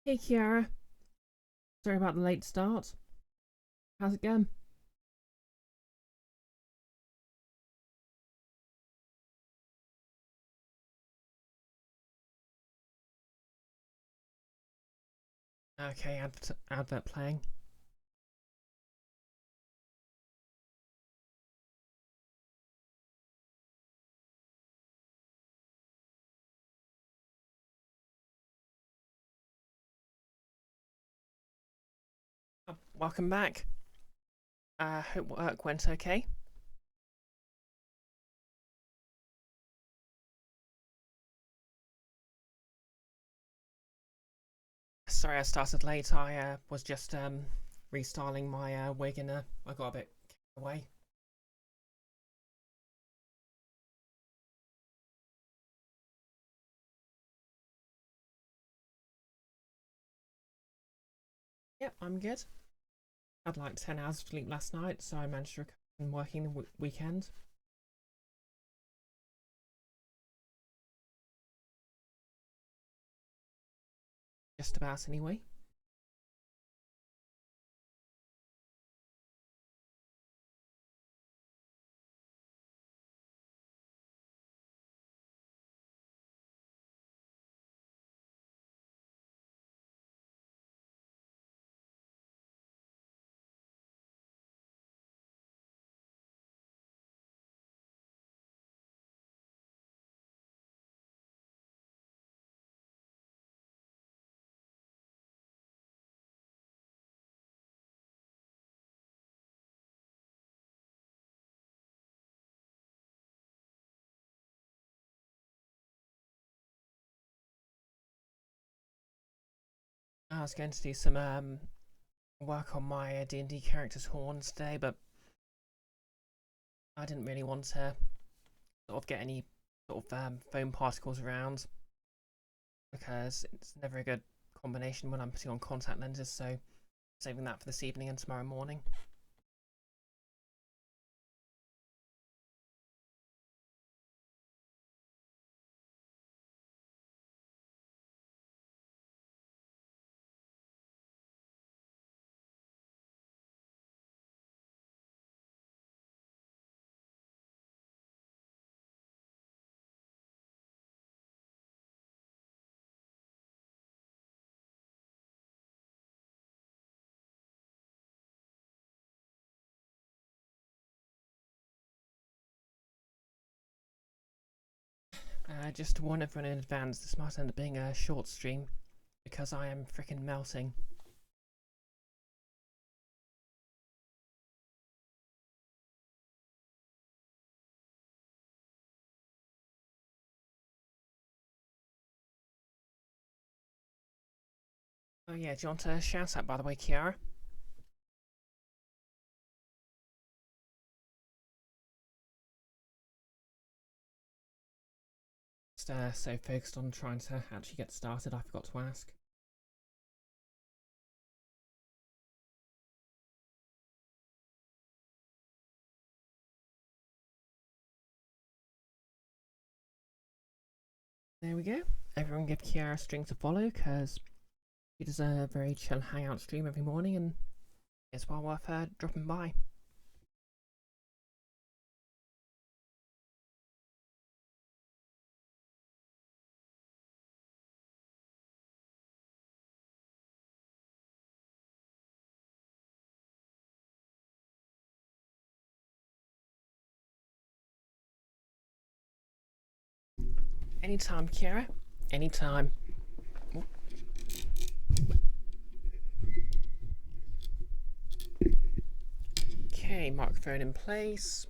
Hey Kiara, sorry about the late start. How's it going? Okay, advert playing. Oh, welcome back. Hope work went okay. Sorry I started late. I was just restyling my wig and I got a bit carried away. Yep, I'm good. Had like 10 hours of sleep last night, so I managed to recover from working the weekend. Just about anyway. I was going to do some work on my D&D character's horns today, but I didn't really want to sort of get any sort of foam particles around because it's never a good combination when I'm putting on contact lenses, so saving that for this evening and tomorrow morning. Just to warn everyone in advance, this might end up being a short stream because I am freaking melting. Oh yeah, do you want to shout out by the way, Kiara? Just so focused on trying to actually get started, I forgot to ask. There we go. Everyone give Kiara a string to follow because she does a very chill hangout stream every morning and it's well worth dropping by. Anytime, Kiara. Anytime. Okay, microphone in place.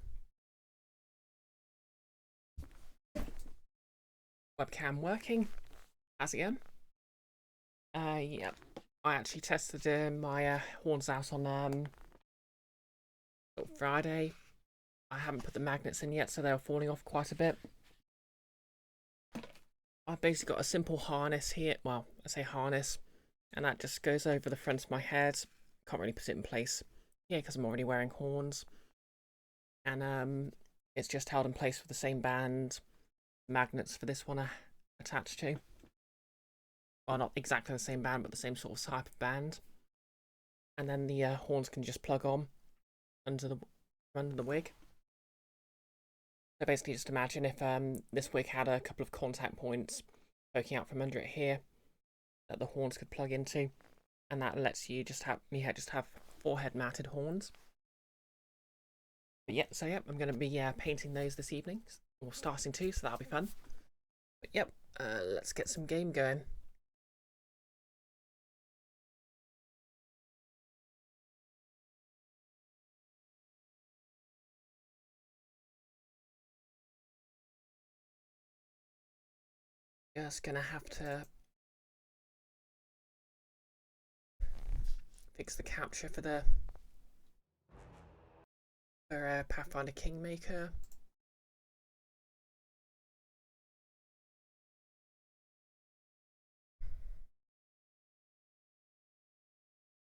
Webcam working. How's it going? Yeah. I actually tested my horns out on Friday. I haven't put the magnets in yet, so they're falling off quite a bit. I've basically got a simple harness here. Well, I say harness, and that just goes over the front of my head. Can't really put it in place. Yeah, because I'm already wearing horns. And it's just held in place with the same band. Magnets for this one are attached to. well, not exactly the same band, but the same sort of type of band. And then the horns can just plug on under the wig. So basically, just imagine if this wig had a couple of contact points poking out from under it here that the horns could plug into, and that lets you just have forehead mounted horns. But yeah, so yeah, I'm going to be painting those this evening, or starting to, so that'll be fun. But yep, let's get some game going. Just gonna have to fix the capture for Pathfinder Kingmaker.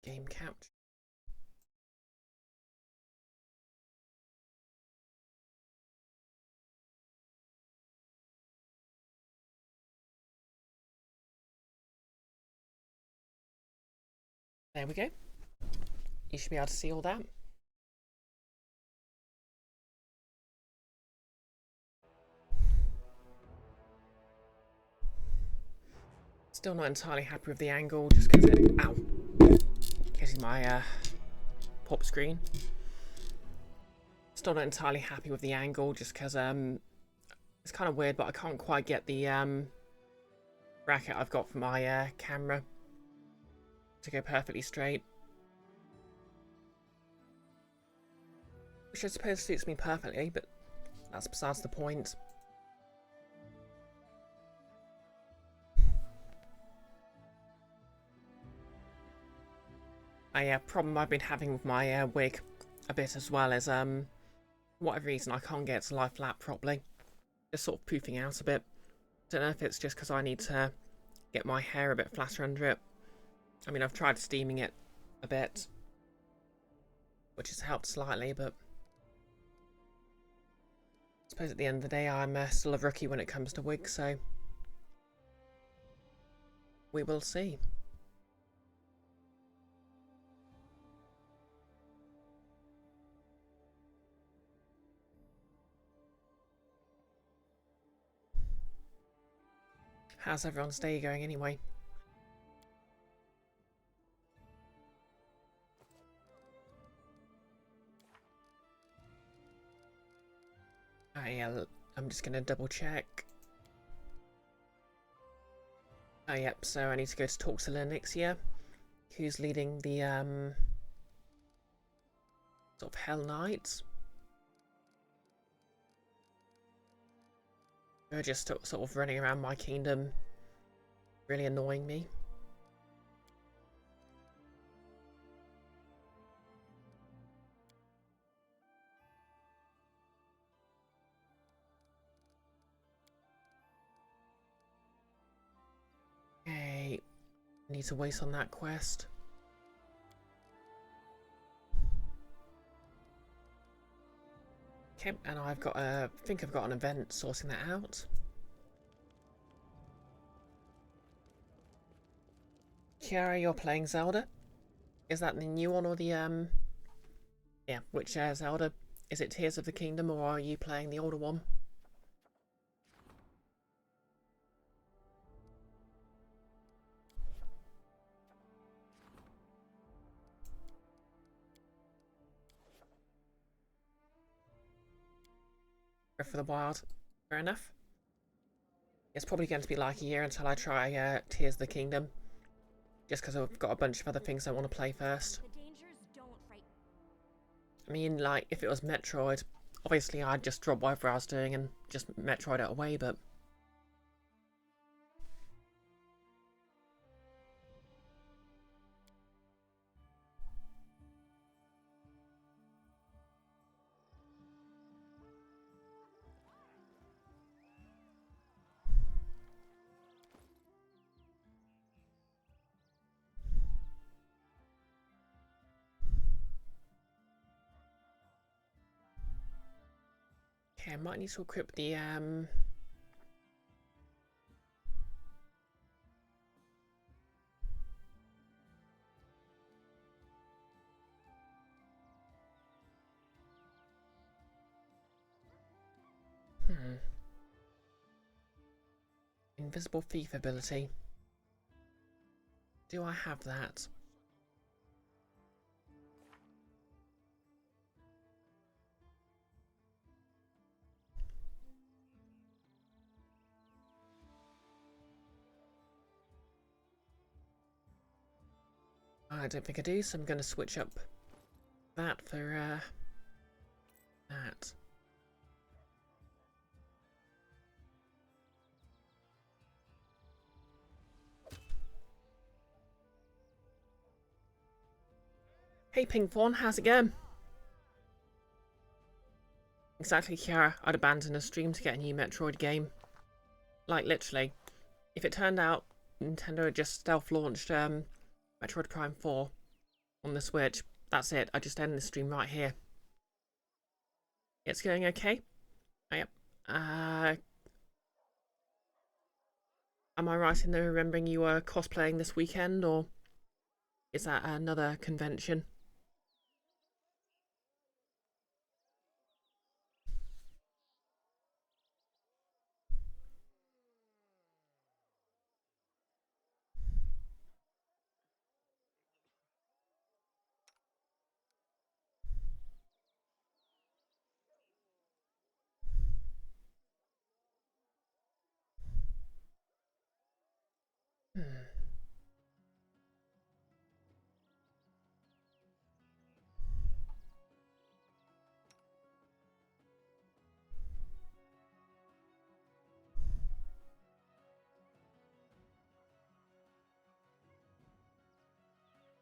Game capture. There we go. You should be able to see all that. Still not entirely happy with the angle, just because it... Ow! Getting my pop screen. Still not entirely happy with the angle, just because it's kind of weird, but I can't quite get the bracket I've got for my camera to go perfectly straight. Which I suppose suits me perfectly, but that's besides the point. A problem I've been having with my wig a bit as well is, for whatever reason, I can't get it to lie flat properly. Just sort of poofing out a bit. Don't know if it's just because I need to get my hair a bit flatter under it. I mean, I've tried steaming it a bit, which has helped slightly, but I suppose at the end of the day, I'm still a rookie when it comes to wigs, so we will see. How's everyone's day going anyway? I'm just going to double check. Oh, yep, so I need to go to talk to Lenixia, who's leading the sort of Hell Knights. They're just sort of running around my kingdom, really annoying me. Okay, need to wait on that quest. Okay, and I've got I think I've got an event sorting that out. Kiara, you're playing Zelda? Is that the new one or the yeah, which Zelda? Is it Tears of the Kingdom or are you playing the older one? Breath of the Wild. Fair enough. It's probably going to be like a year until I try Tears of the Kingdom. Just because I've got a bunch of other things I want to play first. I mean, like, if it was Metroid, obviously I'd just drop whatever I was doing and just Metroid it away, but... Okay, I might need to equip the, Invisible thief ability. Do I have that? I don't think I do, so I'm going to switch up that for that. Hey Pink Fawn, how's it going? Exactly, Kiara. I'd abandon a stream to get a new Metroid game. Like, literally. If it turned out Nintendo had just stealth-launched Metroid Prime 4 on the Switch, that's it. I just end the stream right here. It's going okay? Oh, yep. Am I right in remembering you were cosplaying this weekend, or is that another convention?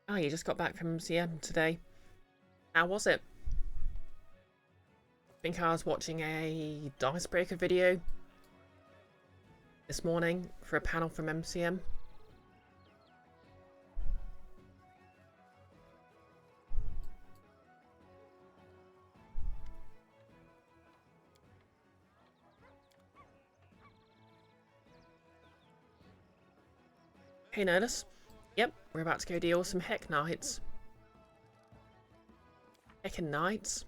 Oh, you just got back from MCM today. How was it? I think I was watching a Dicebreaker video this morning for a panel from MCM. Hey Nerdus. Yep, we're about to go deal with some Heck Knights. Heckin' Knights.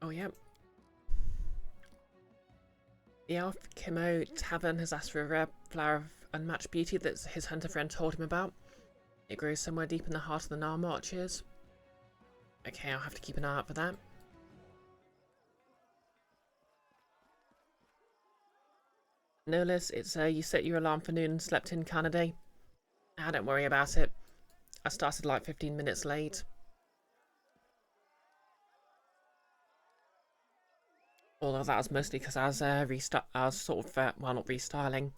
Oh, yep. The Elf Kimo Tavern has asked for a rare flower of unmatched beauty that his hunter friend told him about. It grows somewhere deep in the heart of the Nile Marches. Okay, I'll have to keep an eye out for that. No, Liz, it's you set your alarm for noon and slept in Canada. Ah, don't worry about it. I started like 15 minutes late. Although that was mostly because I was I was sort of well, not restyling,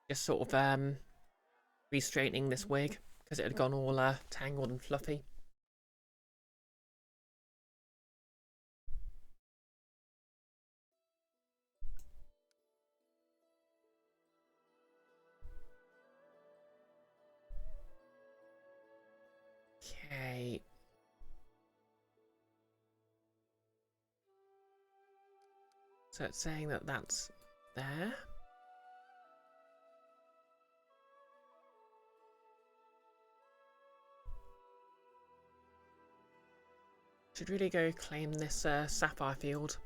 just sort of restraightening this wig because it had gone all tangled and fluffy. Okay. So it's saying that that's there. Should really go claim this sapphire field.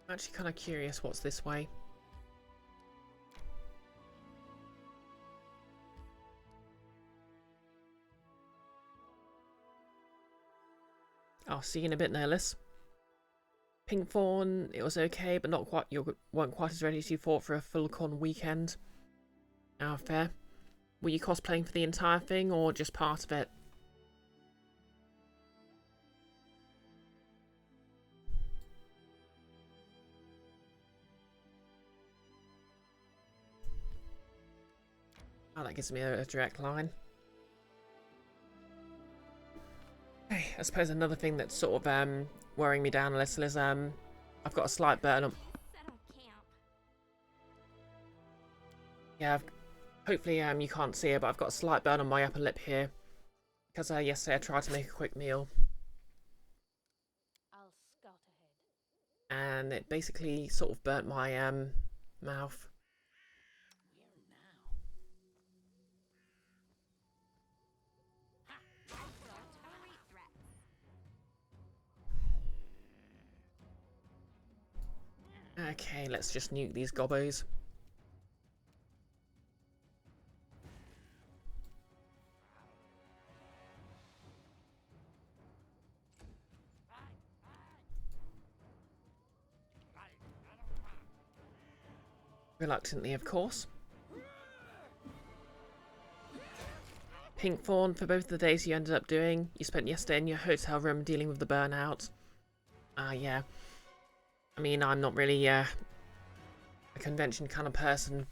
I'm actually kind of curious what's this way. I'll see you in a bit, Nerlis. Pink Fawn, it was okay, but not quite. You weren't quite as ready as you thought for a full con weekend. Ah, fair. Were you cosplaying for the entire thing, or just part of it? Oh, that gives me a direct line. Okay, I suppose another thing that's sort of worrying me down a little is I've got a slight burn on. Yeah, hopefully you can't see it, but I've got a slight burn on my upper lip here because yesterday I tried to make a quick meal. And it basically sort of burnt my mouth. Okay, let's just nuke these gobbos. Reluctantly, of course. Pink Fawn, for both the days you ended up doing, you spent yesterday in your hotel room dealing with the burnout. Yeah. I mean, I'm not really a convention kind of person,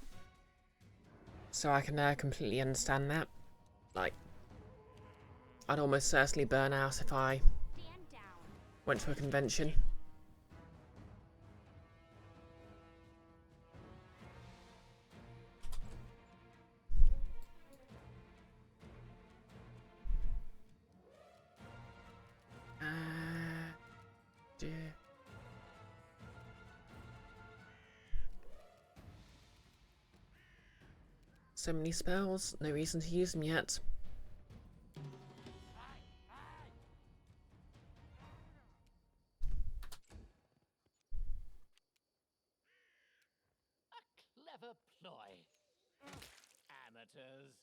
so I can completely understand that. Like, I'd almost certainly burn out if I went to a convention. Dear. So many spells, no reason to use them yet. A clever ploy. Amateurs.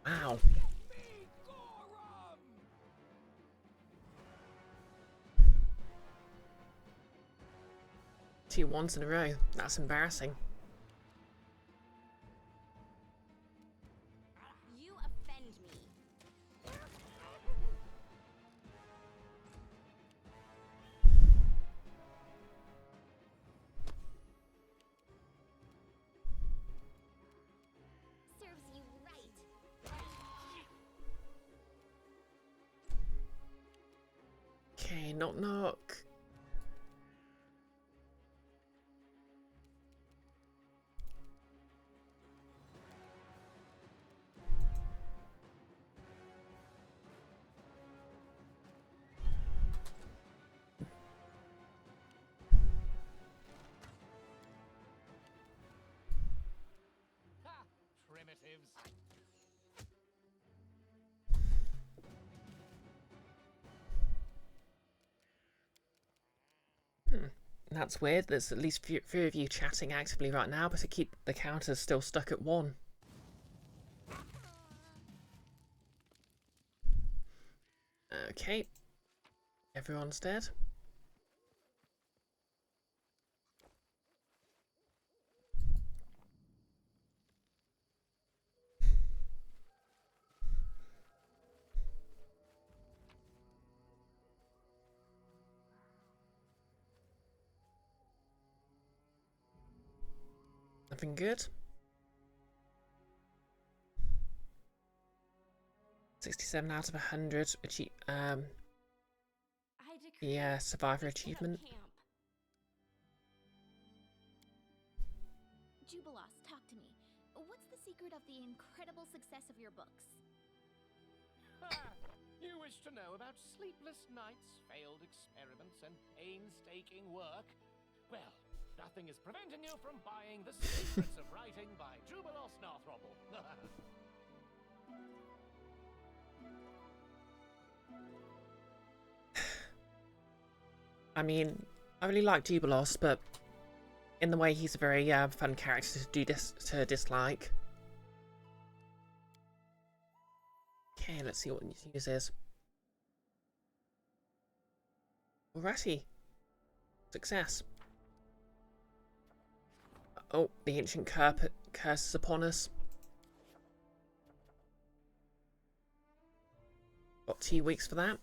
Wow. Two ones in a row. That's embarrassing. You offend me. Serves you right. Okay, knock knock. Ha! Primitives. That's weird. There's at least three of you chatting actively right now, but to keep the counters still stuck at 1. Okay. Everyone's dead. Nothing good. 67 out of 100. Yeah, survivor achievement. Jubilos, talk to me. What's the secret of the incredible success of your books? Ha! You wish to know about sleepless nights, failed experiments, and painstaking work? Well, nothing is preventing you from buying The Secrets of Writing by Jubilos Northrobble. I mean, I really like Jubilos, but In the way, he's a very fun character to dislike. Okay, let's see what news is. Alrighty. Success. Oh, the ancient curse is upon us. Got 2 weeks for that.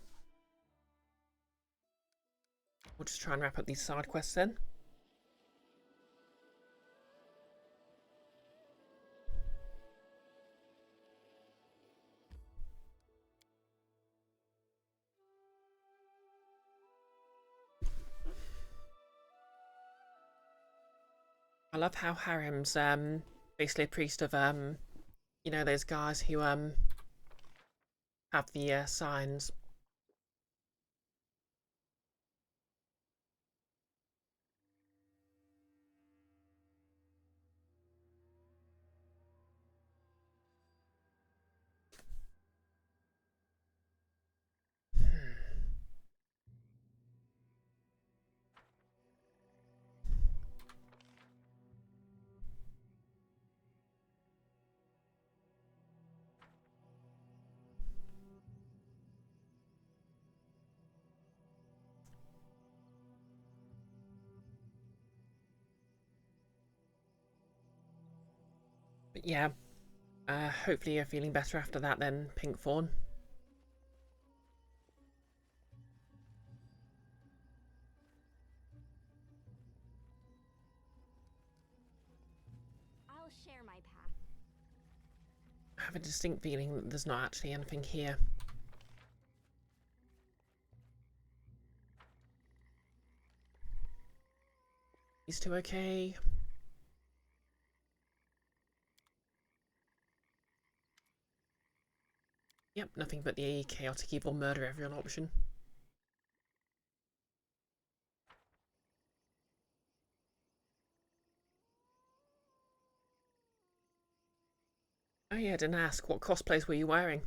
We'll just try and wrap up these side quests then. I love how Harem's basically a priest of you know, those guys who have the signs. But yeah, hopefully you're feeling better after that then, Pinkthorn. I'll share my path. I have a distinct feeling that there's not actually anything here. These two okay? Yep, nothing but the chaotic evil murder everyone option. Oh yeah, I didn't ask. What cosplays were you wearing?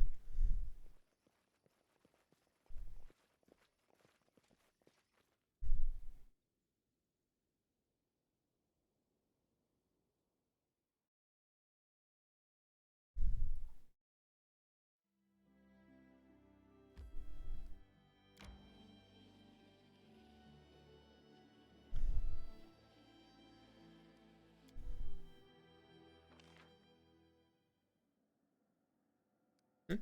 Hmm?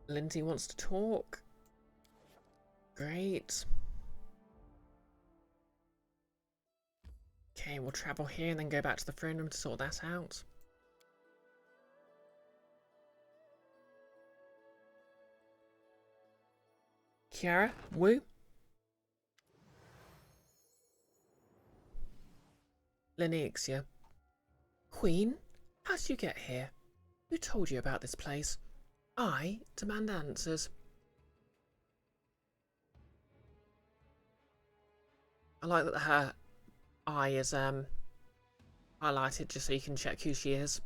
Lindsay wants to talk. Great. Okay, we'll travel here and then go back to the throne room to sort that out. Kiara, Wu. Lenixia. Queen? How did you get here? Who told you about this place? I demand answers. I like that her eye is highlighted just so you can check who she is.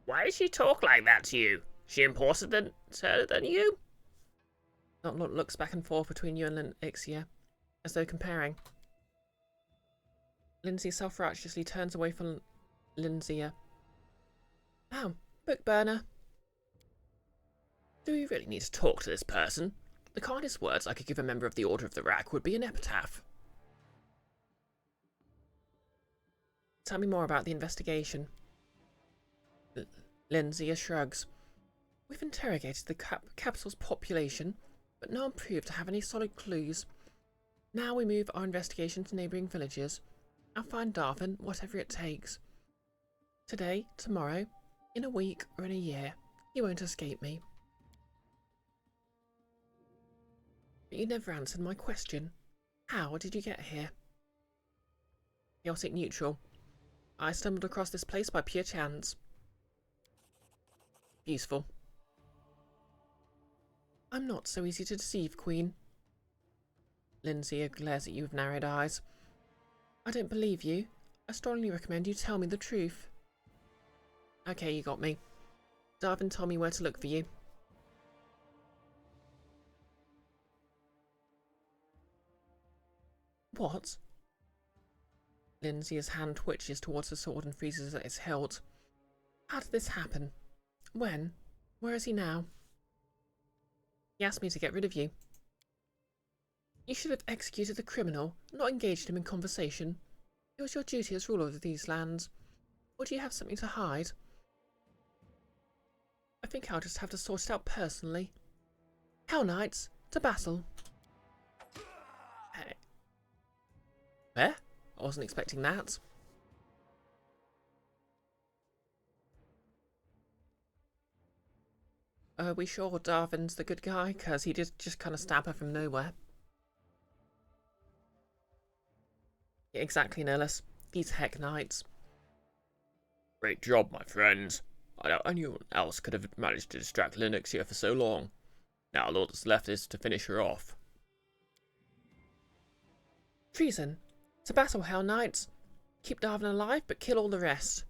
Why does she talk like that to you? She important than you? Not looks back and forth between you and Ixia, as though comparing. Lindsay self-righteously turns away from Lindsay. Oh, book burner. Do we really need to talk to this person? The kindest words I could give a member of the Order of the Rack would be an epitaph. Tell me more about the investigation. Lindsay shrugs. We've interrogated the capital's population, but no one proved to have any solid clues. Now we move our investigation to neighbouring villages. I'll find Darvin, whatever it takes. Today, tomorrow, in a week or in a year, you won't escape me. But you never answered my question. How did you get here? Chaotic neutral. I stumbled across this place by pure chance. Useful. I'm not so easy to deceive, Queen. Lindsay glares at you with narrowed eyes. I don't believe you. I strongly recommend you tell me the truth. Okay, you got me. Darvin told me where to look for you. What? Lindsay's hand twitches towards the sword and freezes at its hilt. How did this happen? When? Where is he now? He asked me to get rid of you. You should have executed the criminal, not engaged him in conversation. It was your duty as ruler of these lands. Or do you have something to hide? I think I'll just have to sort it out personally. Hell Knights, to battle. Hey. Where? I wasn't expecting that. Are we sure Darvin's the good guy? Because he did just kind of stab her from nowhere. Yeah, exactly, Nihilus. These heck Knights. Great job, my friends. I doubt anyone else could have managed to distract Linux here for so long. Now all that's left is to finish her off. Treason. To battle, Hell Knights. Keep Darvin alive, but kill all the rest.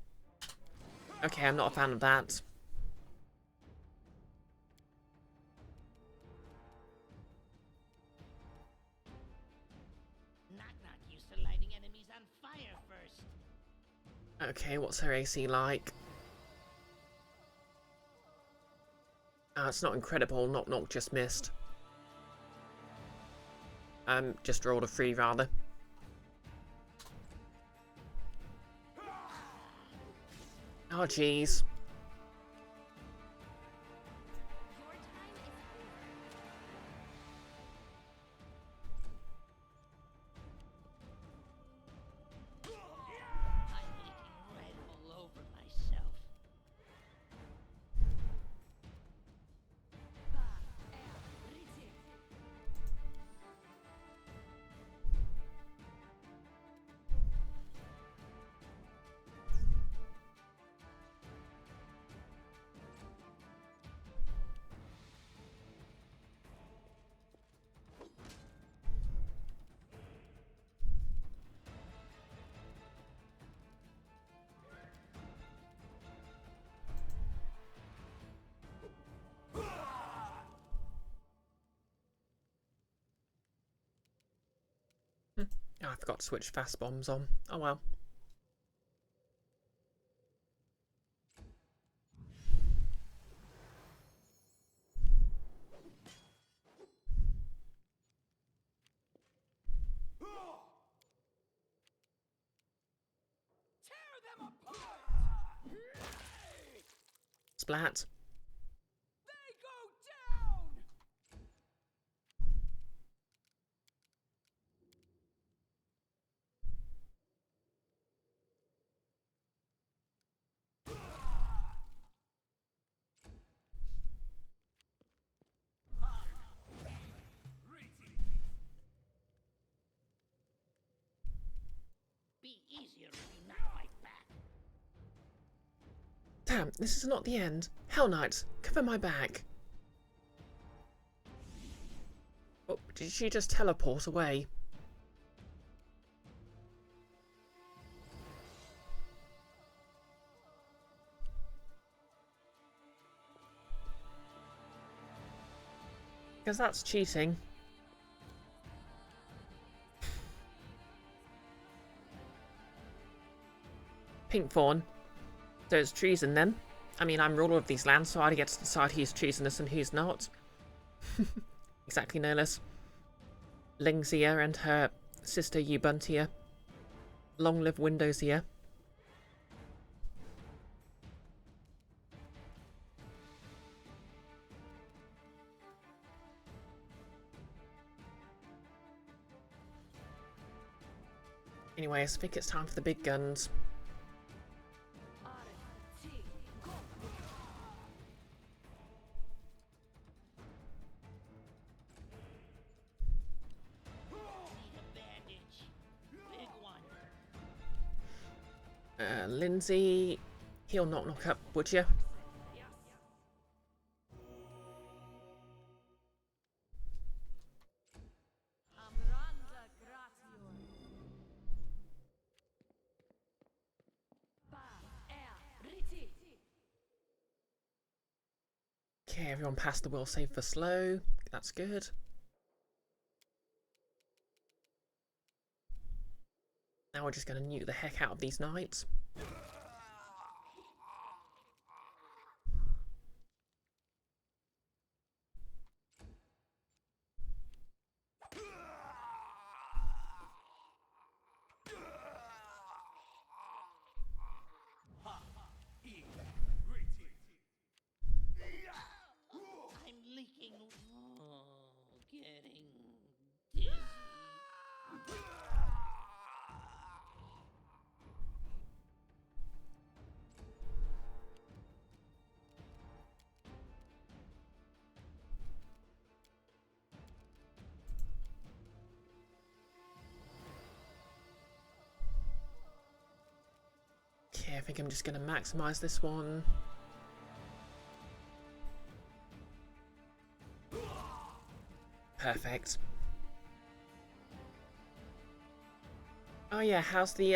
Okay, I'm not a fan of that. Knock-knock used to lighting enemies on fire first. Okay, what's her AC like? It's not incredible, not just missed. Just rolled a 3 rather. Oh jeez. Your time is I'm leaking red all over myself. Oh, I forgot to switch fast bombs on. Oh well. Tear them apart! Splat. They go down! Be easier if you not fight back. Damn, this is not the end. Hell Knights, cover my back. Oh, did she just teleport away? Because that's cheating. Pink Fawn. So it's treason then. I mean, I'm ruler of these lands, so I get to decide who's treasonous and who's not. Exactly, Nihilus. Lingzia and her sister Ubuntia. Long live Windowsia. Anyways, I think it's time for the big guns. Need a bandage. Big one. Lindsay, he'll knock up, would you? Okay, everyone passed the will save for slow. That's good. Now we're just going to nuke the heck out of these knights. I'm leaking. Oh, getting dizzy. Okay, I think I'm just going to maximize this one. Perfect. Oh yeah, how's the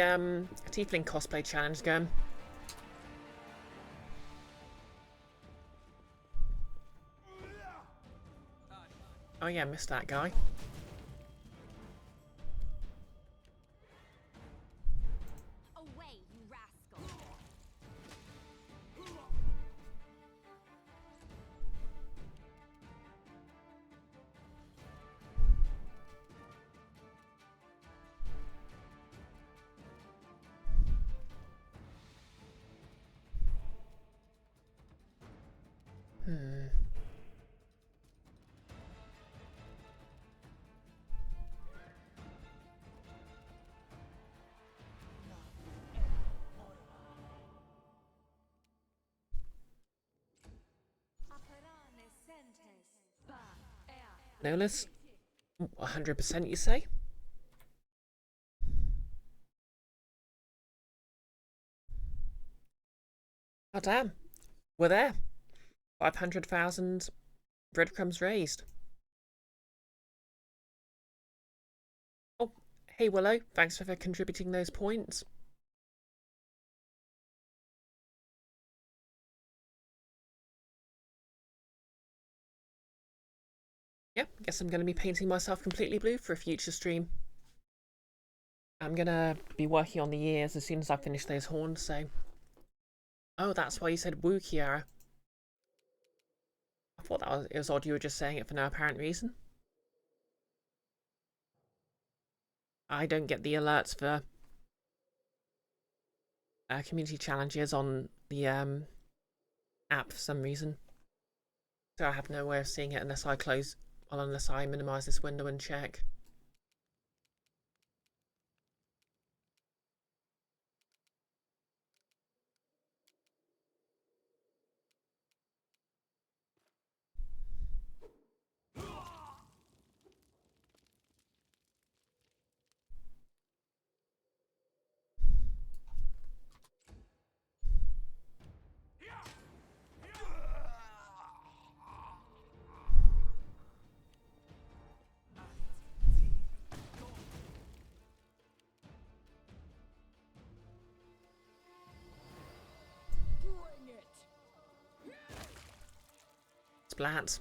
Tiefling cosplay challenge going? Oh yeah, missed that guy. Away, you rascal! Nolas? 100% you say? Oh damn. We're there. 500,000 breadcrumbs raised. Oh, hey Willow, thanks for contributing those points. Yep, guess I'm going to be painting myself completely blue for a future stream. I'm going to be working on the ears as soon as I finish those horns, so... Oh, that's why you said woo, Kiara. I thought it was odd you were just saying it for no apparent reason. I don't get the alerts for community challenges on the app for some reason. So I have no way of seeing it unless I minimize this window and check. Splat.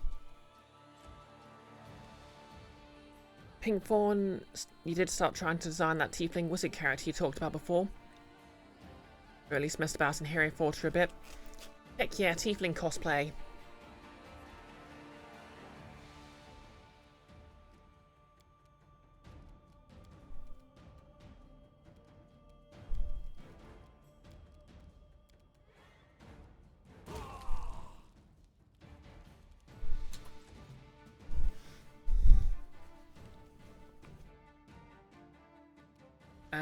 Pinkthorn, you did start trying to design that tiefling wizard character you talked about before. Or at least messed about in Hero 4 for a bit. Heck yeah, tiefling cosplay.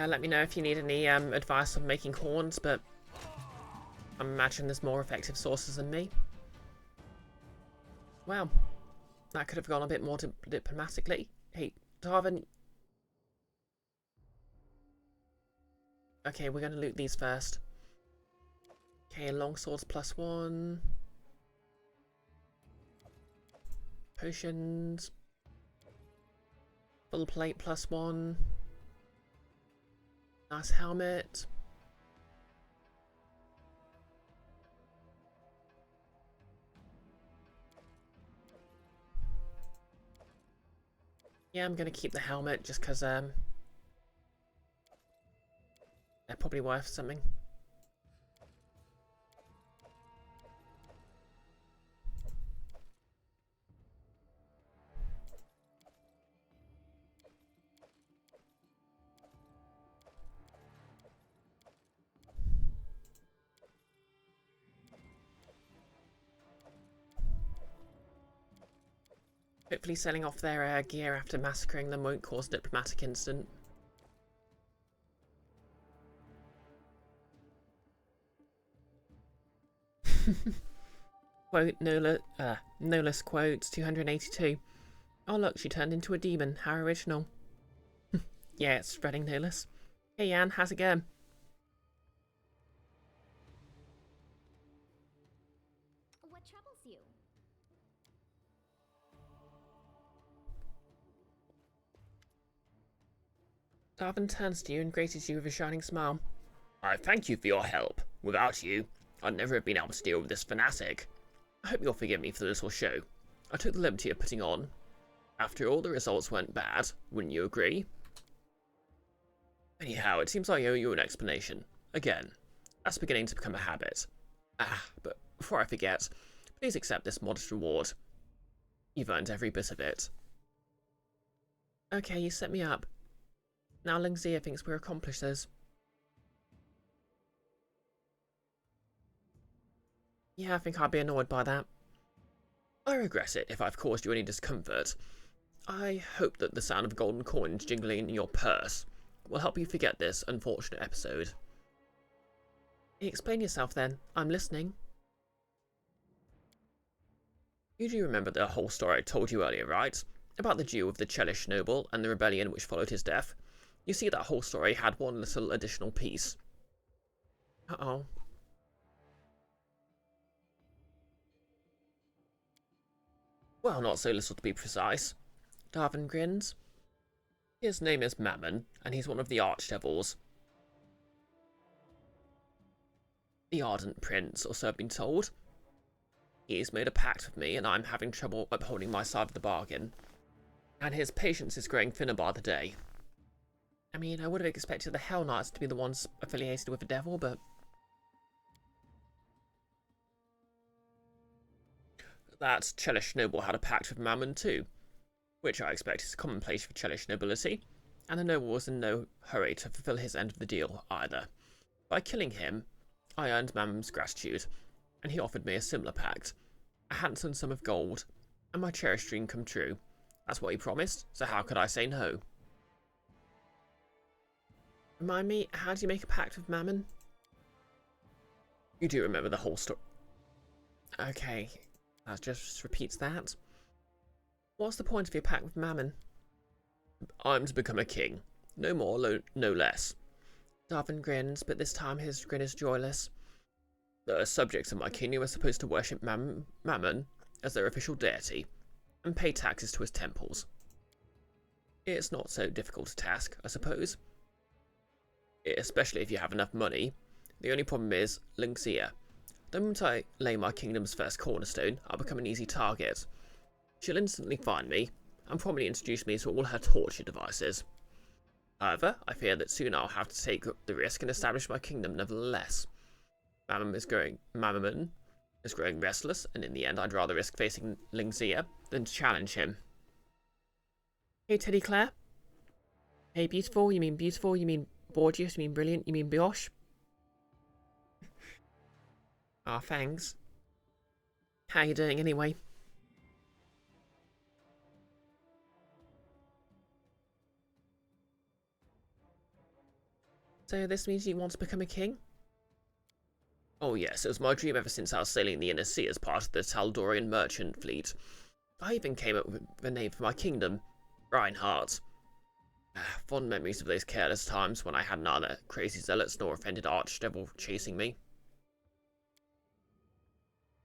Let me know if you need any advice on making horns, but I imagine there's more effective sources than me. Well, that could have gone a bit more diplomatically. Hey, Darwin. Okay, we're going to loot these first. Okay, longswords +1. Potions. Full plate +1. Nice helmet. Yeah, I'm gonna keep the helmet just because probably worth something. Hopefully selling off their gear after massacring them won't cause a diplomatic incident. Quote, Nolus quotes 282. Oh look, she turned into a demon. How original. Yeah, it's spreading, Nolus. Hey Jan, how's it going? What troubles you? Darvin turns to you and graces you with a shining smile. I thank you for your help. Without you, I'd never have been able to deal with this fanatic. I hope you'll forgive me for the little show I took the liberty of putting on. After all, the results weren't bad, wouldn't you agree? Anyhow, it seems I owe you an explanation. Again, that's beginning to become a habit. But before I forget, please accept this modest reward. You've earned every bit of it. Okay, you set me up. Now Lingzia thinks we're accomplices. Yeah, I think I'd be annoyed by that. I regret it if I've caused you any discomfort. I hope that the sound of golden coins jingling in your purse will help you forget this unfortunate episode. Explain yourself then. I'm listening. You do remember the whole story I told you earlier, right? About the duel with the Chelish noble and the rebellion which followed his death? You see, that whole story had one little additional piece. Uh-oh. Well, not so little to be precise. Darvin grins. His name is Mammon, and he's one of the archdevils. The Ardent Prince, or so I've been told. He's made a pact with me, and I'm having trouble upholding my side of the bargain. And his patience is growing thinner by the day. I mean, I would have expected the Hell Knights to be the ones affiliated with the devil, but... That Chelish noble had a pact with Mammon too, which I expect is commonplace for Chelish nobility, and the noble was in no hurry to fulfill his end of the deal either. By killing him, I earned Mammon's gratitude, and he offered me a similar pact, a handsome sum of gold, and my cherished dream come true. That's what he promised, so how could I say no? Remind me, how do you make a pact with Mammon? You do remember the whole story. Okay, that just repeats that. What's the point of your pact with Mammon? I'm to become a king. No more, no less. Darvin grins, but this time his grin is joyless. The subjects of my kingdom are supposed to worship Mammon as their official deity, and pay taxes to his temples. It's not so difficult a task, I suppose. Especially if you have enough money. The only problem is Lingzia. The moment I lay my kingdom's first cornerstone, I'll become an easy target. She'll instantly find me, and probably introduce me to all her torture devices. However, I fear that soon I'll have to take the risk and establish my kingdom nevertheless. Mammon is growing restless, and in the end I'd rather risk facing Lingzia than to challenge him. Hey Teddy Claire? Hey beautiful, you mean beautiful, you mean gorgeous, you mean brilliant, you mean brioche? Ah, thanks. How you doing anyway? So this means you want to become a king? Oh yes, it was my dream ever since I was sailing the inner sea as part of the Taldorian merchant fleet. I even came up with a name for my kingdom, Reinhardt. Fond memories of those careless times when I had neither crazy zealots nor offended archdevil chasing me.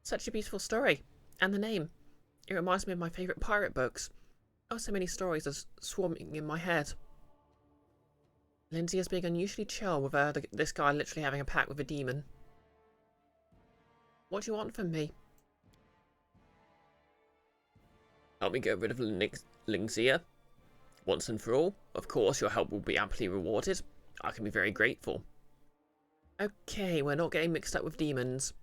Such a beautiful story. And the name. It reminds me of my favourite pirate books. Oh, so many stories are swarming in my head. Lindsay is being unusually chill with this guy literally having a pact with a demon. What do you want from me? Help me get rid of Lingzia. Once and for all. Of course, your help will be amply rewarded. I can be very grateful. Okay, we're not getting mixed up with demons.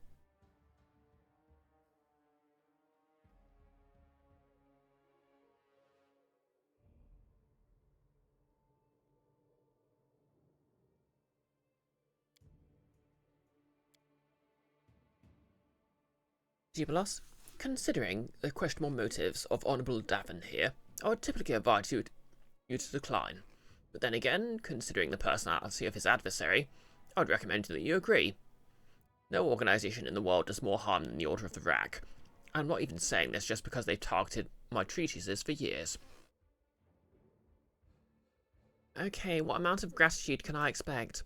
Gibelos, considering the questionable motives of Honourable Davin here, I would typically advise you to decline. But then again, considering the personality of his adversary, I would recommend that you agree. No organisation in the world does more harm than the Order of the Rack. I'm not even saying this just because they've targeted my treatises for years. Okay, what amount of gratitude can I expect?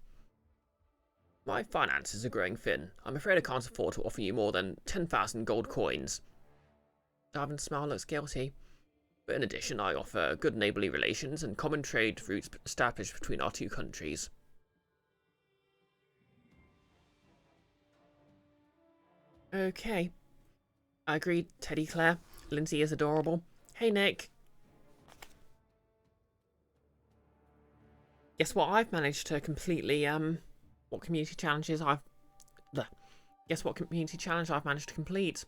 My finances are growing thin. I'm afraid I can't afford to offer you more than 10,000 gold coins. Darvin's smile looks guilty. But in addition, I offer good neighbourly relations and common trade routes established between our two countries. Okay. I agreed, Teddy Claire. Lindsay is adorable. Hey, Nick. Guess what I've managed to completely, what community challenges I've... Guess what community challenge I've managed to complete?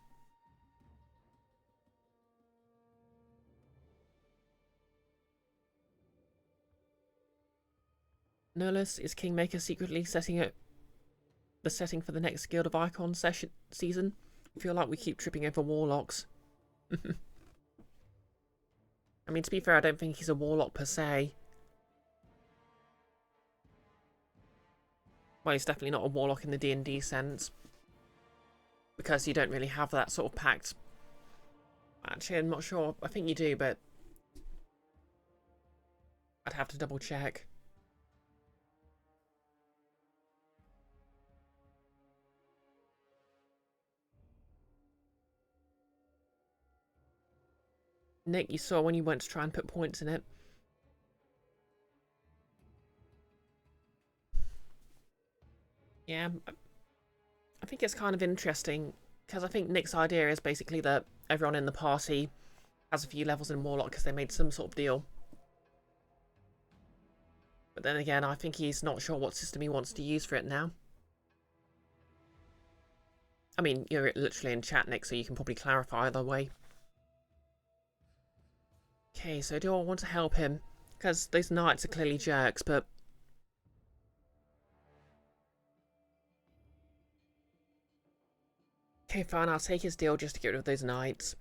Nullis, is Kingmaker secretly setting up the setting for the next Guild of Icons season? I feel like we keep tripping over warlocks. I mean, to be fair, I don't think he's a warlock per se. Well, he's definitely not a warlock in the D&D sense. Because you don't really have that sort of pact. Actually, I'm not sure. I think you do, but I'd have to double check. Nick, you saw when you went to try and put points in it. Yeah, I think it's kind of interesting, because I think Nick's idea is basically that everyone in the party has a few levels in Warlock because they made some sort of deal. But then again, I think he's not sure what system he wants to use for it now. I mean, you're literally in chat, Nick, so you can probably clarify either way. Okay, so do I want to help him? Because those knights are clearly jerks, but... Okay, fine, I'll take his deal just to get rid of those knights.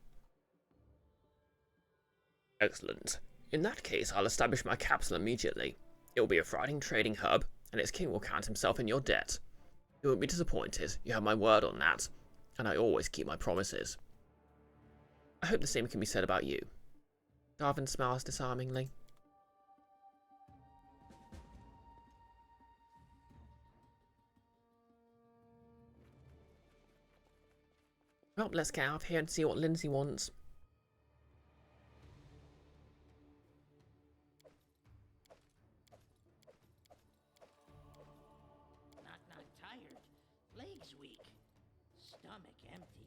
Excellent. In that case, I'll establish my capsule immediately. It will be a thriving trading hub, and its king will count himself in your debt. You won't be disappointed, you have my word on that, and I always keep my promises. I hope the same can be said about you. Darvin smiles disarmingly. Well, let's get out of here and see what Lindsay wants. Not tired. Legs weak. Stomach empty.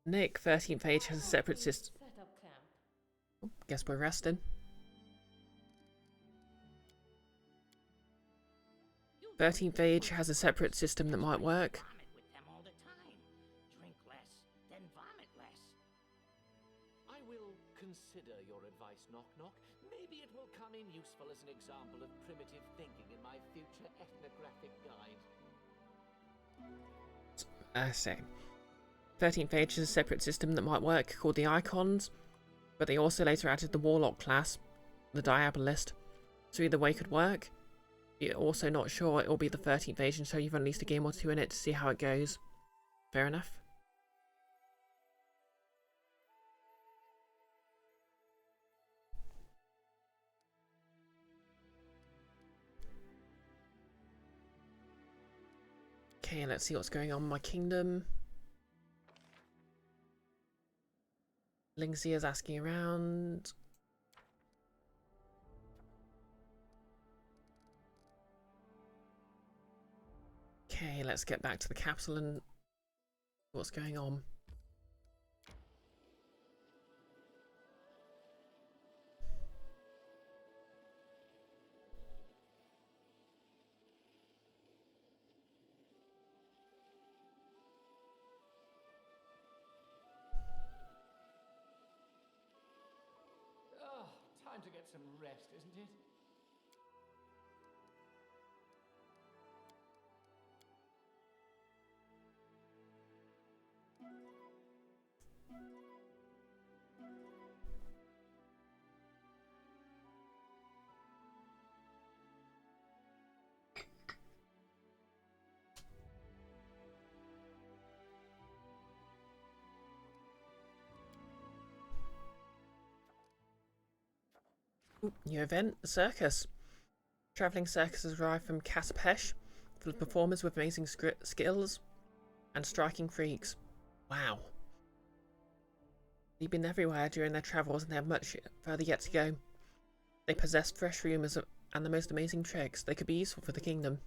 Nick, 13th Age has a separate system. Oh, guess we're resting. 13th Age has a separate system that might work. Vomit with them all the time. Drink less, then vomit less. I will consider your advice, Knock Knock. Maybe it will come in useful as an example of primitive thinking in my future ethnographic guide. So 13th Age has a separate system that might work called the Icons, but they also later added the Warlock class, the Diabolist, so either way could work. You're also not sure it will be the 13th Age until you've at least a game or two in it to see how it goes. Fair enough. Okay, let's see what's going on in my kingdom. Lindsay is asking around. Okay, let's get back to the capsule and what's going on. Oh, time to get some rest, isn't it? Ooh, new event, the circus. Travelling circus has arrived from Caspesh, full of performers with amazing skills and striking freaks. Wow. They've been everywhere during their travels and they have much further yet to go. They possess fresh rumours and the most amazing tricks. They could be useful for the kingdom.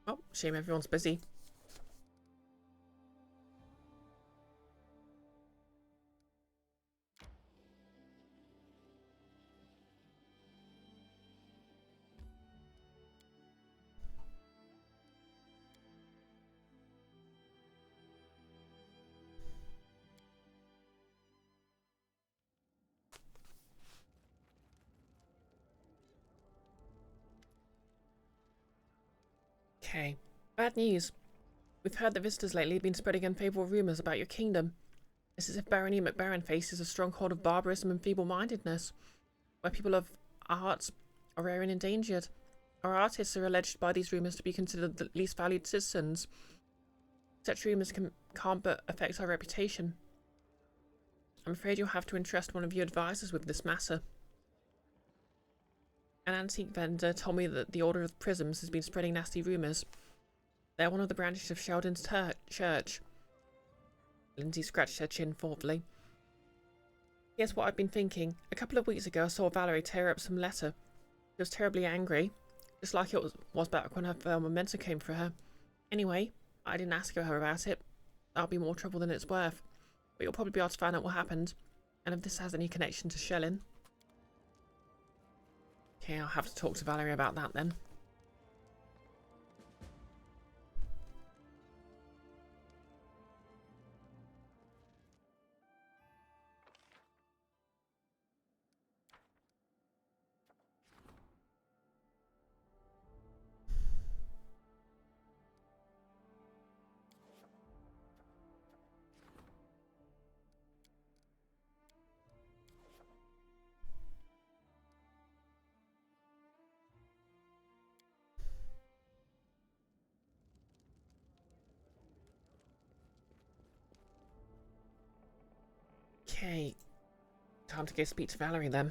Oh, shame everyone's busy. Okay, bad news. We've heard that visitors lately have been spreading unfavourable rumours about your kingdom. It's as if Barony McBaron faces a stronghold of barbarism and feeble-mindedness, where people of art are rare and endangered. Our artists are alleged by these rumours to be considered the least valued citizens. Such rumours can't but affect our reputation. I'm afraid you'll have to entrust one of your advisors with this matter. An antique vendor told me that the Order of Prisms has been spreading nasty rumours. They're one of the branches of Sheldon's church. Lindsay scratched her chin thoughtfully. Here's what I've been thinking. A couple of weeks ago I saw Valerie tear up some letter. She was terribly angry, just like it was back when her memento came for her. Anyway, I didn't ask her about it. That'll be more trouble than it's worth. But you'll probably be able to find out what happened, and if this has any connection to Shellin. Okay, I'll have to talk to Valerie about that then. Okay, time to go speak to Valerie then.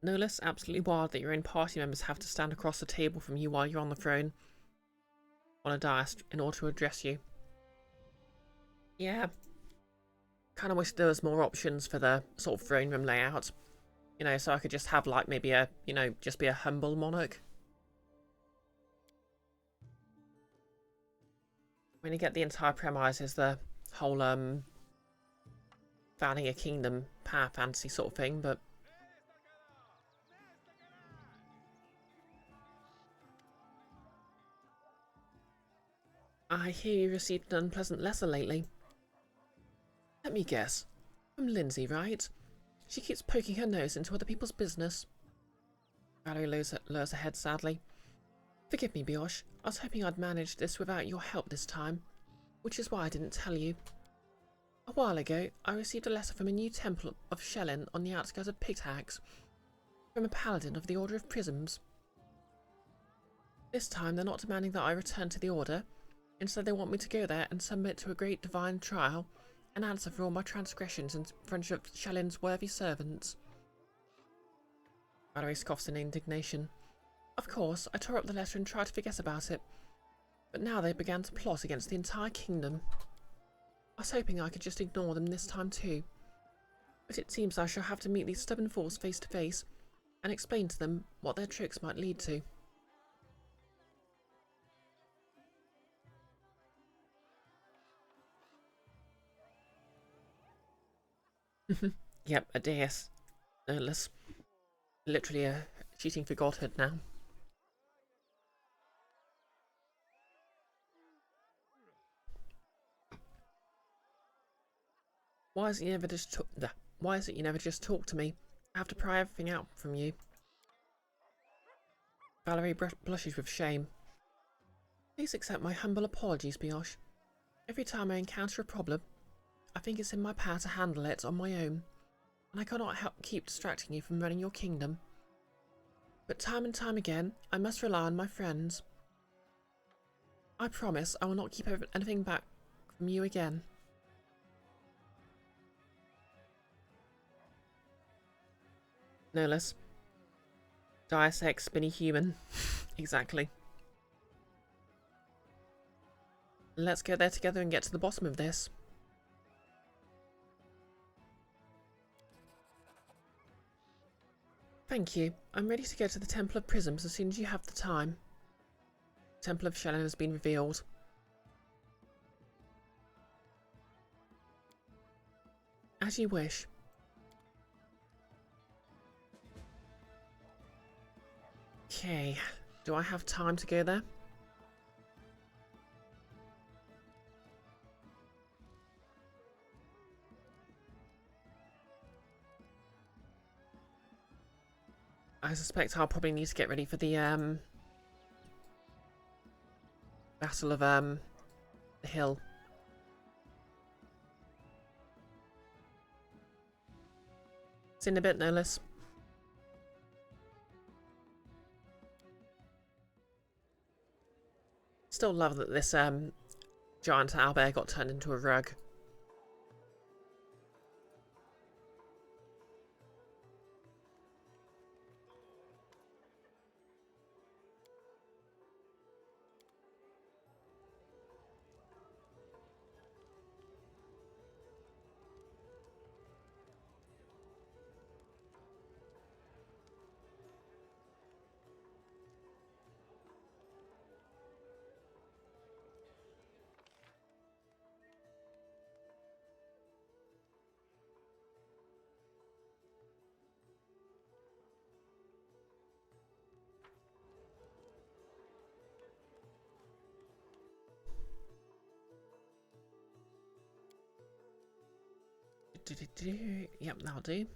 No less absolutely wild that your own party members have to stand across the table from you while you're on the throne on a dais in order to address you. Yeah, kind of wish there was more options for the sort of throne room layout. You know, so I could just have like maybe a, you know, just be a humble monarch. When you get the entire premise is the whole founding a kingdom power fantasy sort of thing, but I hear you received an unpleasant letter lately. Let me guess. From Lindsay, right? She keeps poking her nose into other people's business. Valerie lowers her head sadly. Forgive me, Brioche. I was hoping I'd managed this without your help this time, which is why I didn't tell you. A while ago, I received a letter from a new temple of Shellin on the outskirts of Pictax, from a paladin of the Order of Prisms. This time, they're not demanding that I return to the Order. Instead, they want me to go there and submit to a great divine trial and answer for all my transgressions in front of Shellin's worthy servants. Valerie scoffs in indignation. Of course, I tore up the letter and tried to forget about it, but now they began to plot against the entire kingdom. I was hoping I could just ignore them this time too. But it seems I shall have to meet these stubborn fools face to face and explain to them what their tricks might lead to. Yep, a deus. No less. Literally a cheating for godhood now. Why is it you never just talk to me? I have to pry everything out from you. Valerie blushes with shame. Please accept my humble apologies, Brioche. Every time I encounter a problem, I think it's in my power to handle it on my own, and I cannot help keep distracting you from running your kingdom. But time and time again, I must rely on my friends. I promise I will not keep anything back from you again. No less. Deus ex spinny human. Exactly. Let's get there together and get to the bottom of this. Thank you. I'm ready to go to the Temple of Prisms as soon as you have the time. The Temple of Shannon has been revealed. As you wish. Okay. Do I have time to go there? I suspect I'll probably need to get ready for the Battle of the Hill. It's in a bit, no less. Still love that this giant owlbear got turned into a rug. Yep, that'll do.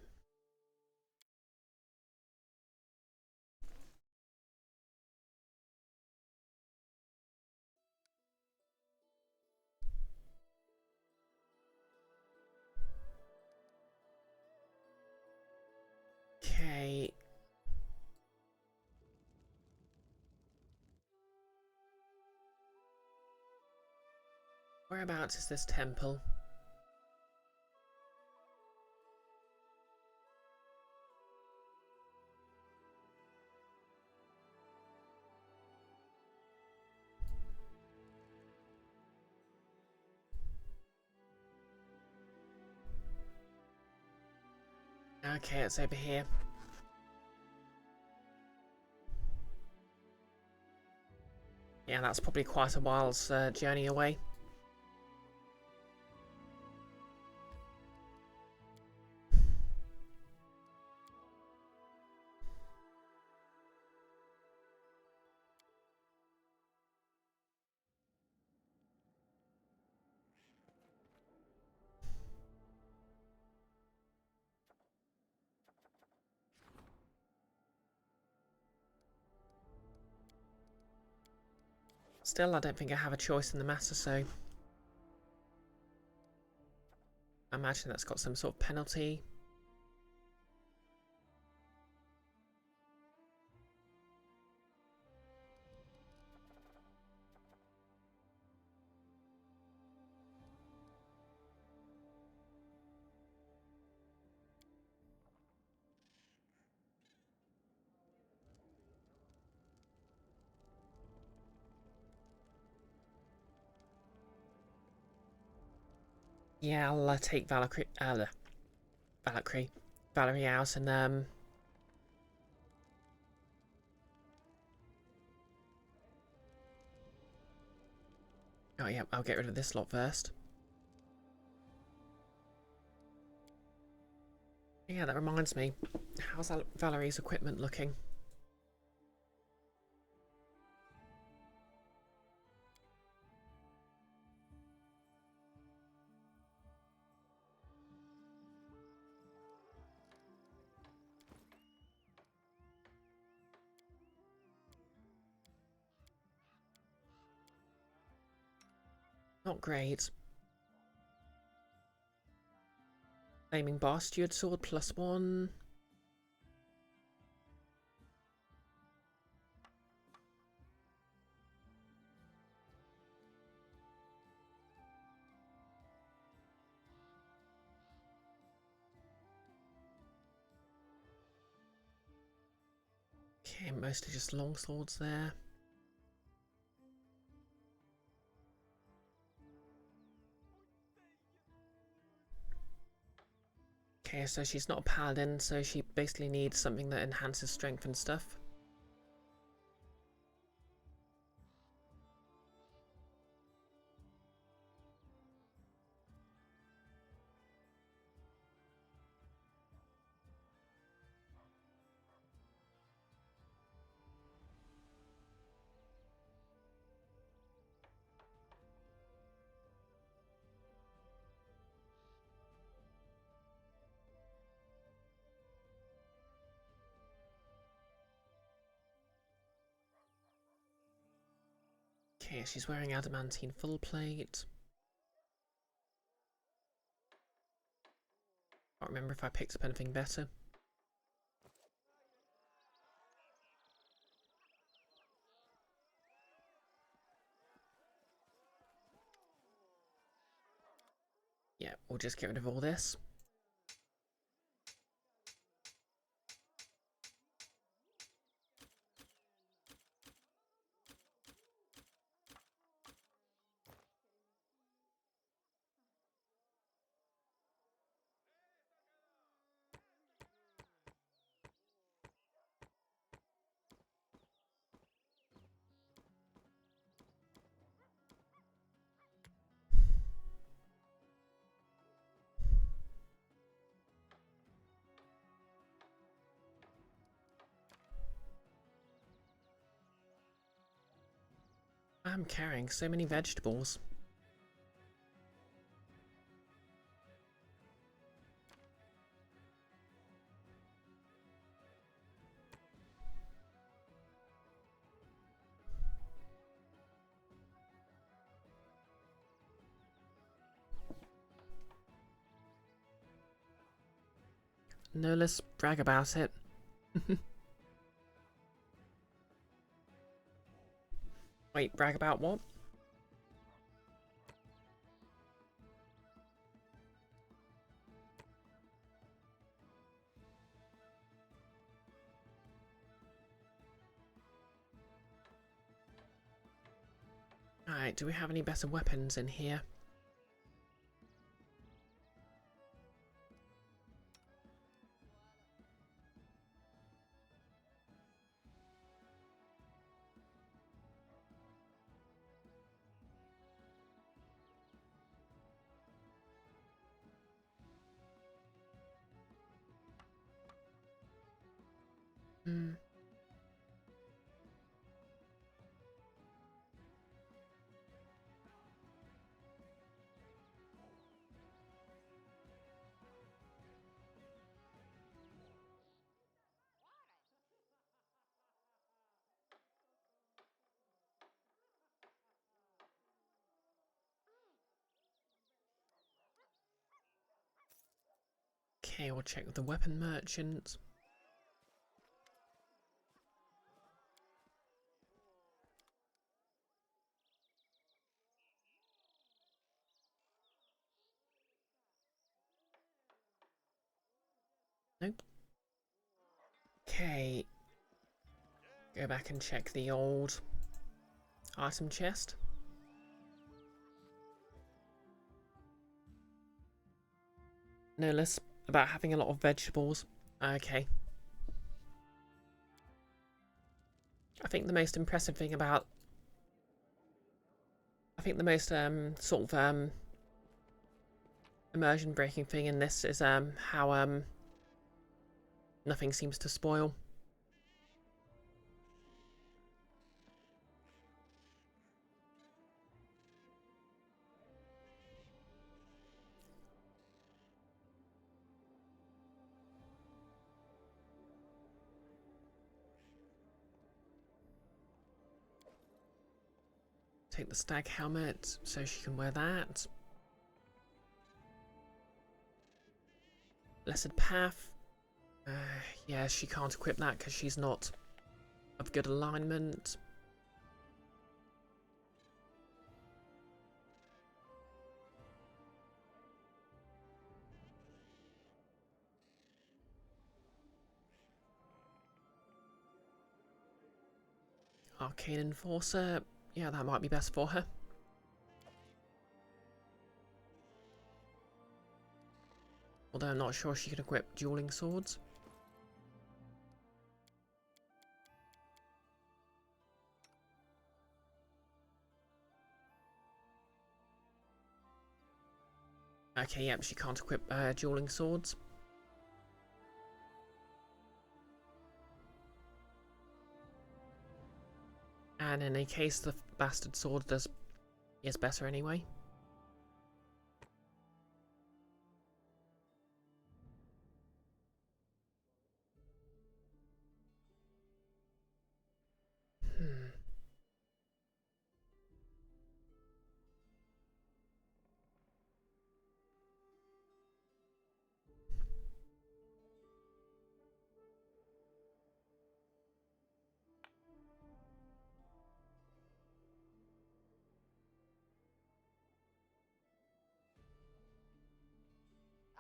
Okay. Whereabouts is this temple? Okay, it's over here. Yeah, that's probably quite a while's journey away. Still, I don't think I have a choice in the matter, so I imagine that's got some sort of penalty. Yeah, I'll take Valerie out and oh yeah, I'll get rid of this lot first. Yeah, that reminds me. How's Valerie's equipment looking? Not great. Flaming Bastard Sword +1. Okay, mostly just long swords there. Okay, so she's not a paladin, so she basically needs something that enhances strength and stuff. Okay, she's wearing adamantine full plate. Can't remember if I picked up anything better. Yeah, we'll just get rid of all this. I'm carrying so many vegetables. No, let's brag about it. Wait, brag about what? Alright, do we have any better weapons in here? Hmm. Okay, we'll check with the weapon merchant. Nope. Okay. Go back and check the old item chest. No less about having a lot of vegetables. Okay. I think the most impressive thing about... I think the most sort of immersion breaking thing in this is how nothing seems to spoil. Take the stag helmet so she can wear that. Blessed Path. Yeah, she can't equip that because she's not of good alignment. Arcane Enforcer. Yeah, that might be best for her. Although I'm not sure she can equip dueling swords. Okay, yep, she can't equip dueling swords. And in any case, the bastard sword is better anyway.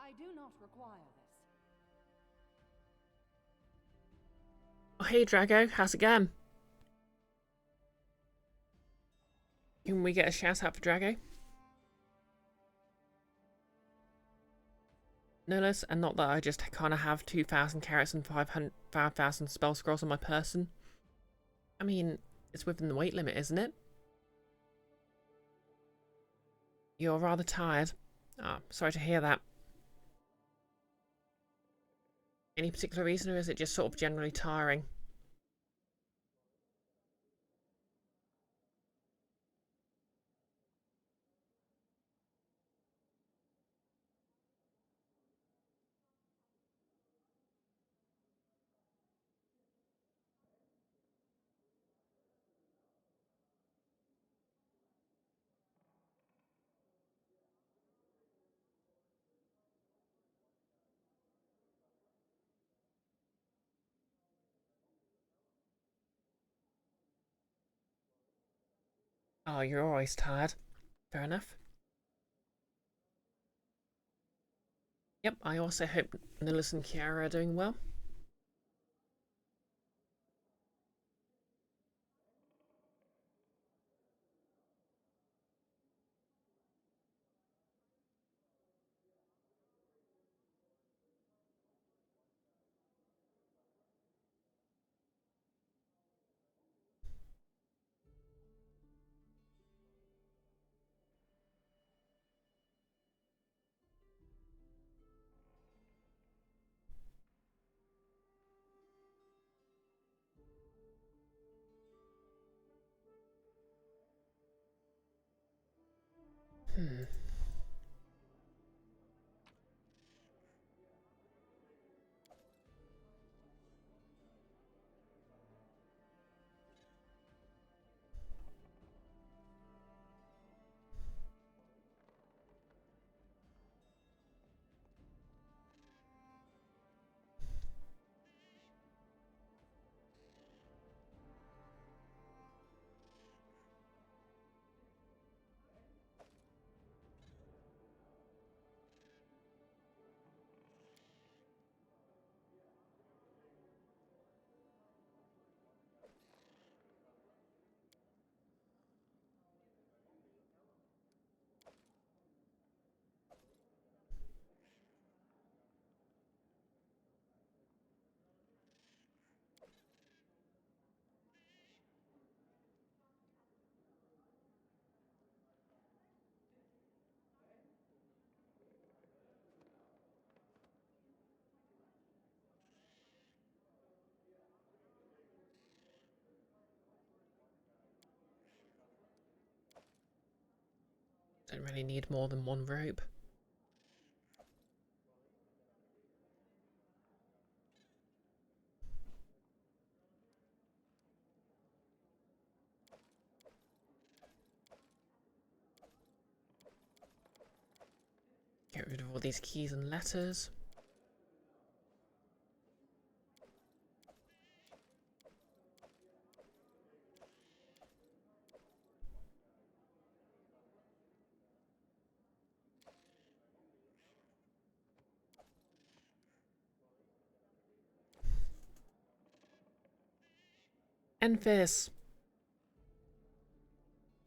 I do not require this. Oh, hey Drago, how's it going? Can we get a shout out for Drago? No less, and not that I just kind of have 2,000 carrots and 5,000 spell scrolls on my person. I mean, it's within the weight limit, isn't it? You're rather tired. Ah, sorry to hear that. Any particular reason, or is it just sort of generally tiring? Oh, you're always tired. Fair enough. Yep, I also hope Nillis and Kiara are doing well. Hmm. Don't really need more than one rope. Get rid of all these keys and letters. Enfys!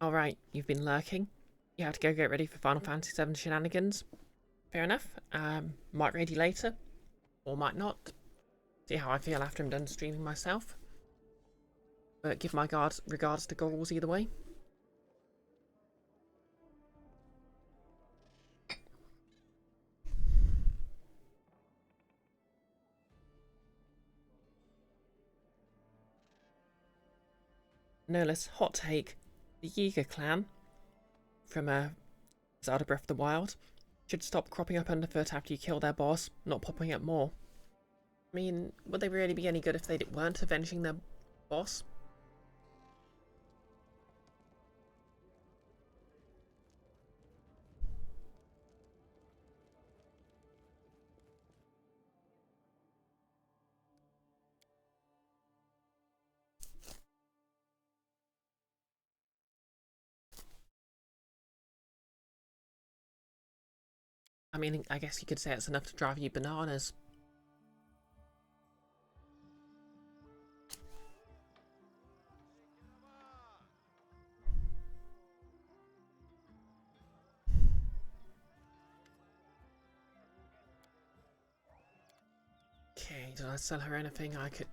Alright, you've been lurking. You have to go get ready for Final Fantasy VII shenanigans. Fair enough. Might raid you later. Or might not. See how I feel after I'm done streaming myself. But give my regards to Goggles either way. No less hot take. The Yiga clan from Zelda Breath of the Wild should stop cropping up underfoot after you kill their boss, not popping up more. I mean, would they really be any good if they weren't avenging their boss? I mean, I guess you could say it's enough to drive you bananas. Okay, did I sell her anything I could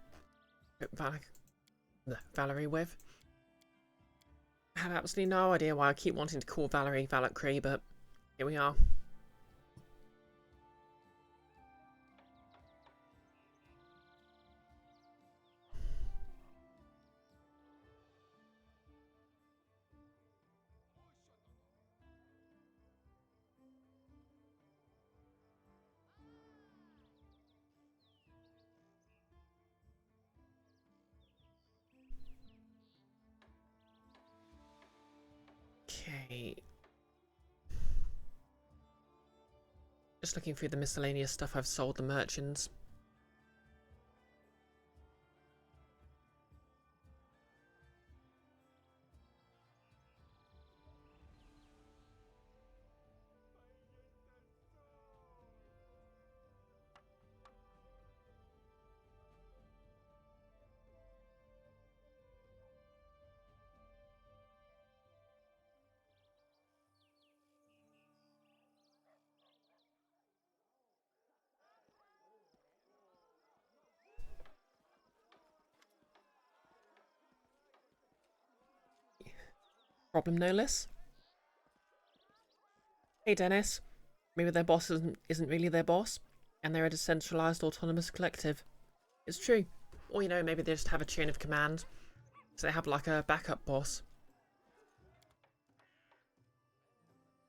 Valerie with? I have absolutely no idea why I keep wanting to call Valerie Valkyrie, but here we are. Okay. Just looking through the miscellaneous stuff I've sold the merchants. Problem no less. Hey Dennis, maybe their boss isn't really their boss, and they're a decentralized autonomous collective. It's true. Or you know, maybe they just have a chain of command, so they have like a backup boss.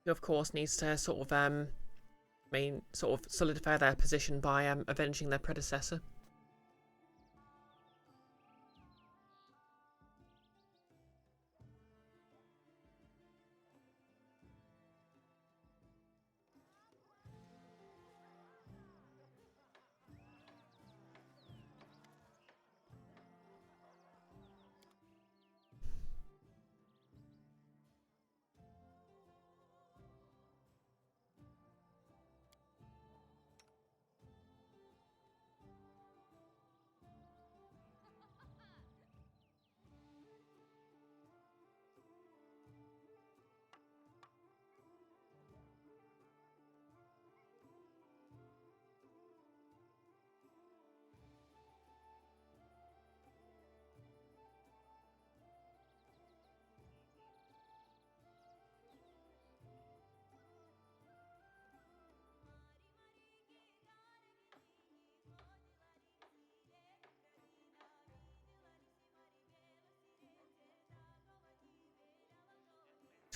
Who of course needs to sort of solidify their position by avenging their predecessor.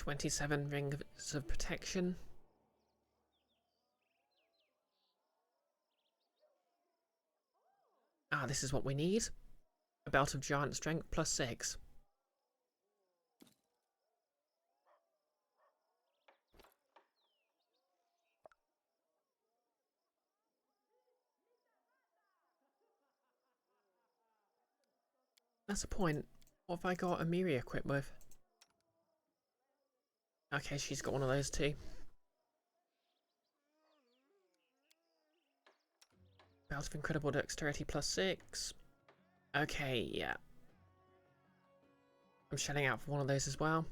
27 rings of protection. Ah, this is what we need. A belt of giant strength plus 6. That's a point. What have I got Amiri equipped with? Okay, she's got one of those too. Belt of incredible dexterity plus 6. Okay, yeah. I'm shelling out for one of those as well.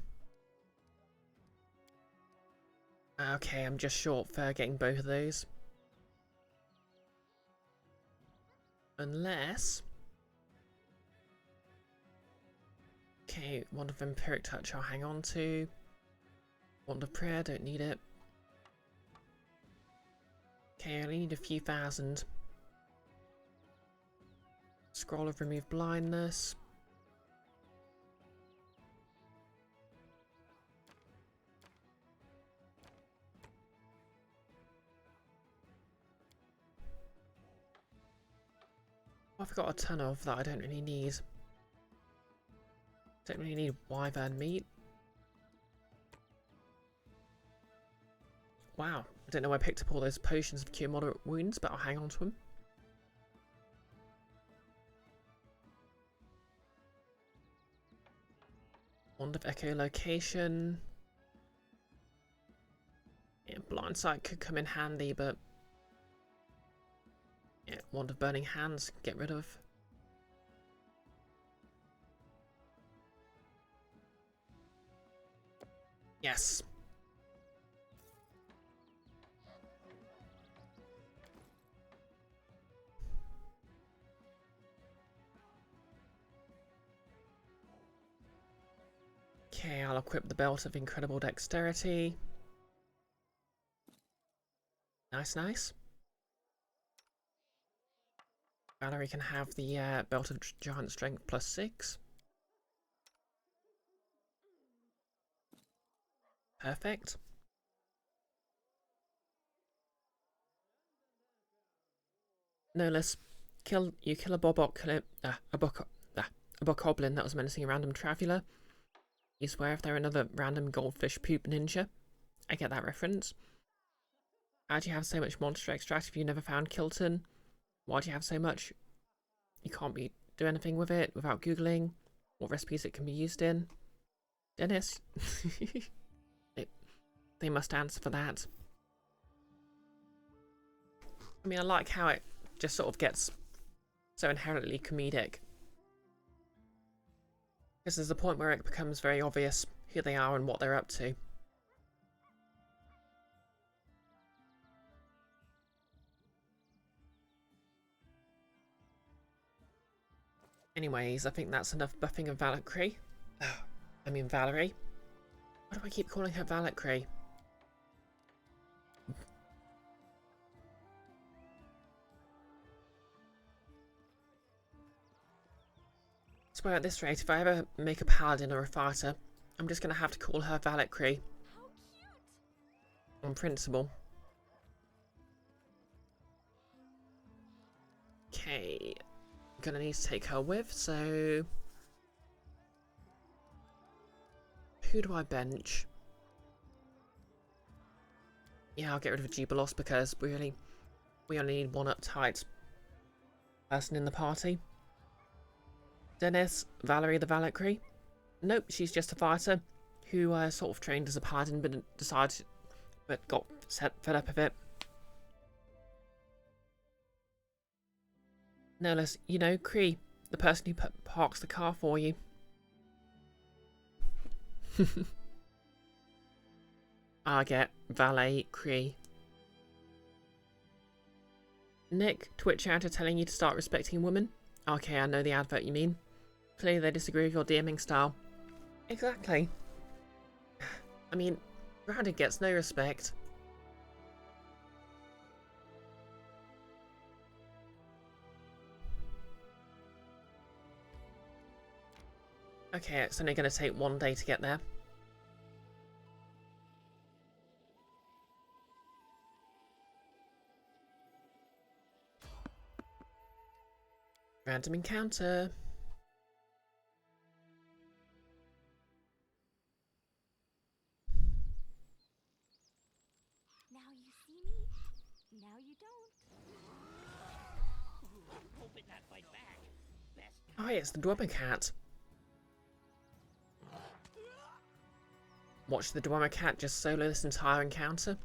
Okay, I'm just short for getting both of those. Unless... Okay, Wand of Vampiric Touch I'll hang on to. Wand of Prayer, don't need it. Okay, I only need a few thousand. Scroll of Remove Blindness. I've got a ton of that I don't really need. Don't really need wyvern meat. Wow, I don't know why I picked up all those potions of cure moderate wounds, but I'll hang on to them. Wand of Echolocation. Yeah, Blind Sight could come in handy, but... Yeah, Wand of Burning Hands, get rid of. Yes. Okay, I'll equip the Belt of Incredible Dexterity. Nice, nice. Valerie can have the Belt of Giant Strength plus 6. Perfect. No less. Kill a bokoblin that was menacing a random traveller. You swear if they're another random goldfish poop ninja. I get that reference. How do you have so much monster extract if you never found Kilton? Why do you have so much? You can't do anything with it without googling what recipes it can be used in. Dennis, they must answer for that. I mean, I like how it just sort of gets so inherently comedic. Because there's a point where it becomes very obvious who they are and what they're up to. Anyways, I think that's enough buffing of Valkyrie. I mean Valerie. Why do I keep calling her Valkyrie? I swear at this rate, if I ever make a paladin or a fighter, I'm just going to have to call her Valkyrie. How cute! On principle. Okay. Gonna need to take her with, so... Who do I bench? Yeah, I'll get rid of Jubilos because we only need one uptight person in the party. Dennis, Valerie the Valkyrie. Nope, she's just a fighter who sort of trained as a paladin but got fed up of it. No less, you know, Cree, the person who parks the car for you. I get Valet Cree. Nick, Twitch outer telling you to start respecting women? Okay, I know the advert you mean. Clearly they disagree with your DMing style. Exactly. I mean, Brandon gets no respect. Okay, it's only going to take one day to get there. Random encounter. Now you see me, now you don't. Hope it not fight back. Best. Oh, it's the Dwemer cat. Watch the Dwemer cat just solo this entire encounter.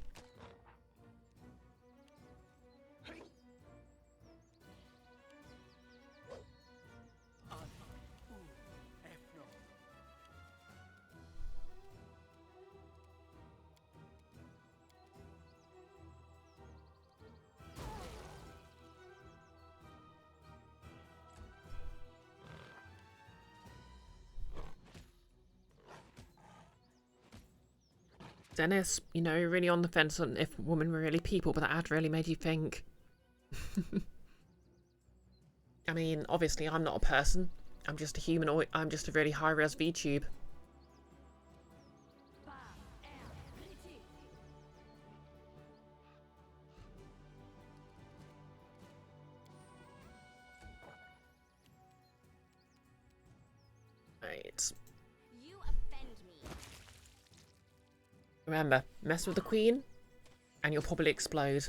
Dennis, you know, you're really on the fence on if women were really people, but that ad really made you think. I mean, obviously I'm not a person. I'm just a humanoid. I'm just a really high-res VTube. Right. You offend me. Remember, mess with the queen, and you'll probably explode.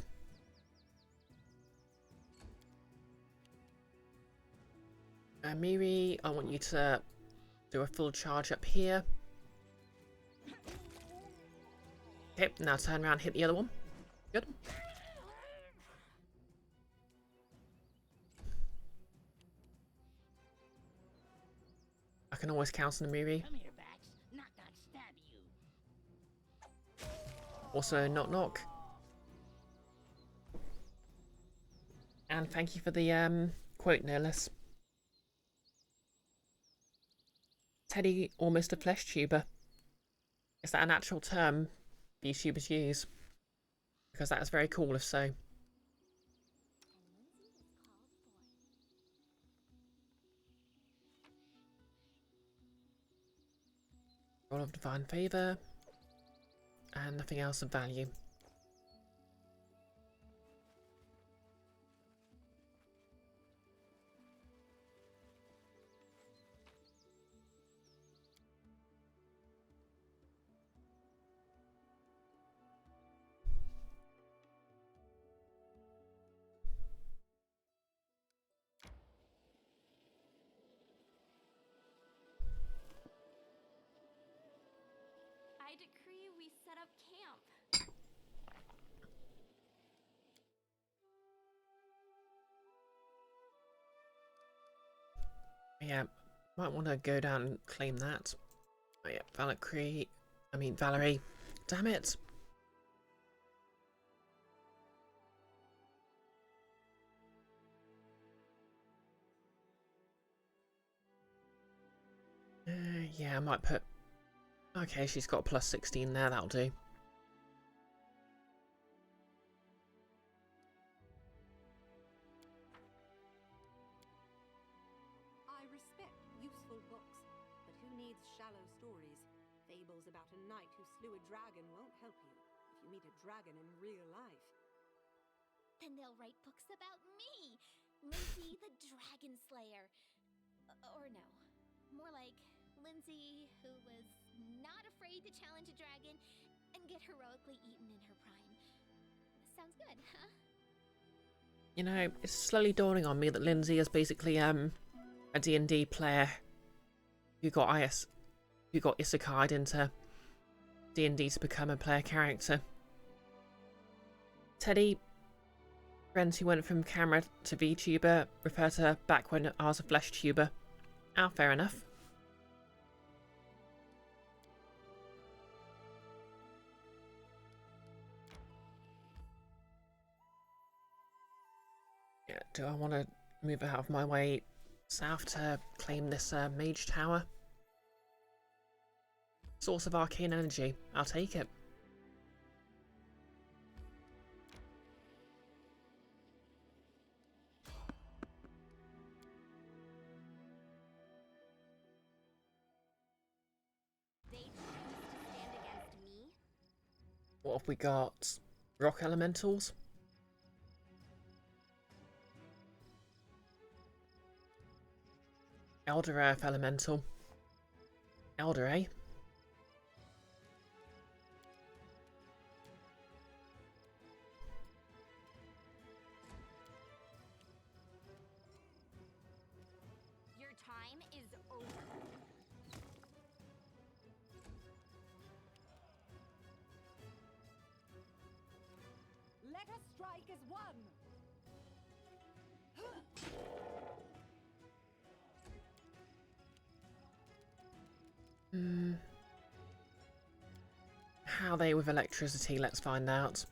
Miri, I want you to do a full charge up here. Okay, now turn around, hit the other one. Good. I can always counter the Miri. Come here, Bax. Knock, knock, stab you. Also, knock knock. And thank you for the quote, Nihilus. Teddy, almost a flesh tuber. Is that an actual term these tubers use? Because that is very cool if so. Roll of divine favour. And nothing else of value. I decree we set up camp. Yeah, might want to go down and claim that. Oh yeah, Valerie. Damn it! Yeah, I might put... Okay, she's got plus 16 there, that'll do. I respect useful books, but who needs shallow stories? Fables about a knight who slew a dragon won't help you if you meet a dragon in real life. Then they'll write books about me, Lindsay the Dragon Slayer. Or no, more like Lindsay who was not afraid to challenge a dragon and get heroically eaten in her prime. Sounds good, huh? You know, it's slowly dawning on me that Lindsay is basically a D&D player who got isekai'd into D&D to become a player character. Teddy, friends who went from camera to VTuber refer to back when I was a flesh tuber. Ah, fair enough. Yeah, do I want to move out of my way south to claim this mage tower? Source of arcane energy. I'll take it. They choose to stand against me. What have we got? Rock elementals? Elder Earth Elemental. Elder, eh? Your time is over. Let us strike as one! How are they with electricity? Let's find out.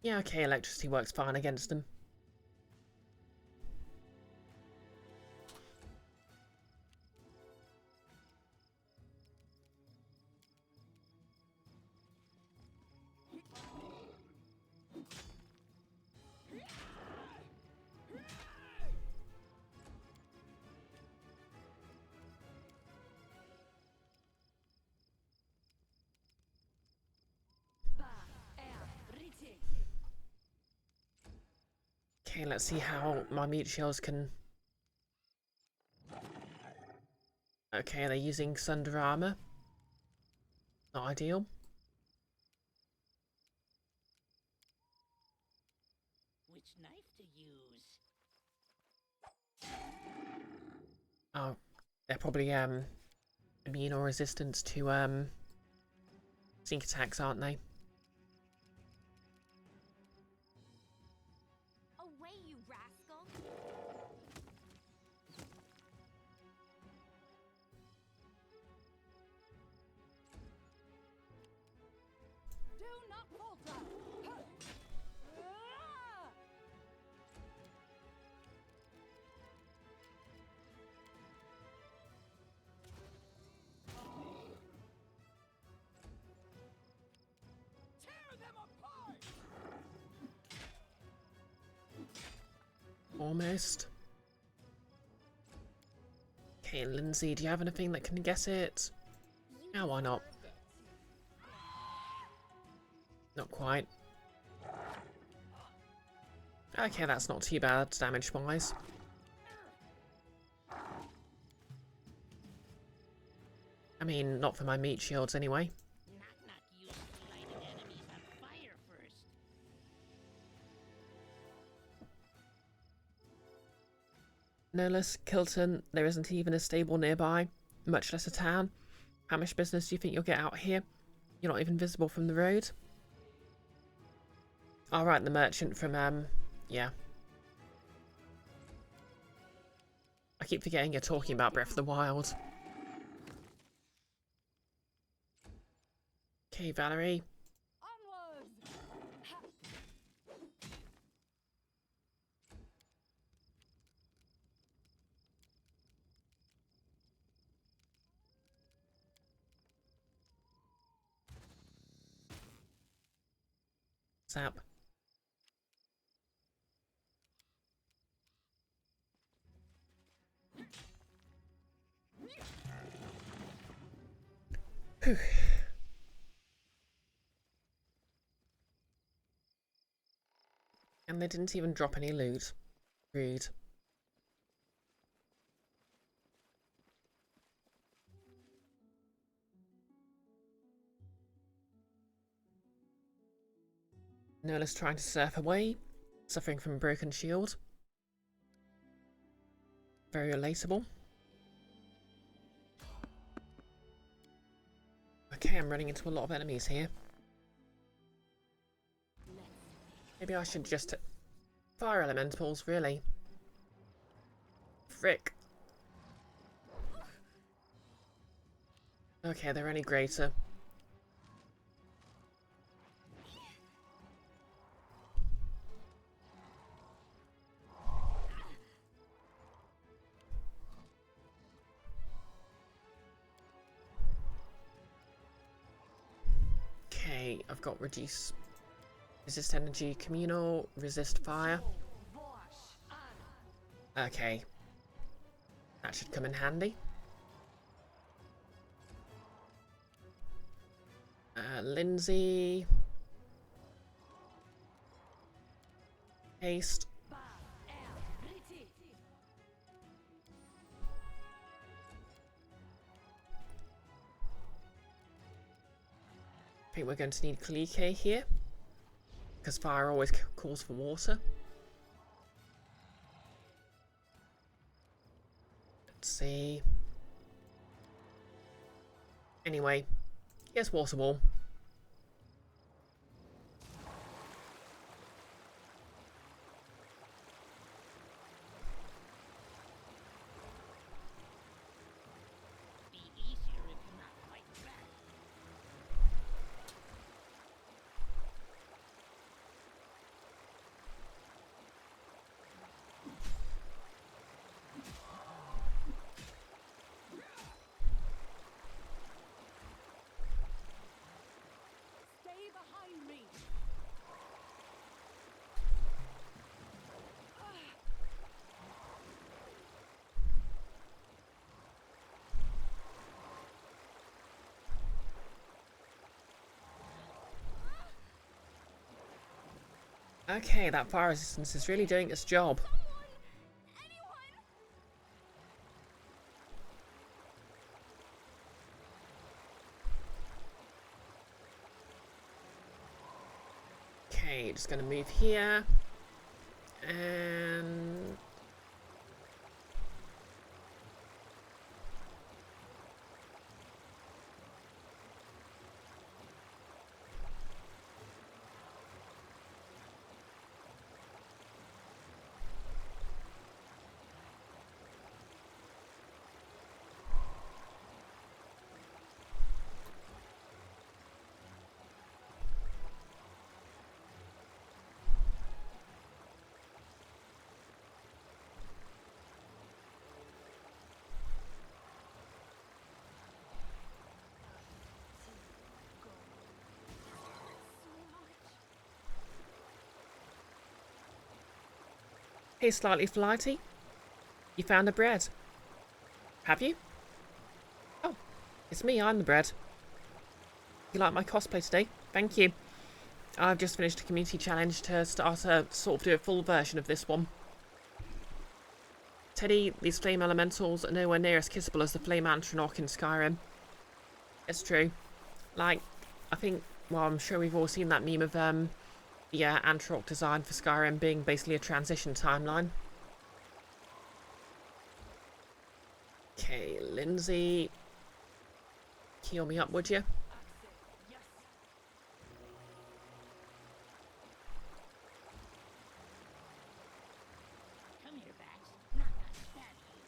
Yeah, okay, electricity works fine against them. Okay, let's see how my meat shields can... Okay, they're using Sunder Armor. Not ideal. Which knife to use? Oh, they're probably immune or resistant to sneak attacks, aren't they? Away, you rascal! Do not falter! Tear them apart! Almost. Okay, Lindsay, do you have anything that can guess it? Yeah, why not? Not quite. Okay, that's not too bad damage-wise. I mean, not for my meat shields anyway. Knock-knock used to lighting enemies on fire first. Nolus, Kilton, there isn't even a stable nearby, much less a town. How much business do you think you'll get out here? You're not even visible from the road. Alright, the merchant from, yeah. I keep forgetting you're talking about Breath of the Wild. Okay, Valerie. Onwards! Zap. Whew. And they didn't even drop any loot. Rude. Nola's trying to surf away, suffering from a broken shield. Very relatable. Okay, I'm running into a lot of enemies here. Maybe I should just... Fire elementals, really. Frick. Okay, they're any greater. Okay, I've got reduce... Resist energy, communal, resist fire. Okay. That should come in handy. Lindsay. Haste. I think we're going to need Kalike here, because fire always calls for water. Let's see. Anyway, here's Water Wall. Be easier if you're not quite back. Stay behind me. Okay, that fire resistance is really doing its job. Okay, just gonna move here. And hey, slightly flighty. You found the bread. Have you? Oh, it's me, I'm the bread. You like my cosplay today? Thank you. I've just finished a community challenge to start a sort of do a full version of this one. Teddy, these flame elementals are nowhere near as kissable as the flame Antronach in Skyrim. It's true. Like, I think, well, I'm sure we've all seen that meme of the Antronach design for Skyrim being basically a transition timeline. Okay, Lindsay. Heal me up, would you? Come here, Bats. Not that badly.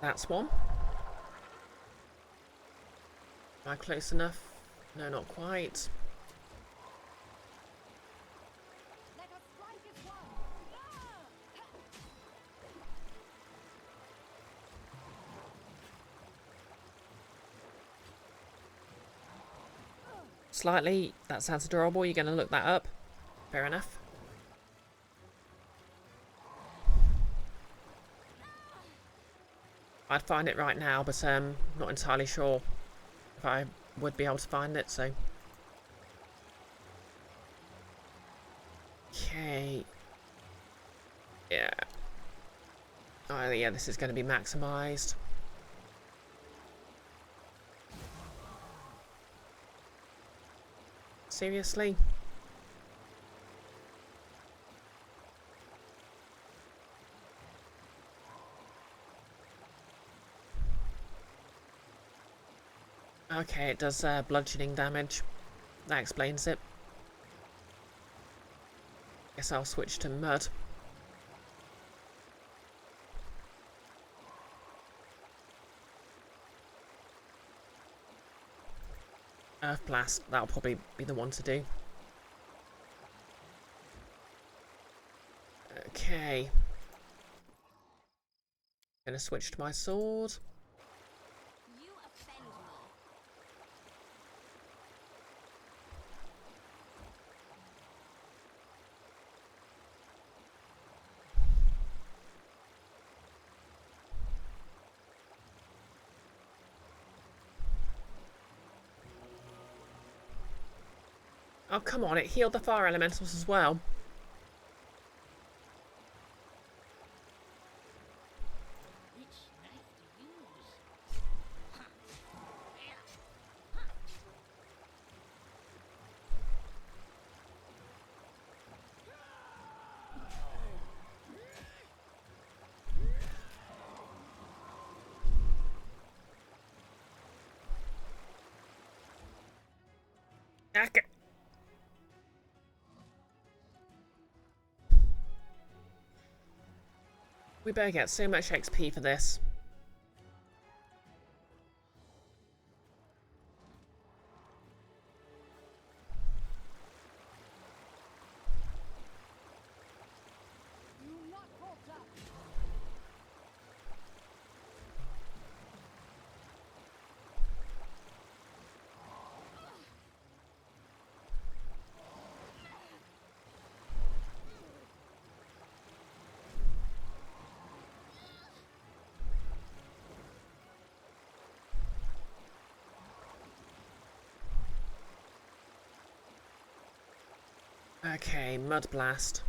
That's one. Am I close enough? No, not quite. Let us strike as one. Slightly. That sounds adorable. You're going to look that up. Fair enough. I'd find it right now, but not entirely sure if I would be able to find it, so. Okay. Yeah. Oh, yeah, this is going to be maximised. Seriously? Okay, it does bludgeoning damage. That explains it. Guess I'll switch to mud. Earth Blast, that'll probably be the one to do. Okay. Gonna switch to my sword. You offend me. Oh, come on, it healed the fire elementals as well. Which knife to use? Okay. We better get so much XP for this. Okay, Mud Blast.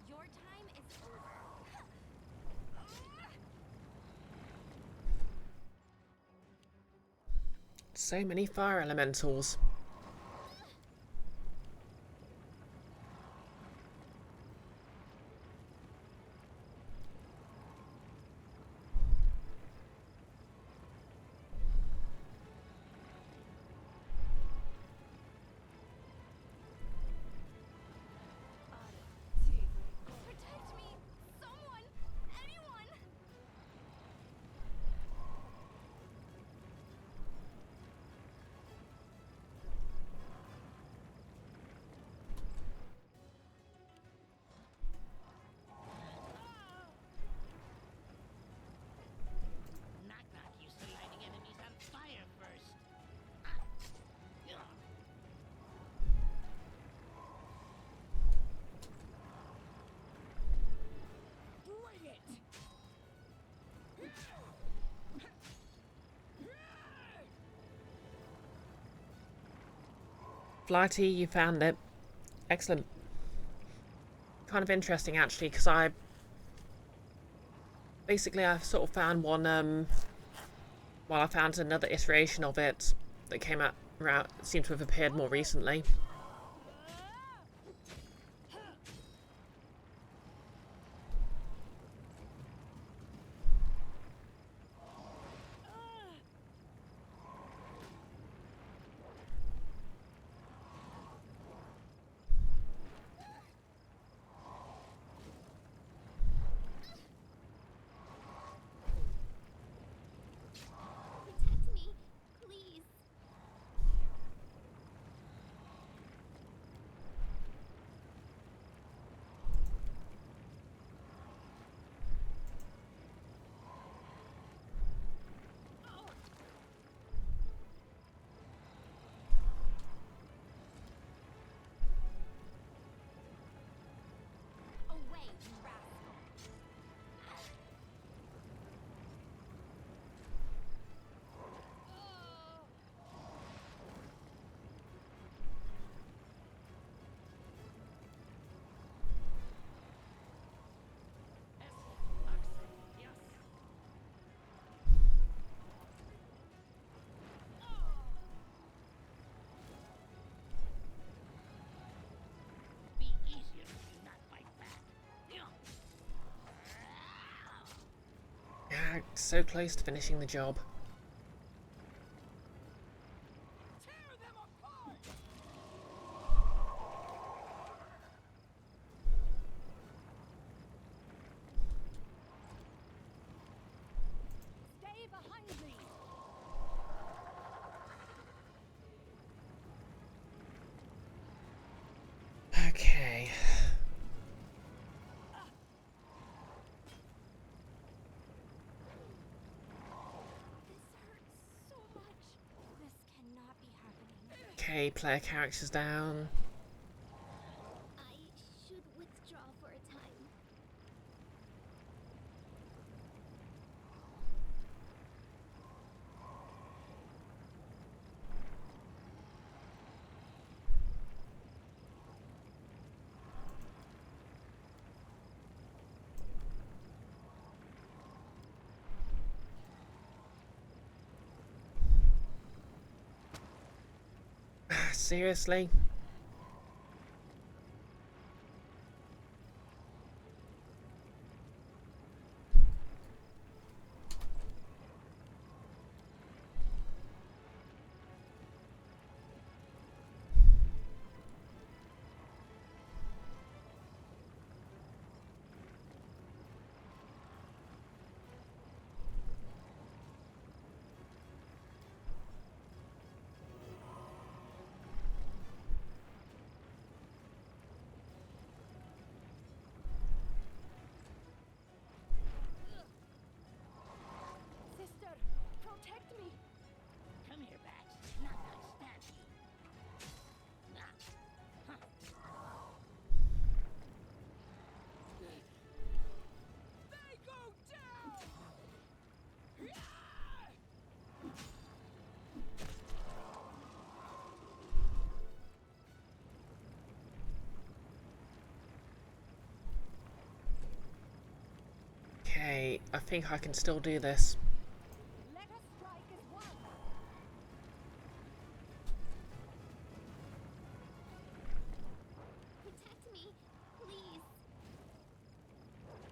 Your time is over. So many fire elementals. Protect me! Someone! Anyone! Knock-knock used to lighting enemies on fire first. Bring it! Flighty, you found it. Excellent. Kind of interesting, actually, because I've sort of found one, well, I found another iteration of it that came out, seemed to have appeared more recently. Protect me, please. Away, you rascal. Yes. Be easier if you not fight back. Yeah, so close to finishing the job. Tear them apart! Stay behind me! Okay. This Okay, player characters down. I should withdraw for a time. Seriously? Sister, protect me! Come here, Bats. Not gonna stab you. Nah. Huh. They go down! Okay, I think I can still do this. Let us strike as one! Protect me, please! What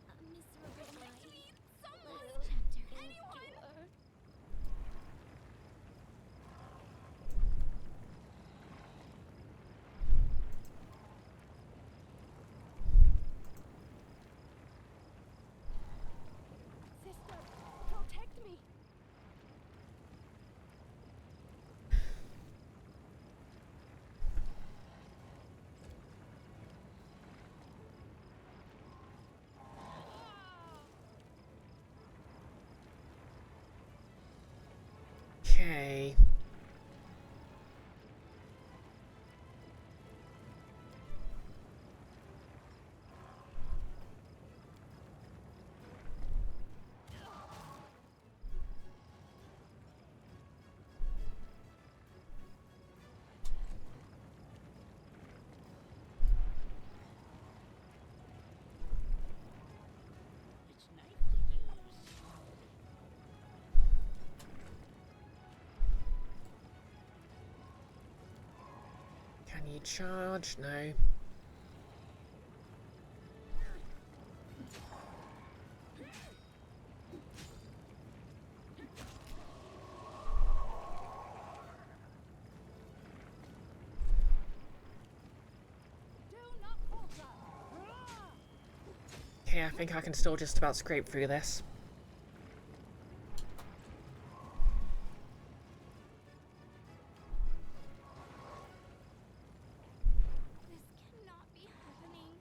a miserable life. Last chapter. Anyone? Sister, protect me! Okay. Which knife to use? Can you charge? No. Do not falter! Okay, I think I can still just about scrape through this. This cannot be happening.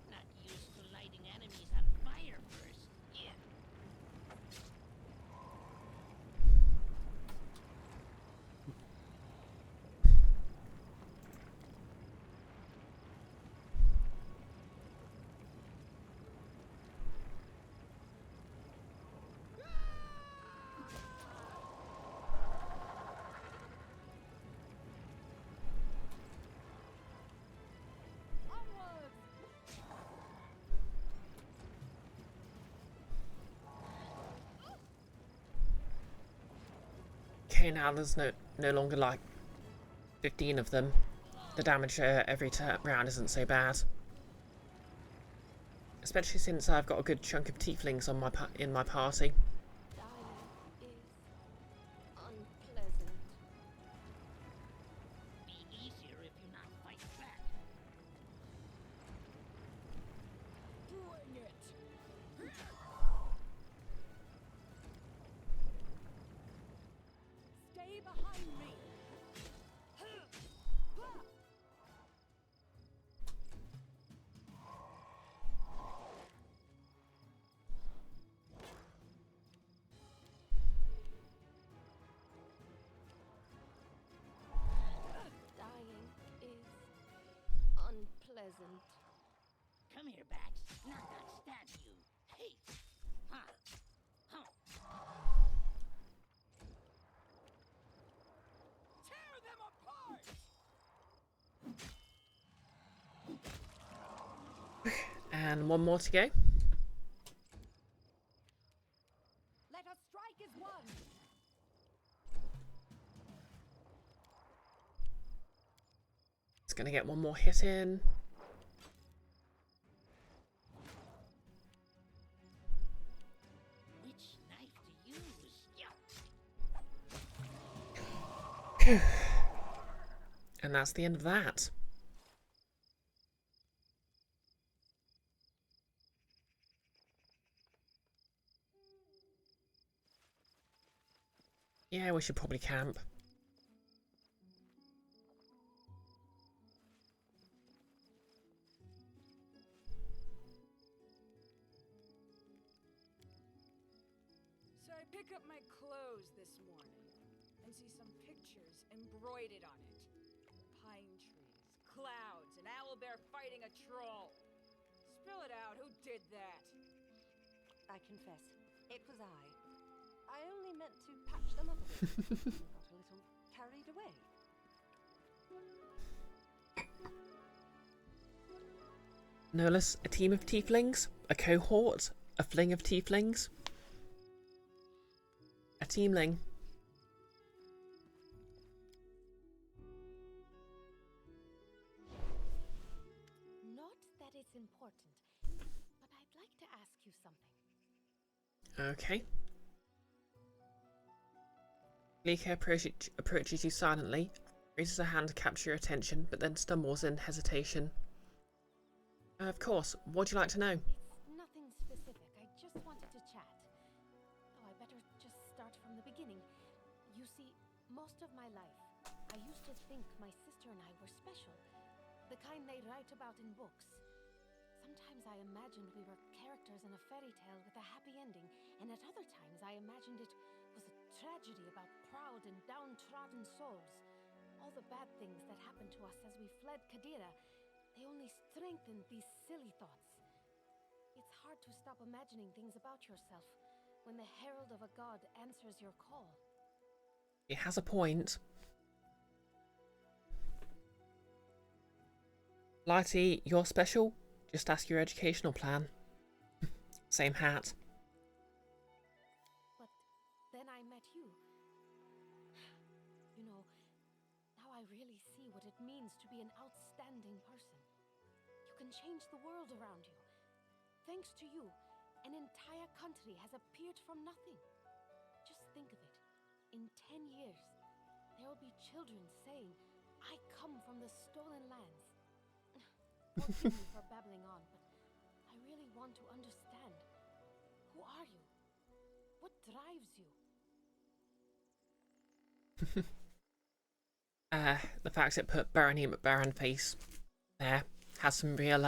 Not used to lighting enemies on fire first. Yeah. Onwards! Okay, now there's no longer like 15 of them. The damage every round isn't so bad. Especially since I've got a good chunk of tieflings on in my party. Dying is unpleasant. Be Stay behind me. Dying is unpleasant. Come here, Bax. Not stab you. Hey. Huh. Huh. Tear them apart! And one more to go. Let us strike as one. It's going to get one more hit in. Which knife to use? Yeah. And that's the end of that. Yeah, we should probably camp. So I pick up my clothes this morning and see some pictures embroidered on it. Pine trees, clouds, an owlbear fighting a troll. Spill it out, who did that? I confess, it was I. I only meant to patch them up a bit. Got a little carried away. No less a team of tieflings, a cohort, a fling of tieflings, a teamling. Not that it's important, but I'd like to ask you something. Okay. Lika approaches you silently, raises a hand to capture your attention, but then stumbles in hesitation. Of course, what'd you like to know? It's nothing specific. I just wanted to chat. Oh, I better just start from the beginning. You see, most of my life, I used to think my sister and I were special. The kind they write about in books. Sometimes I imagined we were characters in a fairy tale with a happy ending, and at other times I imagined it was a tragedy about proud and downtrodden souls. All the bad things that happened to us as we fled Kadira, they only strengthened these silly thoughts. It's hard to stop imagining things about yourself when the herald of a god answers your call. It has a point. Lighty, you're special? Just ask your educational plan. Same hat. But then I met you. You know, now I really see what it means to be an outstanding person. You can change the world around you. Thanks to you, an entire country has appeared from nothing. Just think of it. In 10 years, there will be children saying, I come from the stolen lands. Forgive me for babbling on, but I really want to understand. Who are you? What drives you? The fact it put Barony McBaron face there has some real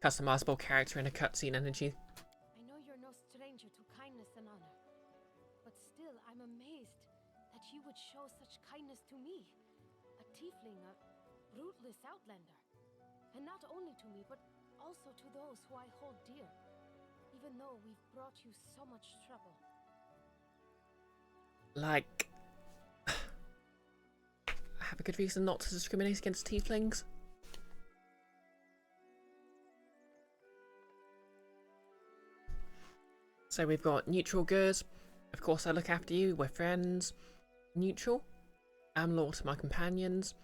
customizable character and a cutscene energy. I know you're no stranger to kindness and honor, but still I'm amazed that you would show such kindness to me, a tiefling, a rootless outlander. And not only to me, but also to those who I hold dear, even though we've brought you so much trouble. Like, I have a good reason not to discriminate against tieflings. So we've got neutral good. Of course I look after you, we're friends. Neutral. I'm loyal to my companions.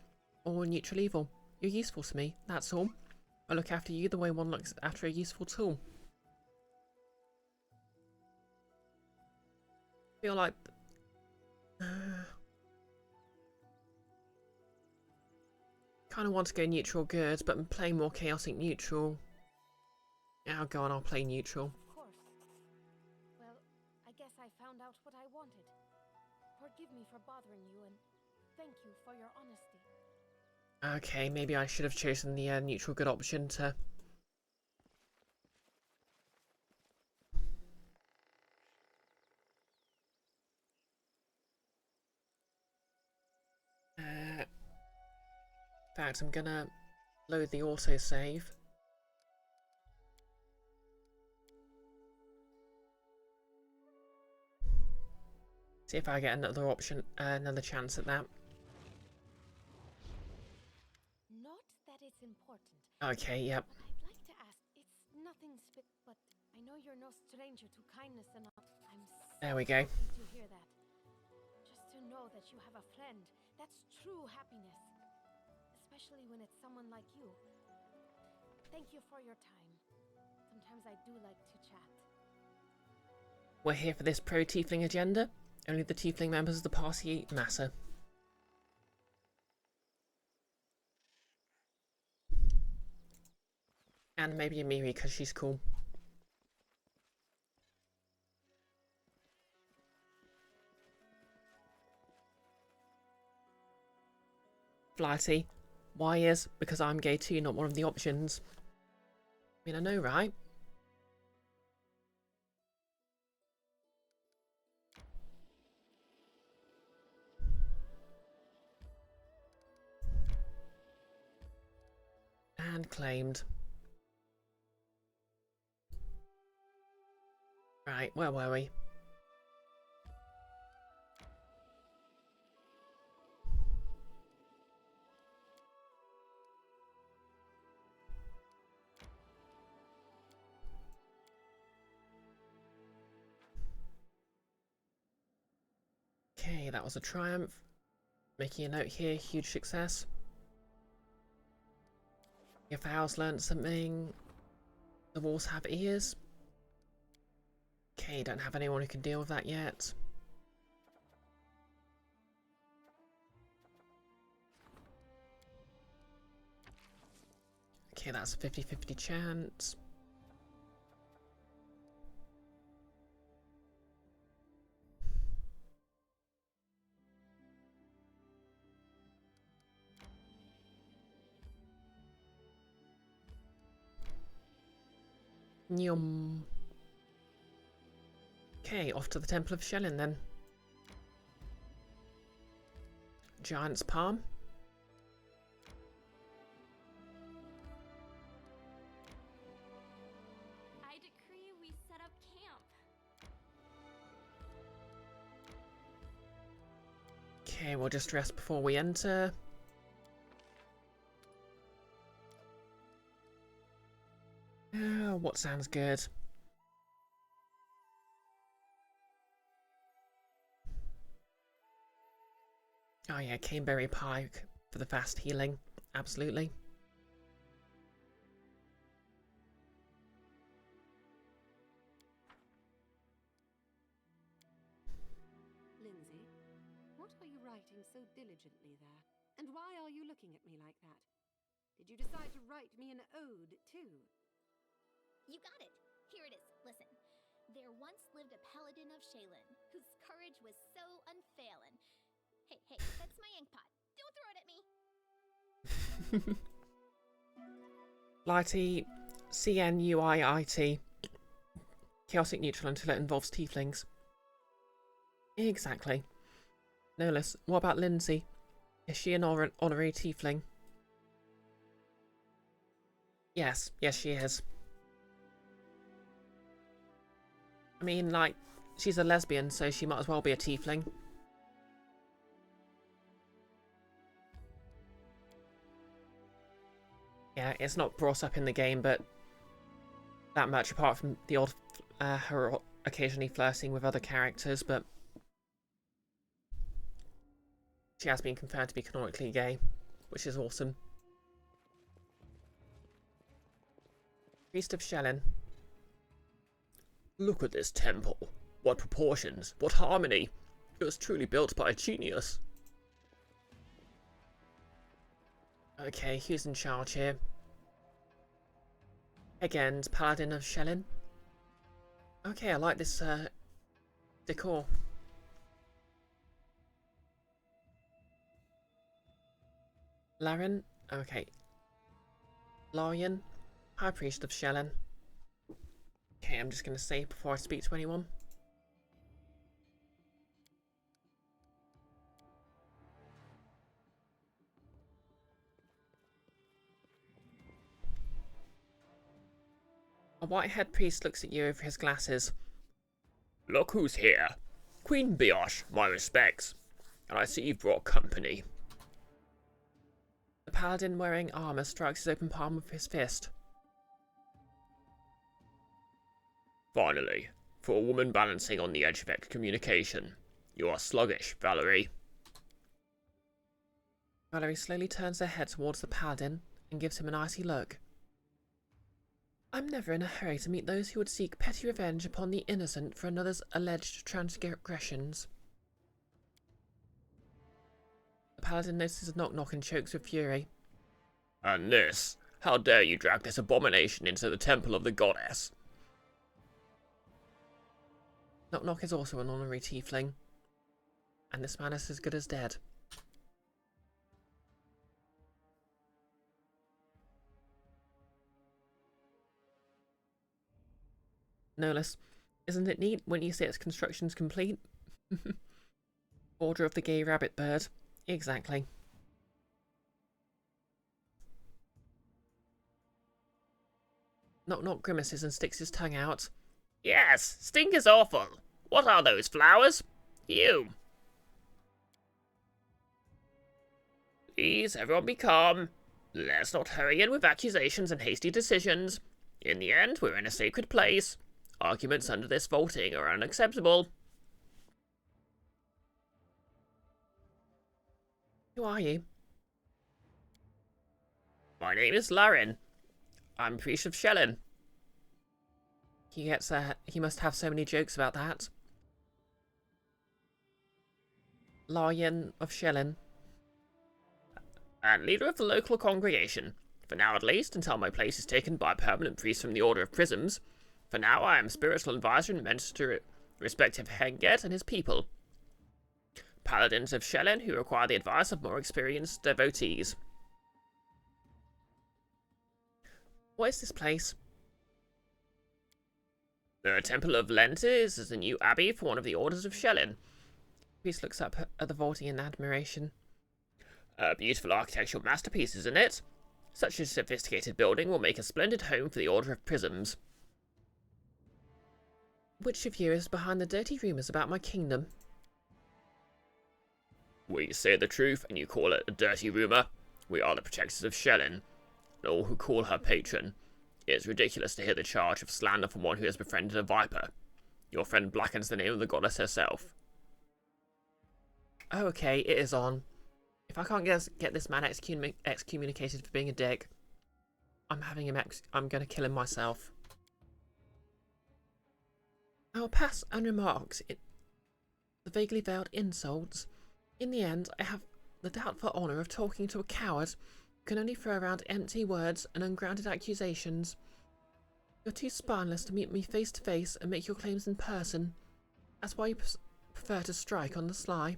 Or neutral evil. You're useful to me, that's all. I look after you the way one looks after a useful tool. Feel like... kind of want to go neutral good, but I'm playing more chaotic neutral. Oh, go on, I'll play neutral. Of course. Well, I guess I found out what I wanted. For forgive me for bothering you, and thank you for your honesty. Okay, maybe I should have chosen the neutral good option to... in fact, I'm gonna load the autosave. See if I get another option, another chance at that. Not that it's important. Okay, yep. But I'd like to ask, it's nothing but I know you're no stranger to kindness and all. I'm so There we go. happy to hear that. Just to know that you have a friend, that's true happiness. Especially when it's someone like you. Thank you for your time. Sometimes I do like to chat. We're here for this pro-tiefling agenda. Only the tiefling members of the party matter. And maybe Amiri, because she's cool. Flighty. Why is? Because I'm gay too, not one of the options. I mean, I know, right? And claimed. Right, where were we? Okay, that was a triumph. Making a note here, huge success. If Owl's learned something, the walls have ears. Okay, don't have anyone who can deal with that yet. Okay, that's a 50-50 chance. Yum. Okay, off to the Temple of Shelin then. Giant's Palm. I decree we set up camp. Okay, we'll just rest before we enter. What sounds good? Oh yeah, caneberry pie for the fast healing. Absolutely. Lindsay, what are you writing so diligently there? And why are you looking at me like that? Did you decide to write me an ode, too? You got it. Here it is. Listen. There once lived a paladin of Shaylin, whose courage was so unfailing. Hey, that's my ink pot. Don't throw it at me. Lighty, CNUIIT. Chaotic neutral until it involves tieflings. Exactly. Nolis, what about Lindsay? Is she an honorary tiefling? Yes, she is. I mean, like, she's a lesbian, so she might as well be a tiefling. Yeah, it's not brought up in the game, but that much, apart from the odd, her occasionally flirting with other characters, but she has been confirmed to be canonically gay, which is awesome. Priest of Shelin. Look at this temple. What proportions, what harmony. It was truly built by a genius. Okay, who's in charge here? Again, Paladin of Shelin. Okay, I like this decor. Laren? Okay. Larian, High Priest of Shellen. Okay, I'm just going to save before I speak to anyone. A white-haired priest looks at you over his glasses. Look who's here. Queen Brioche, my respects. And I see you've brought company. The paladin wearing armour strikes his open palm with his fist. Finally, for a woman balancing on the edge of excommunication, you are sluggish, Valerie. Valerie slowly turns her head towards the paladin and gives him an icy look. I'm never in a hurry to meet those who would seek petty revenge upon the innocent for another's alleged transgressions. The paladin notices a knock-knock and chokes with fury. And this? How dare you drag this abomination into the temple of the goddess? Knock-knock is also an honorary tiefling, and this man is as good as dead. Nolus, isn't it neat when you say its construction's complete? Order of the Gay Rabbit Bird. Exactly. Knock-knock grimaces and sticks his tongue out. Yes, stink is awful. What are those flowers? You. Please, everyone be calm. Let's not hurry in with accusations and hasty decisions. In the end, we're in a sacred place. Arguments under this vaulting are unacceptable. Who are you? My name is Laren. I'm priest of Shellen. He must have so many jokes about that. Larian of Shellen. And leader of the local congregation. For now at least, until my place is taken by a permanent priest from the Order of Prisms. For now, I am spiritual advisor and mentor to respective Henget and his people. Paladins of Shellen who require the advice of more experienced devotees. What is this place? The Temple of Lentis is a new abbey for one of the Orders of Shellen. Priest looks up at the vaulting in admiration. A beautiful architectural masterpiece, isn't it? Such a sophisticated building will make a splendid home for the Order of Prisms. Which of you is behind the dirty rumours about my kingdom? We say the truth, and you call it a dirty rumour. We are the protectors of Shellen, and all who call her patron. It is ridiculous to hear the charge of slander from one who has befriended a viper. Your friend blackens the name of the goddess herself. Oh, okay, it is on. If I can't get this man excommunicated for being a dick, I'm going to kill him myself. I will pass unremarked the vaguely veiled insults. In the end, I have the doubtful honour of talking to a coward who can only throw around empty words and ungrounded accusations. You're too spineless to meet me face to face and make your claims in person. That's why you prefer to strike on the sly.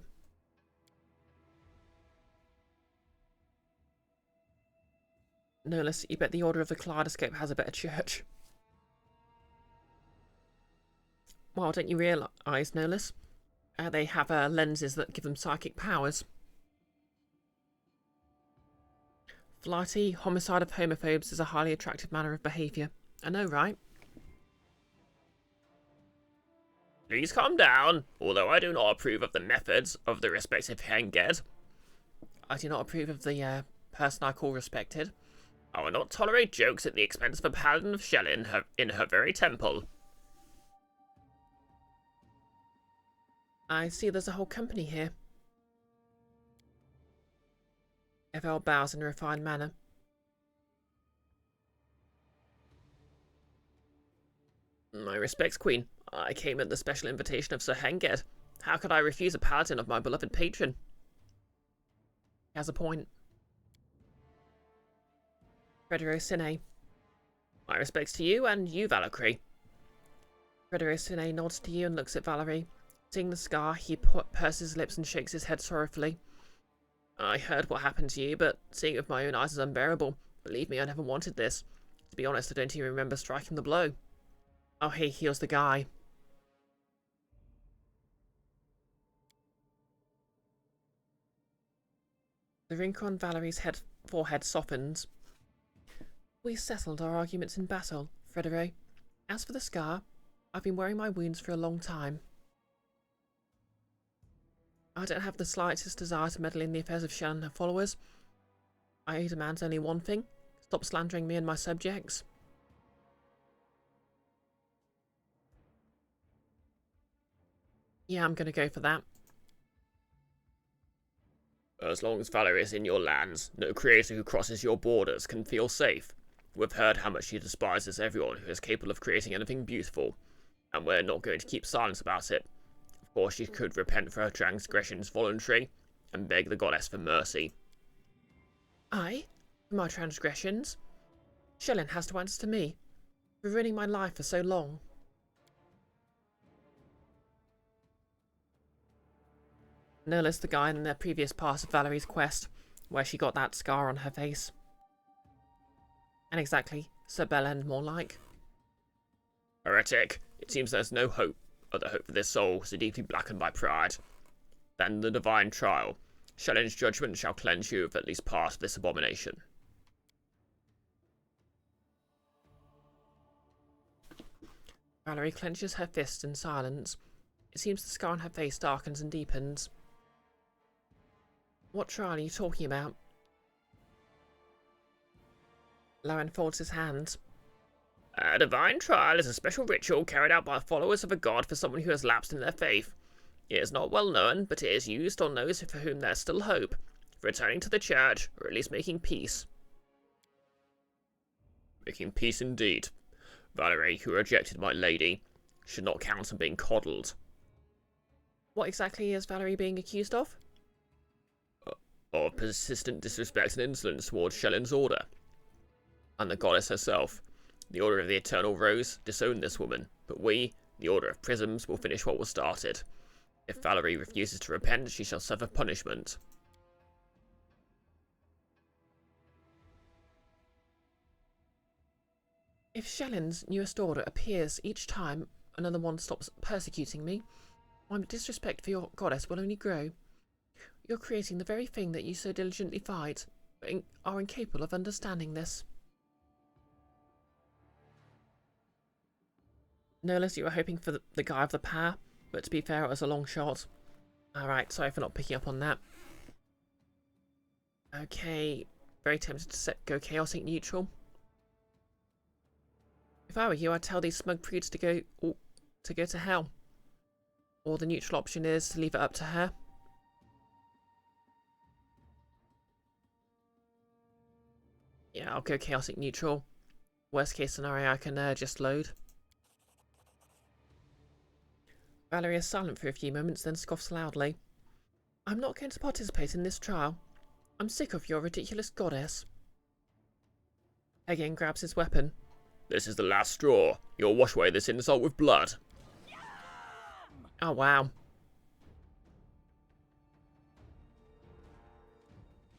Nolus, you bet the Order of the Kaleidoscope has a better church. Well, don't you realise, Nolus? They have lenses that give them psychic powers. Flighty, homicide of homophobes is a highly attractive manner of behaviour. I know, right? Please calm down, although I do not approve of the methods of the respective Henged. I do not approve of the person I call respected. I will not tolerate jokes at the expense of a paladin of Shellen in her very temple. I see there's a whole company here. Evel bows in a refined manner. My respects, Queen. I came at the special invitation of Sir Henged. How could I refuse a paladin of my beloved patron? He has a point. Fredero Sine. My respects to you and you, Valkyrie. Fredero Sine nods to you and looks at Valerie. Seeing the scar, he purses his lips and shakes his head sorrowfully. I heard what happened to you, but seeing it with my own eyes is unbearable. Believe me, I never wanted this. To be honest, I don't even remember striking the blow. Oh, hey, here's the guy. The wrinkle on Valerie's forehead softens. We settled our arguments in battle, Fredero. As for the scar, I've been wearing my wounds for a long time. I don't have the slightest desire to meddle in the affairs of Shan and her followers. I demand only one thing. Stop slandering me and my subjects. Yeah, I'm gonna go for that. As long as Valerie is in your lands, no creator who crosses your borders can feel safe. We've heard how much she despises everyone who is capable of creating anything beautiful, and we're not going to keep silence about it. Of course, she could repent for her transgressions voluntary, and beg the goddess for mercy. I? For my transgressions? Shelyn has to answer to me, for ruining my life for so long. Nola's the guy in the previous part of Valerie's quest, where she got that scar on her face. And exactly, Sir Bellend more like. Heretic, it seems there's no other hope for this soul so deeply blackened by pride. Then the divine trial. Shelyn's judgment shall cleanse you of at least part of this abomination. Valerie clenches her fist in silence. It seems the scar on her face darkens and deepens. What trial are you talking about? Lowen folds his hands. A divine trial is a special ritual carried out by followers of a god for someone who has lapsed in their faith. It is not well known, but it is used on those for whom there is still hope, for returning to the church, or at least making peace. Making peace indeed. Valerie, who rejected my lady, should not count on being coddled. What exactly is Valerie being accused of? Of persistent disrespect and insolence towards Shelyn's order. And the goddess herself. The Order of the Eternal Rose disowned this woman, but we, the Order of Prisms, will finish what was started. If Valerie refuses to repent, she shall suffer punishment. If Shelyn's newest order appears each time another one stops persecuting me, my disrespect for your goddess will only grow. You're creating the very thing that you so diligently fight, but are incapable of understanding this. Nolas, you were hoping for the guy of the power, but to be fair, it was a long shot. Alright, sorry for not picking up on that. Okay, very tempted to go chaotic neutral. If I were you, I'd tell these smug prudes to go to hell. Or the neutral option is to leave it up to her. Yeah, I'll go chaotic neutral. Worst case scenario, I can just load. Valerie is silent for a few moments, then scoffs loudly. I'm not going to participate in this trial. I'm sick of your ridiculous goddess. Again grabs his weapon. This is the last straw. You'll wash away this insult with blood. Oh, wow.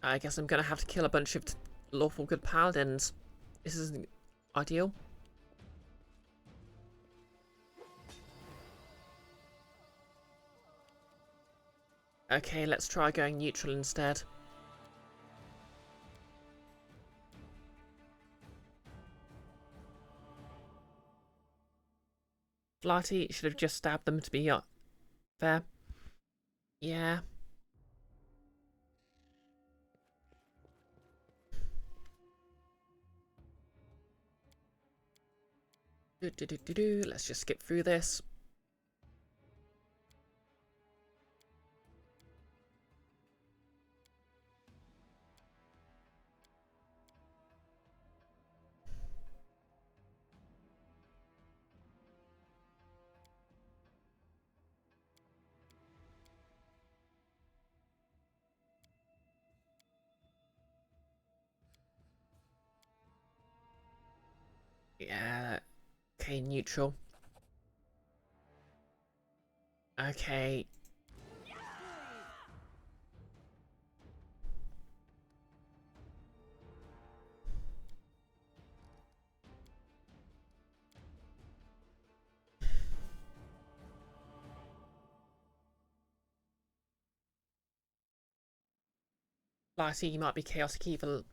I guess I'm going to have to kill a bunch of lawful good paladins. This isn't ideal. Okay, let's try going neutral instead. Flighty should have just stabbed them to be fair. Yeah. Let's just skip through this. Yeah. Okay, neutral. Okay. Flighty, you might be chaotic evil.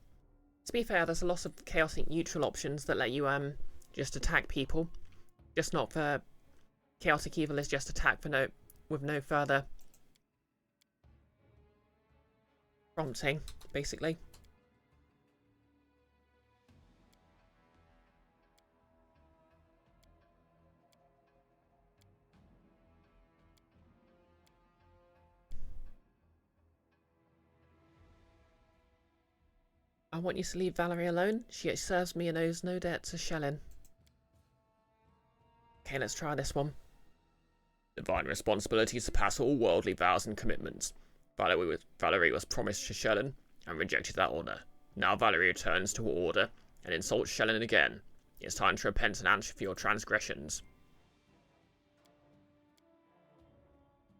To be fair, there's a lot of chaotic neutral options that let you just attack people. Just not for chaotic evil is just attack for with no further prompting, basically. I want you to leave Valerie alone. She serves me and owes no debt to Shellin. Okay, let's try this one. Divine responsibilities surpass all worldly vows and commitments. Valerie was promised to Shellin and rejected that honour. Now Valerie returns to her order and insults Shellin again. It's time to repent and answer for your transgressions.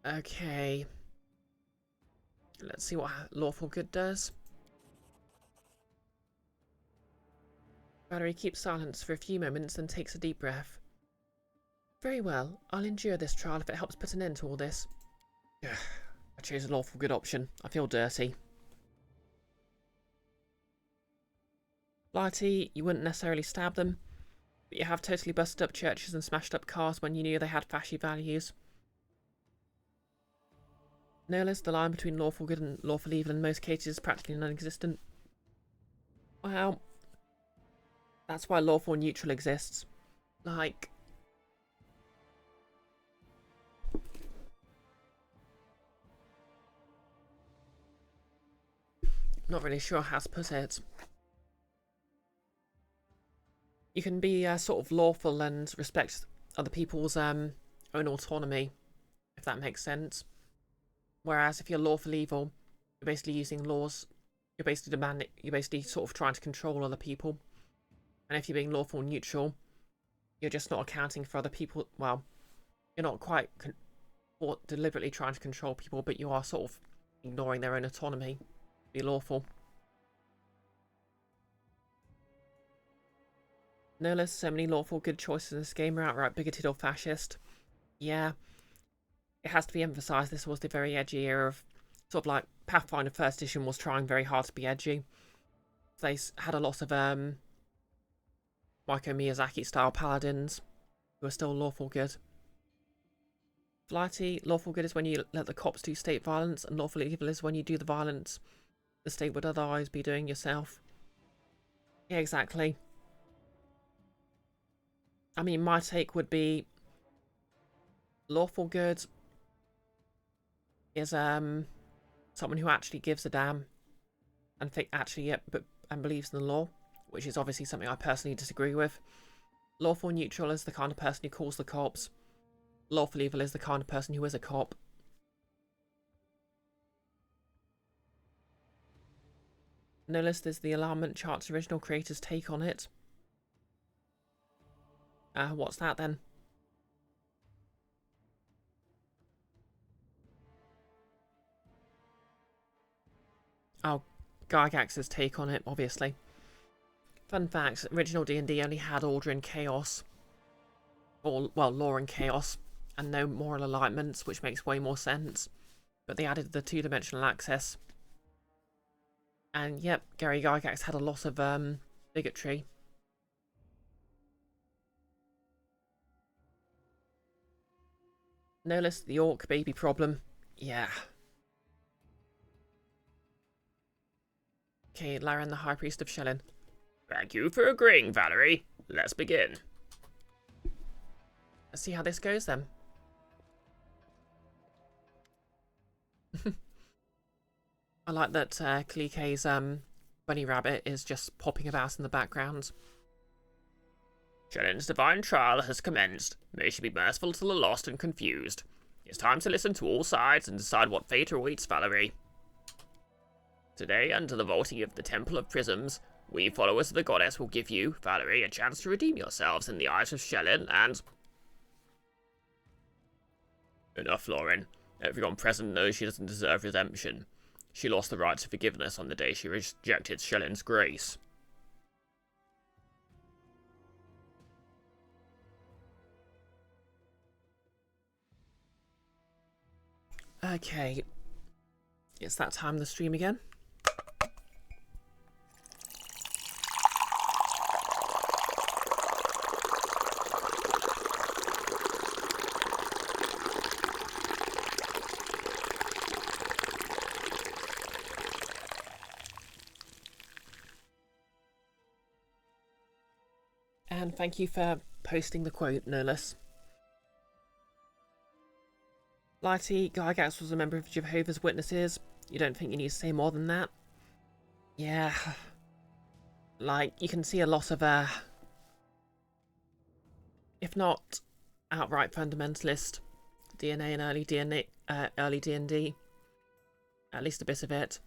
Okay. Let's see what lawful good does. Valerie keeps silence for a few moments, then takes a deep breath. Very well. I'll endure this trial if it helps put an end to all this. I chose a lawful good option. I feel dirty. Blighty, you wouldn't necessarily stab them, but you have totally busted up churches and smashed up cars when you knew they had fashy values. Notice the line between lawful good and lawful evil in most cases is practically non-existent. Well, that's why lawful neutral exists. Like, not really sure how to put it. You can be sort of lawful and respect other people's own autonomy, if that makes sense. Whereas if you're lawful evil, you're basically using laws. You're basically sort of trying to control other people. And if you're being lawful neutral, you're just not accounting for other people. Well, you're not quite deliberately trying to control people, but you are sort of ignoring their own autonomy. Be lawful. No less so many lawful good choices in this game are outright bigoted or fascist. Yeah. It has to be emphasised this was the very edgy era of sort of like Pathfinder 1st edition was trying very hard to be edgy. They had a lot of Michael Miyazaki style paladins who are still lawful good. Flighty, lawful good is when you let the cops do state violence, and lawful evil is when you do the violence the state would otherwise be doing yourself. Yeah, exactly. I mean, my take would be lawful good is someone who actually gives a damn and and believes in the law, which is obviously something I personally disagree with. Lawful neutral is the kind of person who calls the cops. Lawful evil is the kind of person who is a cop. Notice there's the alignment chart's original creator's take on it. What's that then? Oh, Gygax's take on it, obviously. Fun fact, original D&D only had order and chaos. Or, well, law and chaos. And no moral alignments, which makes way more sense. But they added the two-dimensional access. And, yep, Gary Gygax had a lot of, bigotry. No less the orc baby problem. Yeah. Okay, Laren, the High Priest of Shellin. Thank you for agreeing, Valerie. Let's begin. Let's see how this goes then. I like that Klike's bunny rabbit is just popping about in the background. Shellin's divine trial has commenced. May she be merciful to the lost and confused. It's time to listen to all sides and decide what fate awaits Valerie. Today, under the vaulting of the Temple of Prisms, we followers of the goddess will give you, Valerie, a chance to redeem yourselves in the eyes of Shellin and... Enough, Lauren. Everyone present knows she doesn't deserve redemption. She lost the right to forgiveness on the day she rejected Shellin's grace. Okay. It's that time of the stream again. And thank you for posting the quote, no less. Lighty, Gygax was a member of Jehovah's Witnesses. You don't think you need to say more than that? Yeah. Like, you can see a lot of, if not outright fundamentalist DNA and early D&D. At least a bit of it.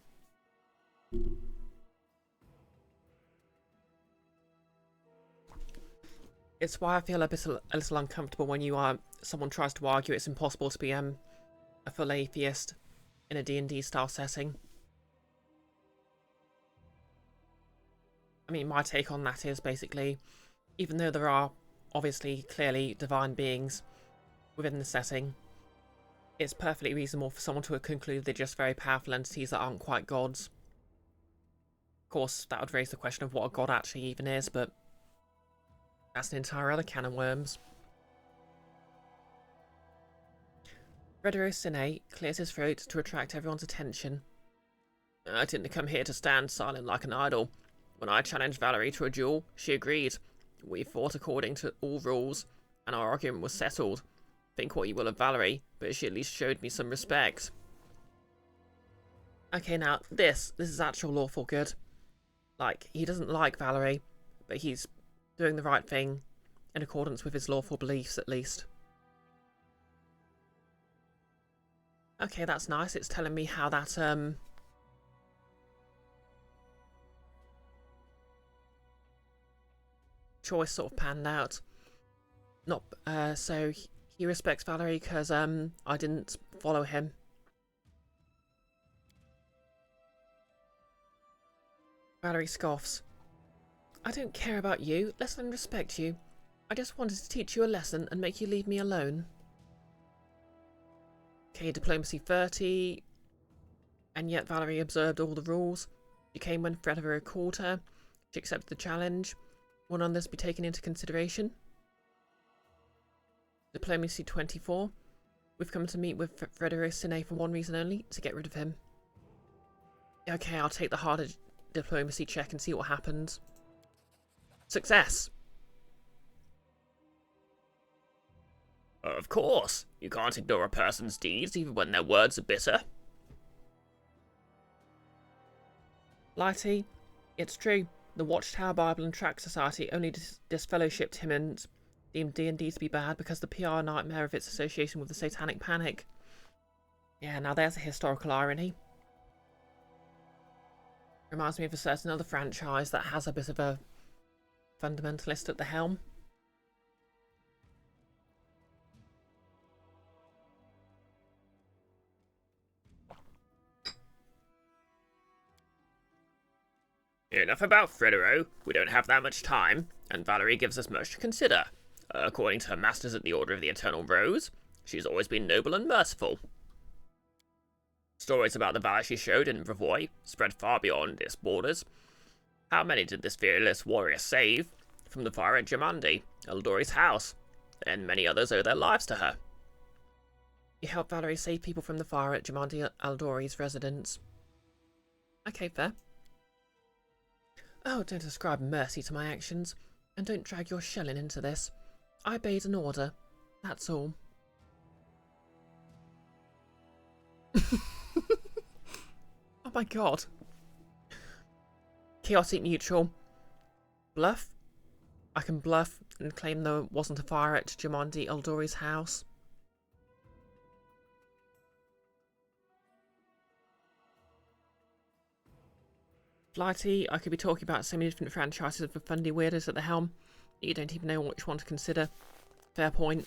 It's why I feel a little uncomfortable when someone tries to argue it's impossible to be a full atheist in a D&D style setting. I mean, my take on that is basically, even though there are obviously clearly divine beings within the setting, it's perfectly reasonable for someone to conclude they're just very powerful entities that aren't quite gods. Of course, that would raise the question of what a god actually even is, but that's an entire other can of worms. Fredero Sine clears his throat to attract everyone's attention. I didn't come here to stand silent like an idol. When I challenged Valerie to a duel, she agreed. We fought according to all rules, and our argument was settled. Think what you will of Valerie, but she at least showed me some respect. Okay, now, this is actual lawful good. Like, he doesn't like Valerie, but he's doing the right thing in accordance with his lawful beliefs, at least. Okay, that's nice. It's telling me how that, choice sort of panned out. Not, so he respects Valerie because, I didn't follow him. Valerie scoffs. I don't care about you, less than respect you. I just wanted to teach you a lesson and make you leave me alone. Okay, diplomacy 30. And yet Valerie observed all the rules. She came when Fredero called her. She accepted the challenge. Will none of this be taken into consideration? Diplomacy 24. We've come to meet with Fredero Sine for one reason only, to get rid of him. Okay, I'll take the harder diplomacy check and see what happens. Success! Of course. You can't ignore a person's deeds even when their words are bitter. Lighty, it's true. The Watchtower Bible and Tract Society only disfellowshipped him and deemed D&D to be bad because the PR nightmare of its association with the Satanic Panic. Yeah, now there's a historical irony. Reminds me of a certain other franchise that has a bit of a fundamentalist at the helm. Enough about Fredero. We don't have that much time, and Valerie gives us much to consider. According to her masters at the Order of the Eternal Rose, she's always been noble and merciful. Stories about the valor she showed in Brevoy spread far beyond its borders. How many did this fearless warrior save from the fire at Jamandi, Eldori's house? And many others owe their lives to her. You helped Valerie save people from the fire at Jamandi Eldori's residence. Okay, fair. Oh, don't ascribe mercy to my actions, and don't drag your shelling into this. I obeyed an order, that's all. Oh my god. Chaotic neutral. Bluff? I can bluff and claim there wasn't a fire at Jamandi Eldori's house. Flighty, I could be talking about so many different franchises with fundy weirdos at the helm. You don't even know which one to consider. Fair point.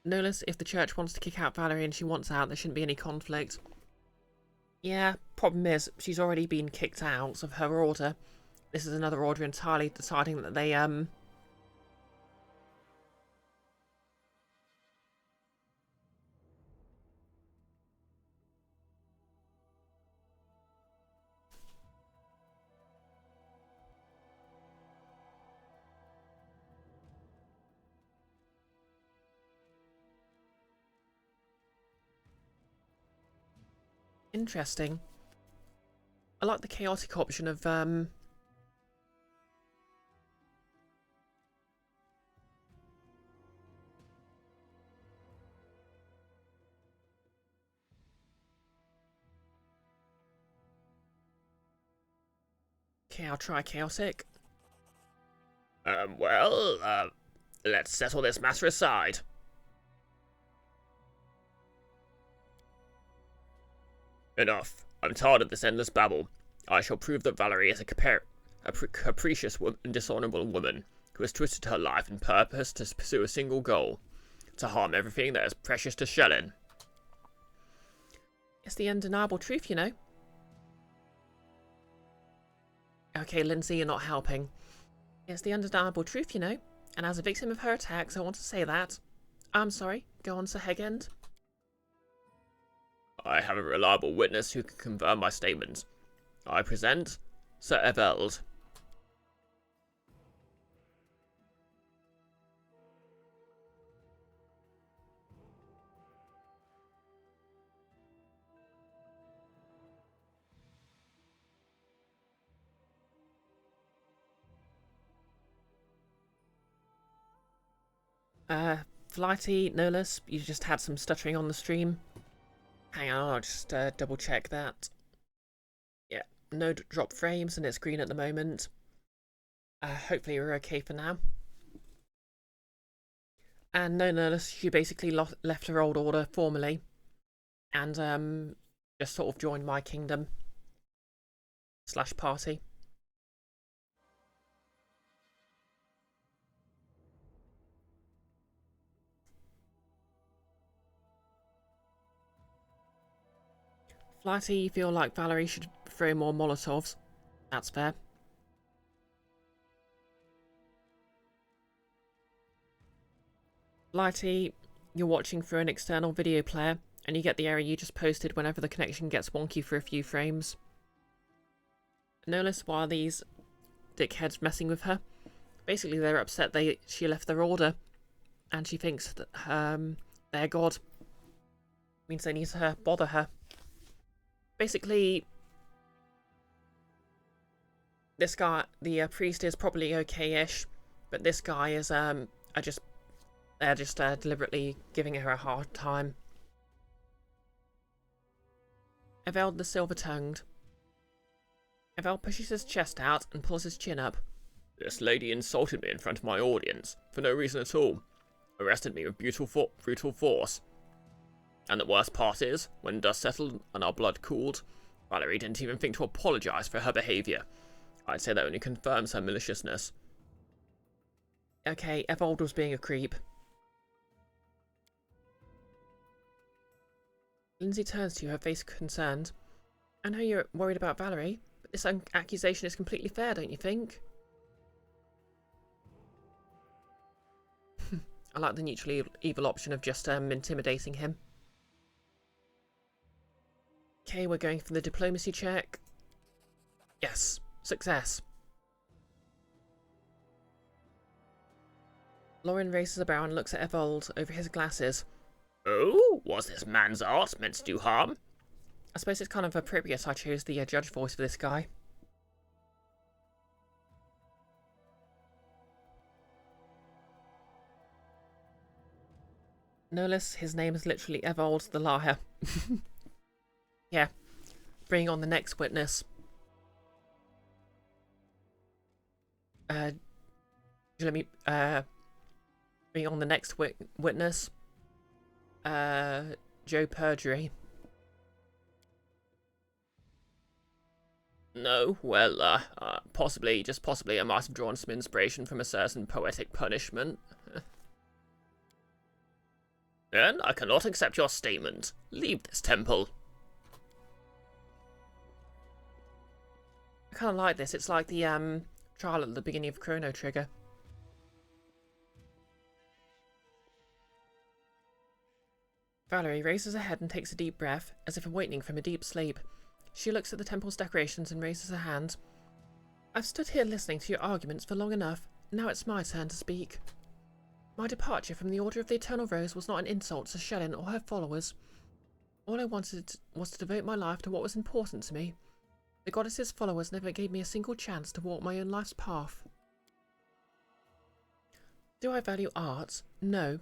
Notice if the church wants to kick out Valerie and she wants out, there shouldn't be any conflict. Yeah, problem is, she's already been kicked out of her order. This is another order entirely deciding that they, interesting. I like the chaotic option of, Okay, I'll try chaotic. Well, let's settle this matter aside. Enough. I'm tired of this endless babble. I shall prove that Valerie is a capricious and dishonourable woman who has twisted her life and purpose to pursue a single goal: to harm everything that is precious to Shellin. It's the undeniable truth, you know. Okay, Lindsay, you're not helping. It's the undeniable truth, you know. And as a victim of her attacks, I want to say that. I'm sorry. Go on, Sir Hegend. I have a reliable witness who can confirm my statement. I present Sir Eveld. Flighty, Nolus, you just had some stuttering on the stream. Hang on, I'll just double check that. Yeah, no drop frames and it's green at the moment. Hopefully we're okay for now. And no, Nolus, she basically left her old order formally. And just sort of joined my kingdom. / party. Flighty, you feel like Valerie should throw more Molotovs. That's fair. Flighty, you're watching through an external video player, and you get the error you just posted whenever the connection gets wonky for a few frames. Notice why these dickheads messing with her. Basically, they're upset she left their order, and she thinks that their god means they need to bother her. Basically, this guy, the priest, is probably okay-ish, but this guy is they're just deliberately giving her a hard time. Eveld the Silver-Tongued. Eveld pushes his chest out and pulls his chin up. This lady insulted me in front of my audience, for no reason at all. Arrested me with brutal force. And the worst part is, when dust settled and our blood cooled, Valerie didn't even think to apologise for her behaviour. I'd say that only confirms her maliciousness. Okay, Eveld was being a creep. Lindsay turns to you, her face concerned. I know you're worried about Valerie, but this accusation is completely fair, don't you think? I like the neutrally evil option of just intimidating him. Okay, we're going for the diplomacy check. Yes, success. Lauren raises a brow and looks at Eveld over his glasses. Oh, was this man's art meant to do harm? I suppose it's kind of appropriate I chose the judge voice for this guy. Nolus, his name is literally Eveld the Liar. Yeah. Bring on the next witness. Let me bring on the next witness. Joe Perjury. No, well, possibly, just possibly, I might have drawn some inspiration from a certain poetic punishment. Then I cannot accept your statement. Leave this temple. I kind of like this. It's like the trial at the beginning of Chrono Trigger. Valerie raises her head and takes a deep breath, as if awakening from a deep sleep. She looks at the temple's decorations and raises her hand. I've stood here listening to your arguments for long enough. Now it's my turn to speak. My departure from the Order of the Eternal Rose was not an insult to Shellin or her followers. All I wanted was to devote my life to what was important to me. The goddess's followers never gave me a single chance to walk my own life's path. Do I value art? No.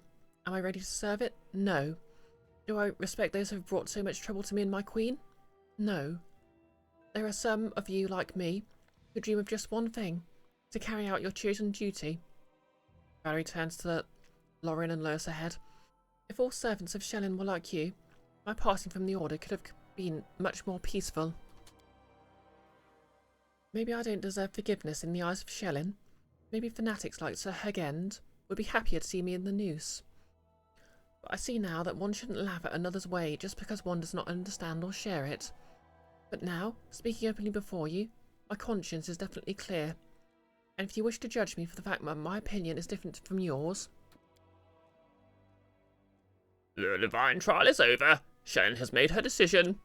Am I ready to serve it? No. Do I respect those who have brought so much trouble to me and my queen? No. There are some of you like me, to dream of just one thing, to carry out your chosen duty. Valerie turns to Lauren and lowers her head. If all servants of Shellin were like you, my passing from the Order could have been much more peaceful. Maybe I don't deserve forgiveness in the eyes of Shellin. Maybe fanatics like Sir Hegend would be happier to see me in the noose. But I see now that one shouldn't laugh at another's way just because one does not understand or share it. But now, speaking openly before you, my conscience is definitely clear. And if you wish to judge me for the fact that my opinion is different from yours... The divine trial is over. Shellin has made her decision.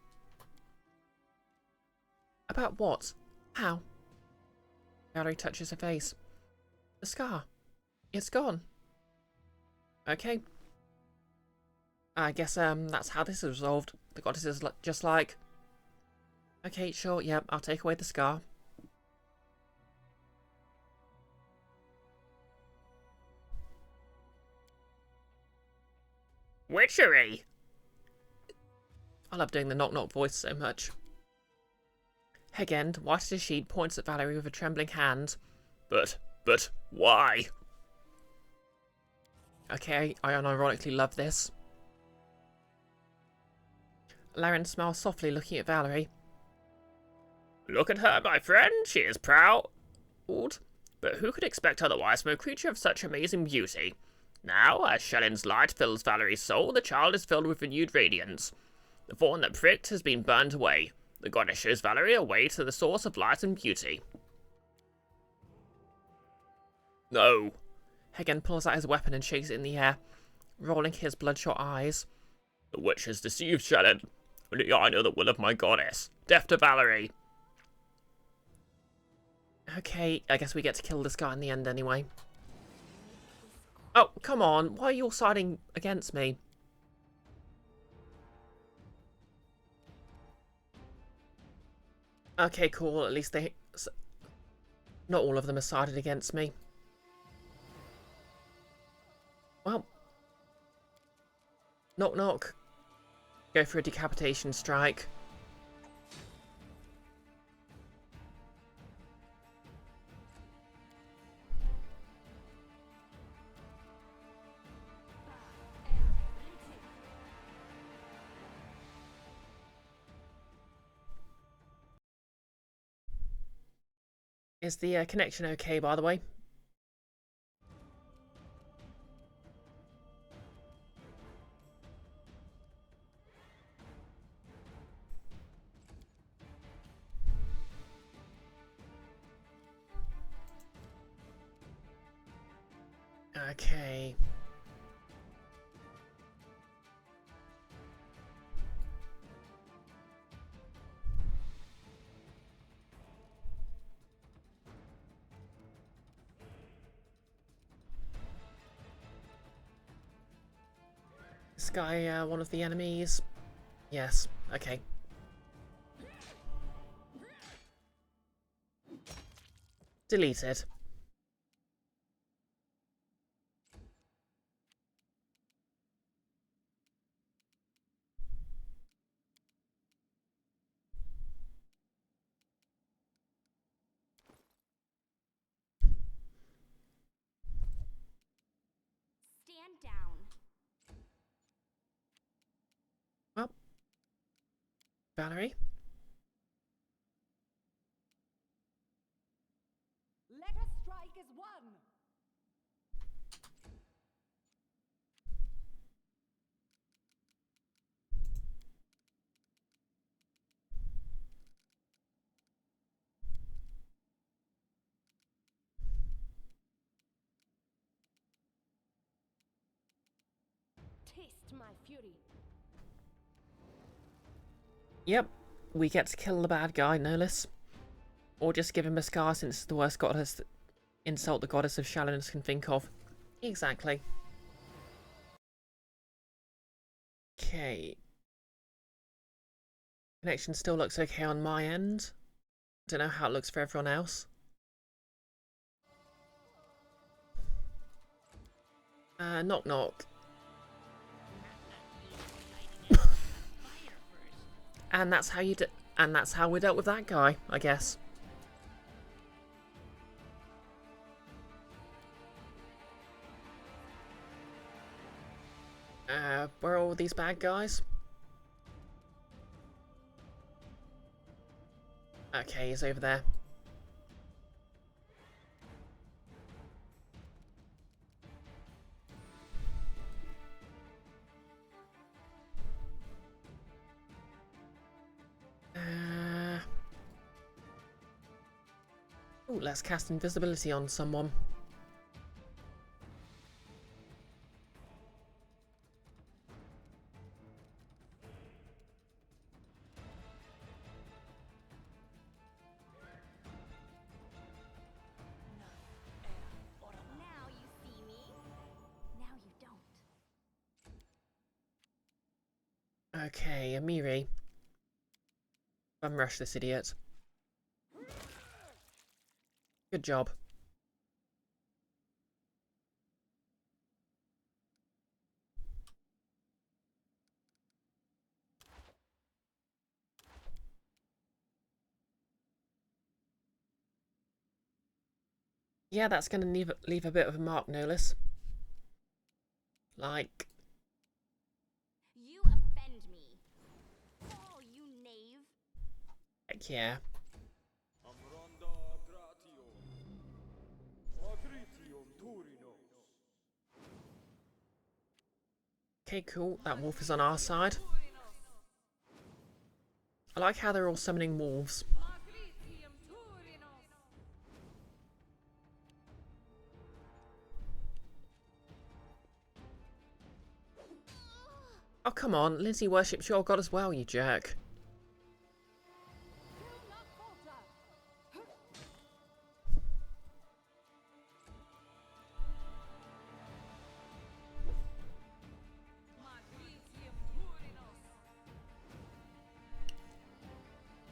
About what? How? Valerie touches her face. The scar. It's gone. Okay. I guess that's how this is resolved. The goddess is just like... Okay, sure, yep, I'll take away the scar. Witchery! I love doing the knock-knock voice so much. Hegend, white as a sheet, points at Valerie with a trembling hand. But why? Okay, I unironically love this. Laren smiles softly, looking at Valerie. Look at her, my friend. She is proud. But who could expect otherwise from a creature of such amazing beauty? Now, as Shellin's light fills Valerie's soul, the child is filled with renewed radiance. The thorn that pricked has been burned away. The goddess shows Valerie a way to the source of light and beauty. No. Hegend pulls out his weapon and shakes it in the air, rolling his bloodshot eyes. The witch has deceived Shellin. Only I know the will of my goddess. Death to Valerie. Okay, I guess we get to kill this guy in the end anyway. Oh, come on. Why are you all siding against me? Okay, cool. At least they... Not all of them are sided against me. Well. Knock knock. Go for a decapitation strike. Is the connection okay, by the way? Okay. This guy, one of the enemies? Yes, okay. Deleted. Stand down. Well. Valerie? Let us strike as one. Taste my fury. Yep, we get to kill the bad guy, no less. Or just give him a scar since it's the worst goddess insult the goddess of Shallon can think of. Exactly. Okay. Connection still looks okay on my end. Don't know how it looks for everyone else. Knock knock. And that's how we dealt with that guy, I guess. Where are all these bad guys? Okay, he's over there. Ooh, let's cast invisibility on someone. Now you see me. Now you don't. Okay, Amiri. Bum rush this idiot. Good job. Yeah, that's gonna leave a bit of a mark, no less. Like, You offend me. Oh, you knave. heck yeah. Okay, cool. That wolf is on our side. I like how they're all summoning wolves. Oh, come on. Lindsay worships your god as well, you jerk.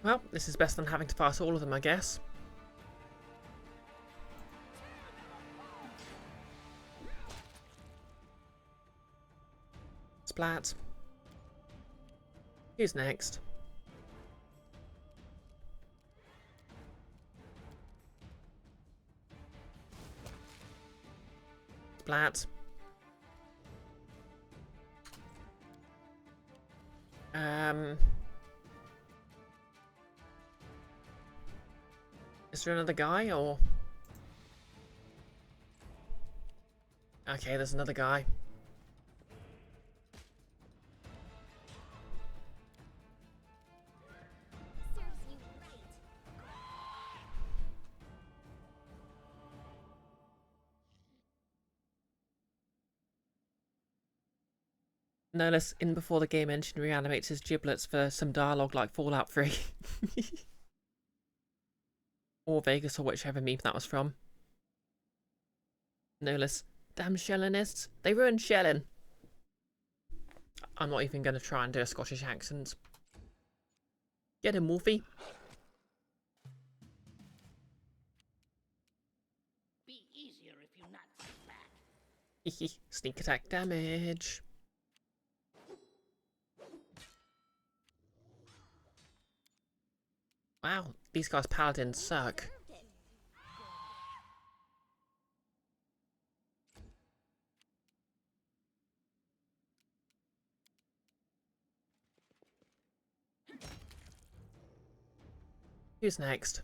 Well, this is best than having to fight all of them, I guess. Splat. Who's next? Splat. Is there another guy, or...? Okay, there's another guy. Serves you right. No less in before the game engine reanimates his giblets for some dialogue like Fallout 3. Or Vegas, or whichever meme that was from. No less. Damn Shellenists. They ruined Shellin. I'm not even going to try and do a Scottish accent. Get him, Wolfie. Be easier if you not fight back. Sneak attack damage. Wow, these guys' paladins suck. Deserved it. Who's next?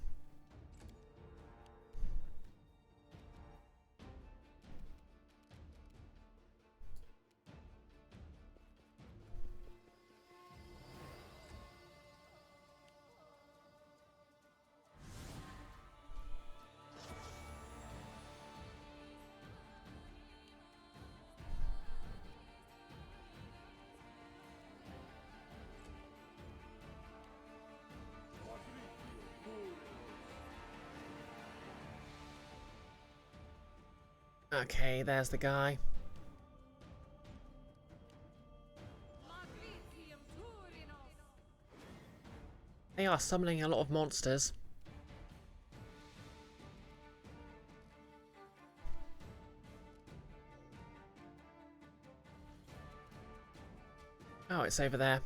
Okay, there's the guy. They are summoning a lot of monsters. Oh, it's over there.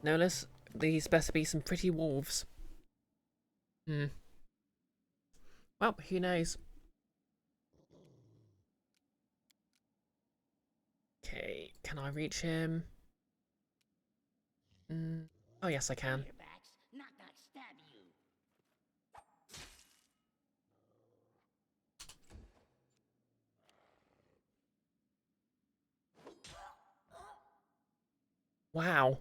Nolas, these better be some pretty wolves. Hmm. Well, who knows? Okay, can I reach him? Oh, yes, I can. Here, Bax. Not stab you. Wow.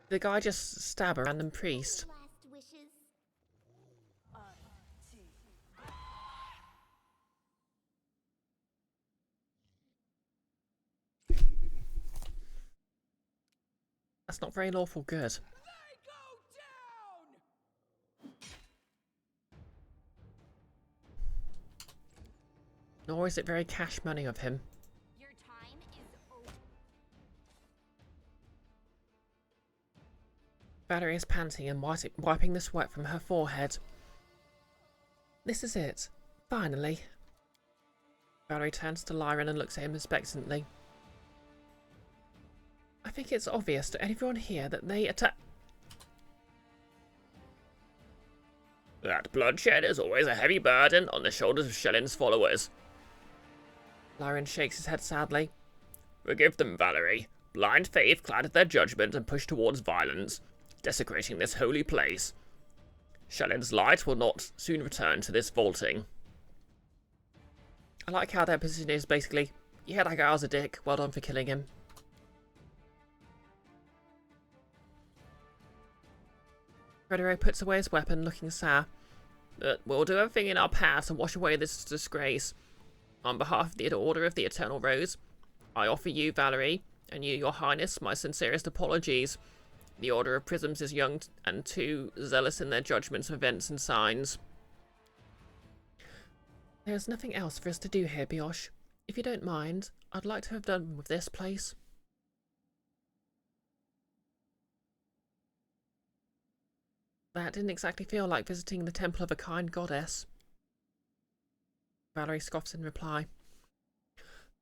The guy just stabbed a random priest. Last wishes. That's not very lawful good. They go down! Nor is it very cash money of him. Your time is over. Valerie is panting and wiping the sweat from her forehead. This is it. Finally. Valerie turns to Lyran and looks at him expectantly. I think it's obvious to everyone here that they attack. That bloodshed is always a heavy burden on the shoulders of Shellin's followers. Lyran shakes his head sadly. Forgive them, Valerie. Blind faith clouded their judgment and pushed towards violence, desecrating this holy place. Shellin's light will not soon return to this vaulting. I like how their position is basically, yeah, that guy was a dick, well done for killing him. Fredero puts away his weapon, looking sour. But we'll do everything in our power to wash away this disgrace. On behalf of the Order of the Eternal Rose, I offer you, Valerie, and you, Your Highness, my sincerest apologies. The Order of Prisms is young and too zealous in their judgments of events and signs. There is nothing else for us to do here, Brioche. If you don't mind, I'd like to have done with this place. That didn't exactly feel like visiting the temple of a kind goddess. Valerie scoffs in reply.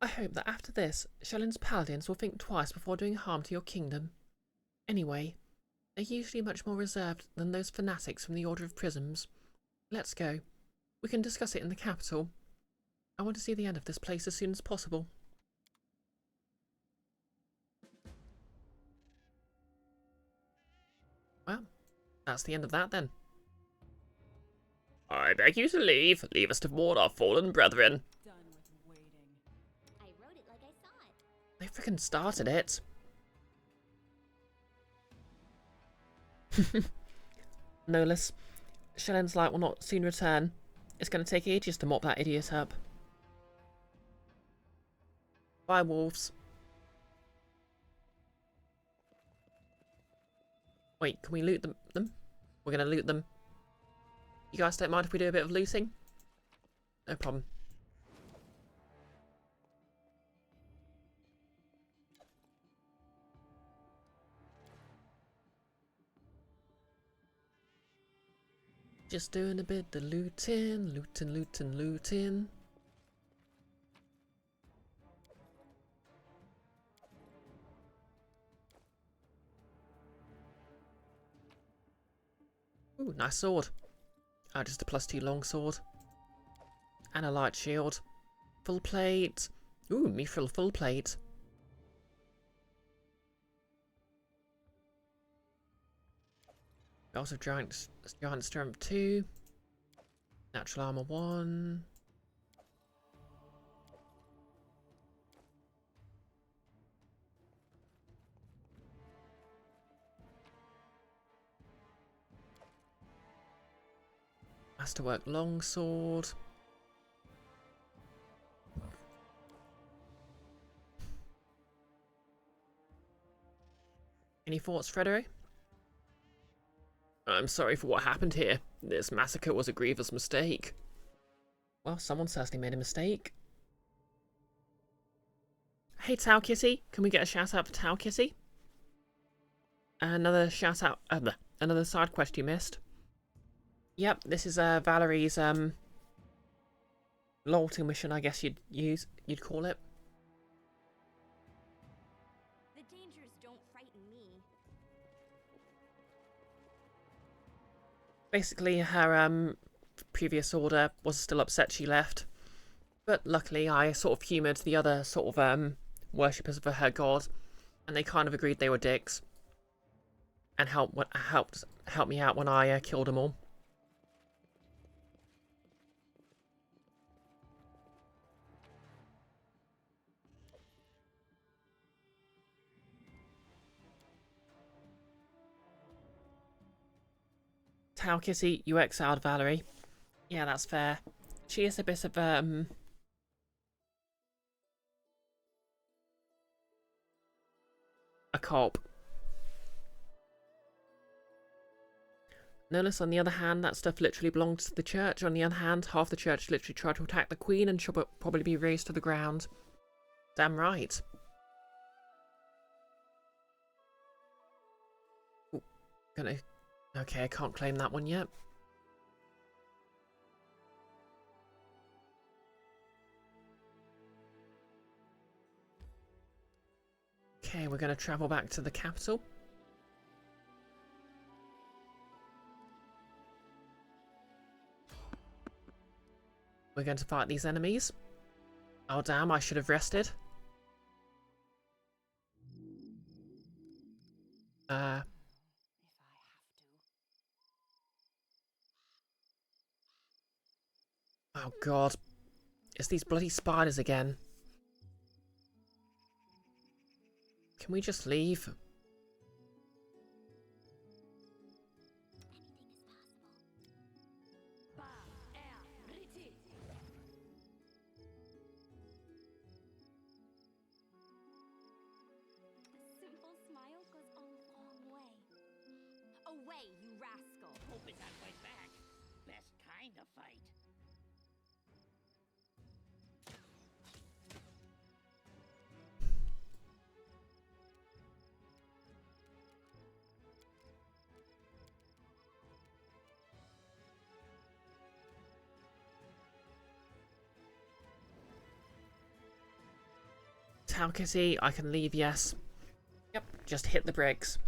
I hope that after this, Shellin's Paladins will think twice before doing harm to your kingdom. Anyway, they're usually much more reserved than those fanatics from the Order of Prisms. Let's go. We can discuss it in the capital. I want to see the end of this place as soon as possible. Well, that's the end of that then. I beg you to leave. Leave us to warn our fallen brethren. Done with waiting. I wrote it like I saw it. They frickin' started it. Nolas, Shellin's light will not soon return. It's going to take ages to mop that idiot up. Bye, wolves. Wait, can we loot them? We're going to loot them. You guys don't mind if we do a bit of looting? No problem. Just doing a bit of looting. Ooh, nice sword. Just a +2 longsword. And a light shield. Full plate. Ooh, mithril full plate. Also giant strength 2. Natural armor 1. Masterwork longsword. Any thoughts, Fredero? I'm sorry for what happened here. This massacre was a grievous mistake. Well, someone certainly made a mistake. Hey, Tau Kitty. Can we get a shout out for Tau Kitty? Another shout out. Another side quest you missed. Yep, this is Valerie's loyalty mission, I guess you'd call it. Basically, her previous order was still upset she left. But luckily, I sort of humoured the other sort of worshippers of her god, and they kind of agreed they were dicks, and helped me out when I killed them all. Tau Kitty, you exiled Valerie. Yeah, that's fair. She is a bit of a cop. Notice, on the other hand, that stuff literally belongs to the church. On the other hand, half the church literally tried to attack the queen and should probably be razed to the ground. Damn right. Ooh, okay, I can't claim that one yet. Okay, we're going to travel back to the capital. We're going to fight these enemies. Oh damn, I should have rested. Oh god. It's these bloody spiders again. Can we just leave? Away, you rascal! Hope it's not right back. Best kind of fight. Tau Kitty, I can leave, yes. Yep, just hit the brakes.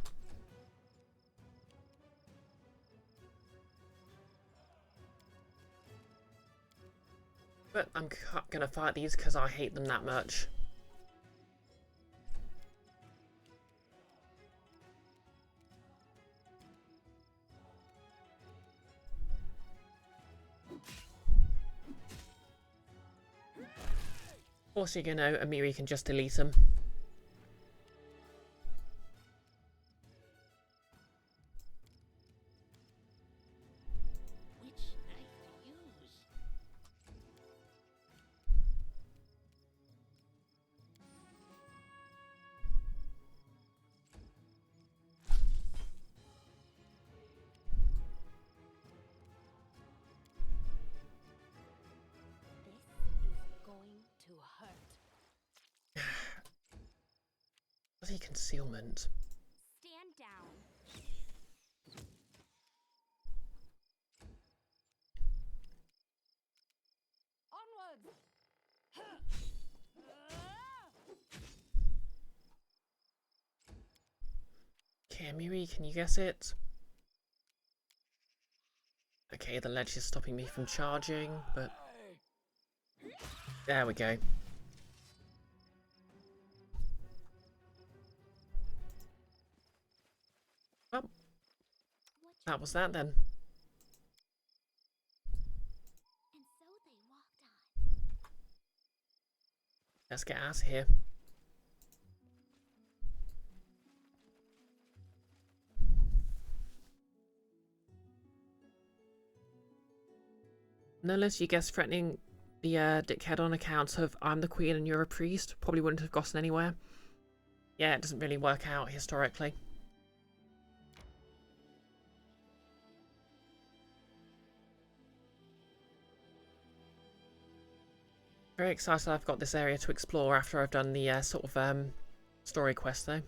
But I'm gonna fight these because I hate them that much. Also, you know, Amiri can just delete them. Which knife to use? This is going to hurt. Bloody concealment. Stand down. Onwards! Okay, Amiri, can you guess it? Okay, the ledge is stopping me from charging, but... There we go. Well, that was that then. And so they walked on. Let's get out of here. Unless you guess threatening the dickhead on account of I'm the queen and you're a priest, probably wouldn't have gotten anywhere. Yeah, it doesn't really work out historically. Very excited I've got this area to explore after I've done the sort of story quest though.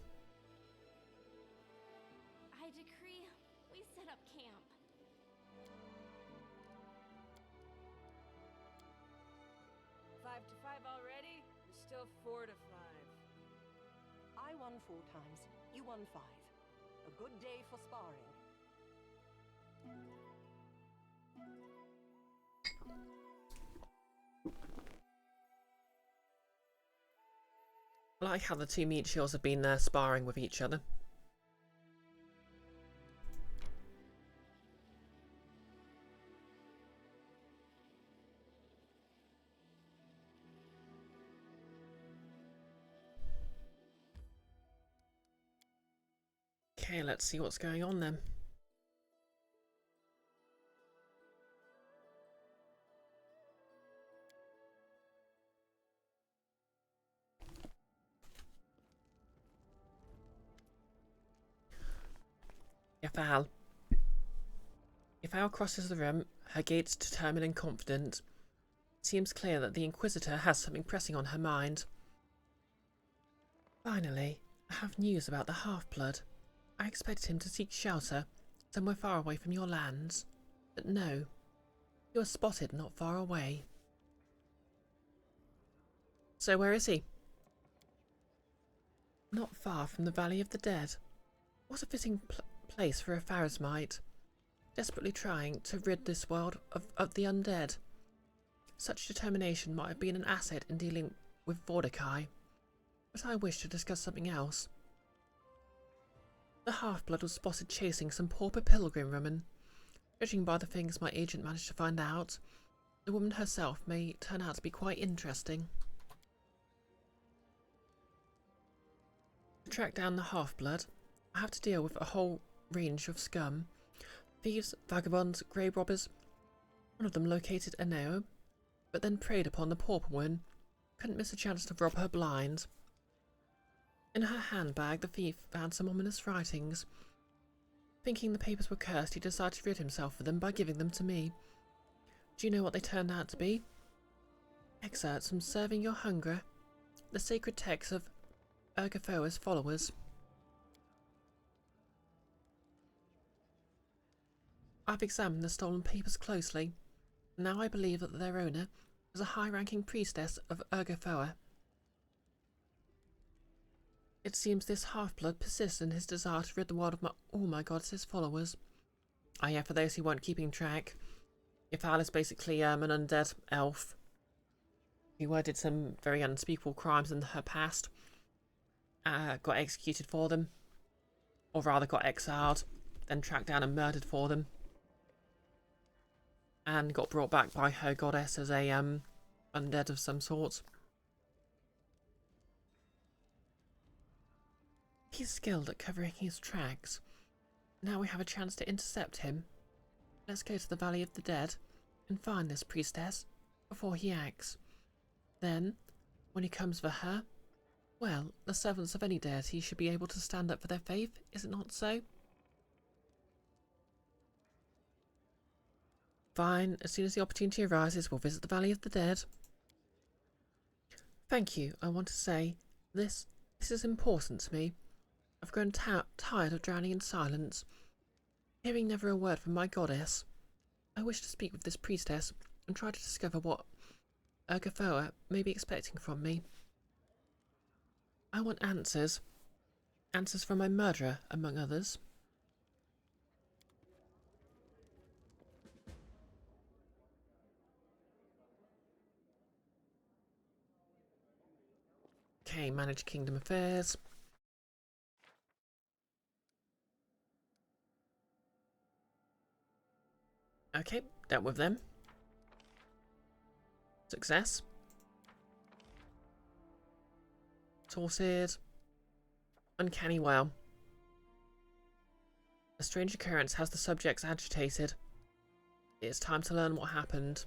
I decree we set up camp. 5 to 5 already? We're still 4 to 5. I won 4 times. You won 5. A good day for sparring. I like how the two meat shields have been sparring with each other. Okay, let's see what's going on then. If Al crosses the room, her gaze determined and confident, it seems clear that the Inquisitor has something pressing on her mind. Finally, I have news about the half-blood. I expected him to seek shelter somewhere far away from your lands, but no, he was spotted not far away. So where is he? Not far from the Valley of the Dead. What a fitting place for a Pharismite, desperately trying to rid this world of the undead. Such determination might have been an asset in dealing with Mordecai, but I wish to discuss something else. The half-blood was spotted chasing some pauper pilgrim woman. Judging by the things my agent managed to find out, the woman herself may turn out to be quite interesting. To track down the half-blood, I have to deal with a whole range of scum. Thieves, vagabonds, grave robbers. One of them located Eneo, but then preyed upon the pauper woman. Couldn't miss a chance to rob her blind. In her handbag, the thief found some ominous writings. Thinking the papers were cursed, he decided to rid himself of them by giving them to me. Do you know what they turned out to be? Excerpts from Serving Your Hunger, the sacred text of Ergothoa's followers. I've examined the stolen papers closely. Now I believe that their owner was a high-ranking priestess of Ergothoa. It seems this half-blood persists in his desire to rid the world of all my goddess's followers. Ah yeah, for those who weren't keeping track, Ifal is basically an undead elf who did some very unspeakable crimes in her past, got executed for them, or rather got exiled, then tracked down and murdered for them, and got brought back by her goddess as a undead of some sort. He's skilled at covering his tracks. Now we have a chance to intercept him. Let's go to the Valley of the Dead and find this priestess before he acts. Then, when he comes for her, well, the servants of any deity should be able to stand up for their faith, is it not so? Fine, as soon as the opportunity arises, we'll visit the Valley of the Dead. Thank you, I want to say, this is important to me. I've grown tired of drowning in silence, hearing never a word from my goddess. I wish to speak with this priestess and try to discover what Ergothoa may be expecting from me. I want answers. Answers from my murderer, among others. Okay, manage kingdom affairs. Okay, dealt with them. Success. Sorted. Uncanny well. A strange occurrence has the subjects agitated. It's time to learn what happened.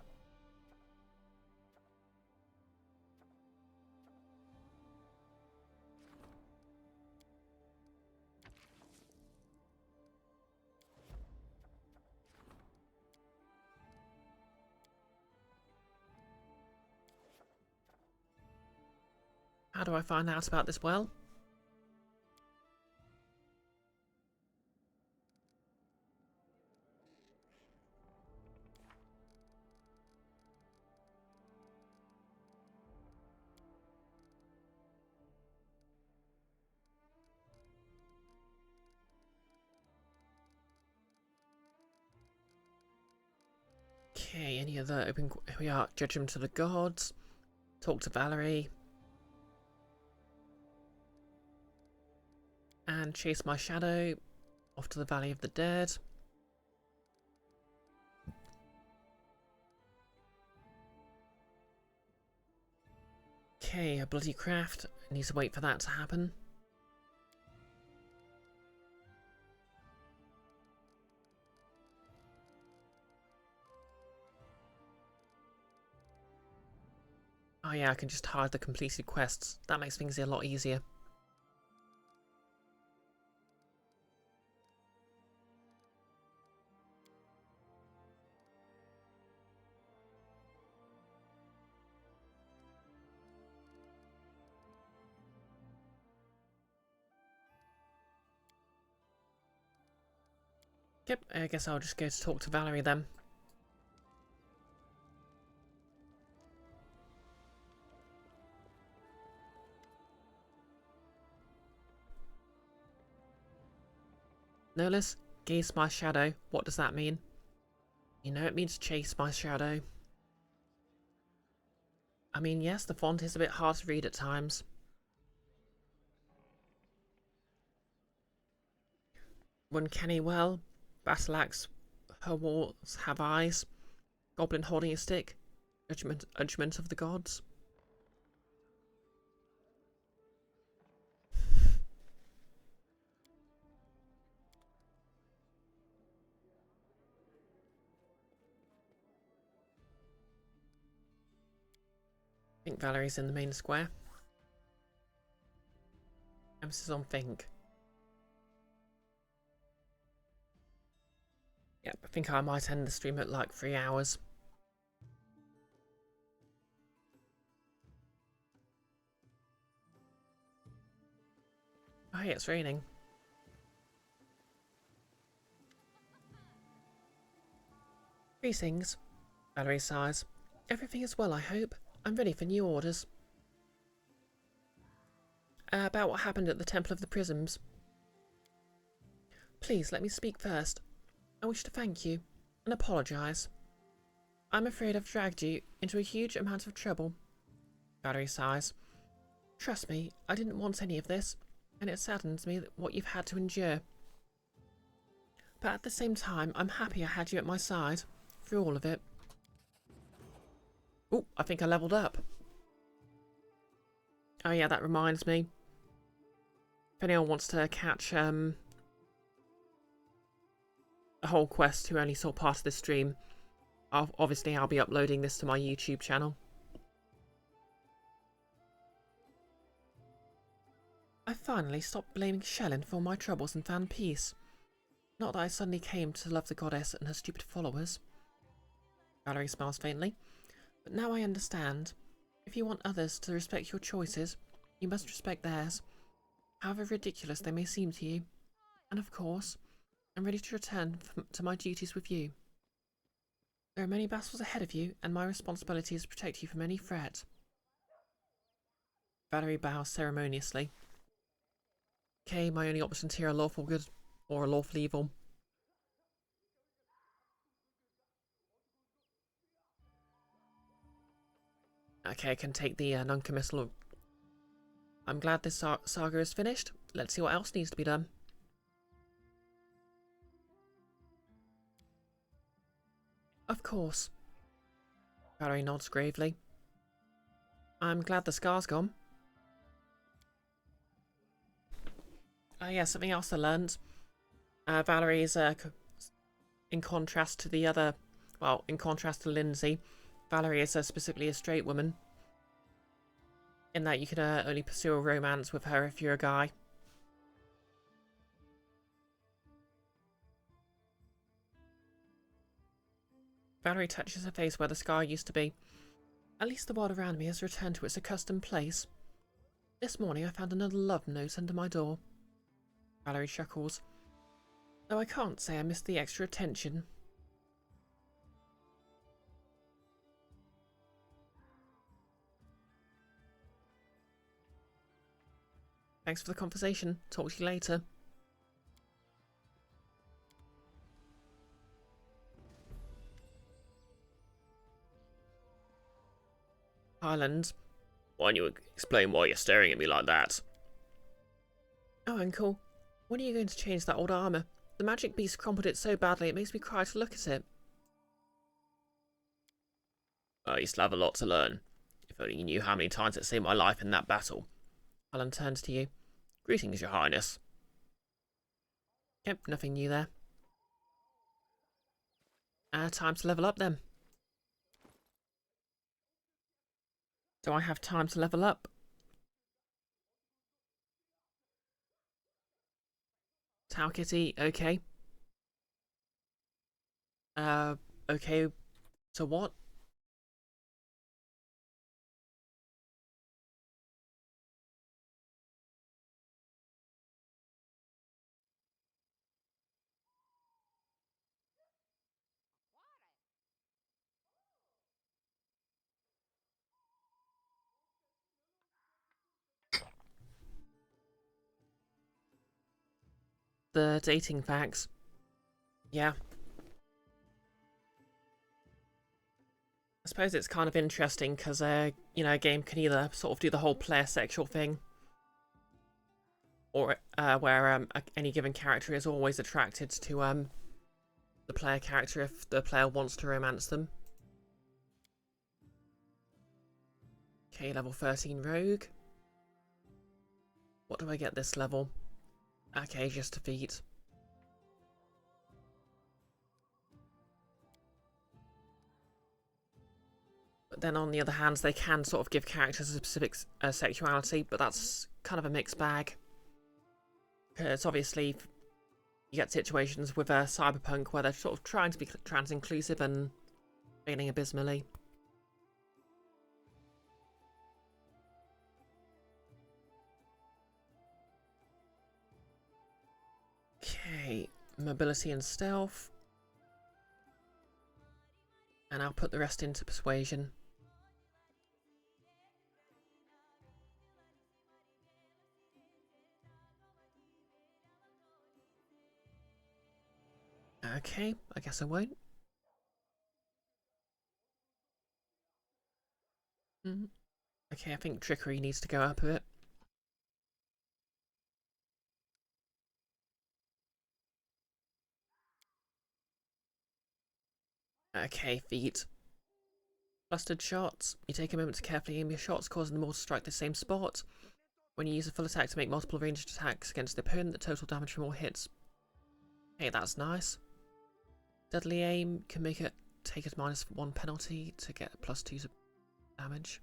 How do I find out about this well? Okay, any other open... Here we are. Judgment to the gods. Talk to Valerie. And chase my shadow. Off to the Valley of the Dead. Okay, a bloody craft. I need to wait for that to happen. Oh yeah, I can just hide the completed quests. That makes things a lot easier. Yep, I guess I'll just go to talk to Valerie then. Notice, gaze my shadow. What does that mean? You know it means chase my shadow. I mean, yes, the font is a bit hard to read at times. Uncanny well. Battle axe, her walls have eyes. Goblin holding a stick. Judgment of the gods. I think Valerie's in the main square. Emphasis on think. Yep, I think I might end the stream at like 3 hours. Oh hey, it's raining. Greetings. Valerie sighs. Everything is well, I hope. I'm ready for new orders. About what happened at the Temple of the Prisms. Please let me speak first. I wish to thank you and apologise. I'm afraid I've dragged you into a huge amount of trouble. Valerie sighs. Trust me, I didn't want any of this, and it saddens me what you've had to endure. But at the same time, I'm happy I had you at my side through all of it. Oh, I think I leveled up. Oh yeah, that reminds me. If anyone wants to catch a whole quest who only saw part of this stream, obviously I'll be uploading this to my YouTube channel. I finally stopped blaming Shellin for my troubles and found peace. Not that I suddenly came to love the goddess and her stupid followers. Valerie smiles faintly. But now I understand. If you want others to respect your choices, you must respect theirs, however ridiculous they may seem to you. And of course, I'm ready to return to my duties with you. There are many battles ahead of you, and my responsibility is to protect you from any threat. Valerie bows ceremoniously. Okay, my only options here are lawful good or lawful evil. Okay, I can take the non-committal. I'm glad this saga is finished. Let's see what else needs to be done. Of course. Valerie nods gravely. I'm glad the scar's gone. Yeah, something else I learned. Valerie is, in contrast to the other, well, in contrast to Lindsay, Valerie is specifically a straight woman. In that you can only pursue a romance with her if you're a guy. Valerie touches her face where the scar used to be. At least the world around me has returned to its accustomed place. This morning I found another love note under my door. Valerie chuckles. Though I can't say I missed the extra attention. Thanks for the conversation. Talk to you later. Highland, why don't you explain why you're staring at me like that? Oh, Uncle, when are you going to change that old armour? The magic beast crumpled it so badly it makes me cry to look at it. You still have a lot to learn. If only you knew how many times it saved my life in that battle. Alan turns to you. Greetings, your highness. Yep, nothing new there. Time to level up then. Do I have time to level up? Tau Kitty, okay. Okay, so what? The dating facts. Yeah. I suppose it's kind of interesting because, you know, a game can either sort of do the whole player sexual thing, or where any given character is always attracted to the player character if the player wants to romance them. Okay, level 13 rogue. What do I get this level? Okay, just defeat. But then on the other hand, they can sort of give characters a specific sexuality, but that's kind of a mixed bag. Because obviously you get situations with Cyberpunk where they're sort of trying to be trans-inclusive and failing abysmally. Okay, mobility and stealth. And I'll put the rest into persuasion. Okay, I guess I won't. Okay, I think trickery needs to go up a bit. Okay, feet. Clustered shots. You take a moment to carefully aim your shots, causing them all to strike the same spot. When you use a full attack to make multiple ranged attacks against the opponent, the total damage from all hits. Hey, that's nice. Deadly aim can make it take a -1 penalty to get +2 damage.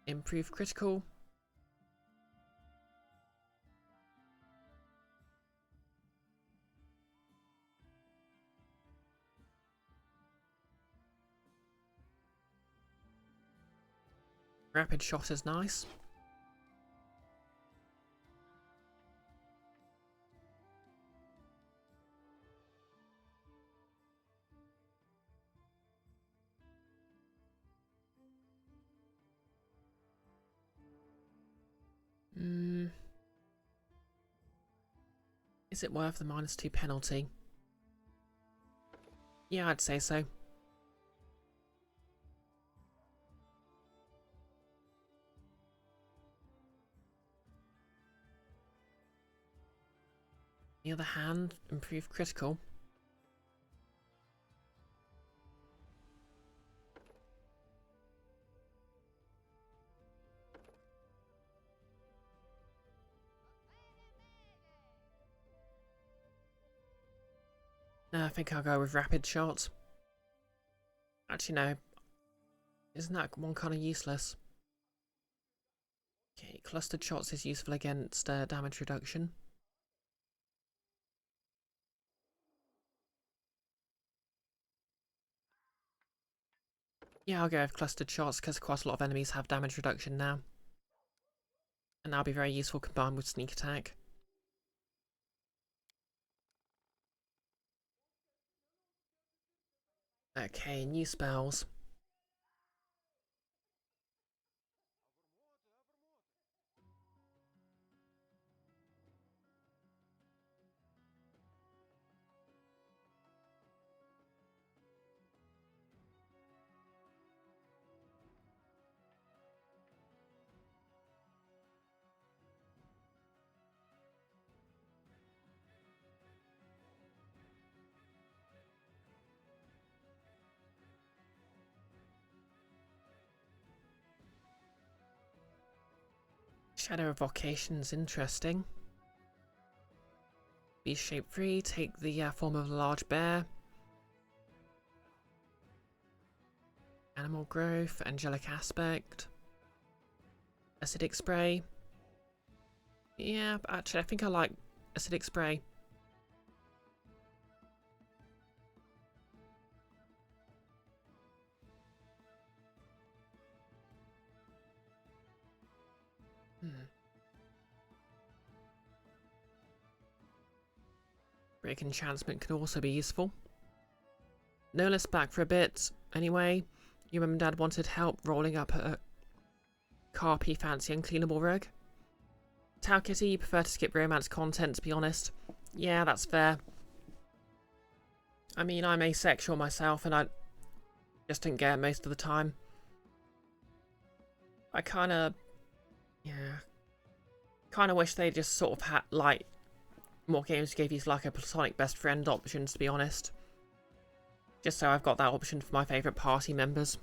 Improve critical. Rapid shot is nice. Is it worth the -2 penalty? Yeah, I'd say so. On the other hand, improve critical. No, I think I'll go with rapid shot. Actually, no. Isn't that one kind of useless? Okay, clustered shots is useful against damage reduction. Yeah, I'll go with clustered shots because quite a lot of enemies have damage reduction now. And that'll be very useful combined with sneak attack. Okay, new spells. Shadow Evocation's interesting. Be shape free, take the form of a large bear. Animal growth, angelic aspect. Acidic spray. Yeah, but actually I think I like acidic spray. Break enchantment can also be useful. No less back for a bit. Anyway, your mum and dad wanted help rolling up a carpy fancy uncleanable rug. Tau Kitty, you prefer to skip romance content, to be honest. Yeah, that's fair. I mean, I'm asexual myself, and I just don't get it most of the time. I kinda... yeah. Kinda wish they just sort of had, like, more games gave you, like, a platonic best friend option, to be honest. Just so I've got that option for my favourite party members.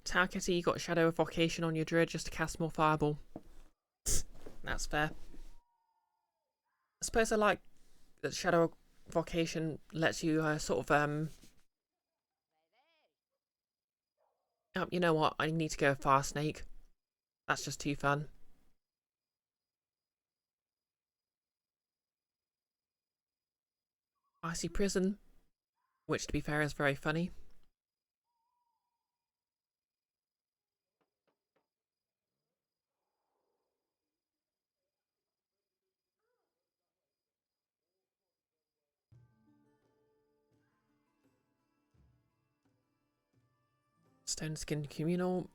Tau Kitty, you got Shadow Evocation on your druid just to cast more Fireball. That's fair. I suppose I like that Shadow Evocation lets you sort of oh, you know what? I need to go Fire Snake. That's just too fun. Icy Prison, which to be fair is very funny. Stone Skin Communal,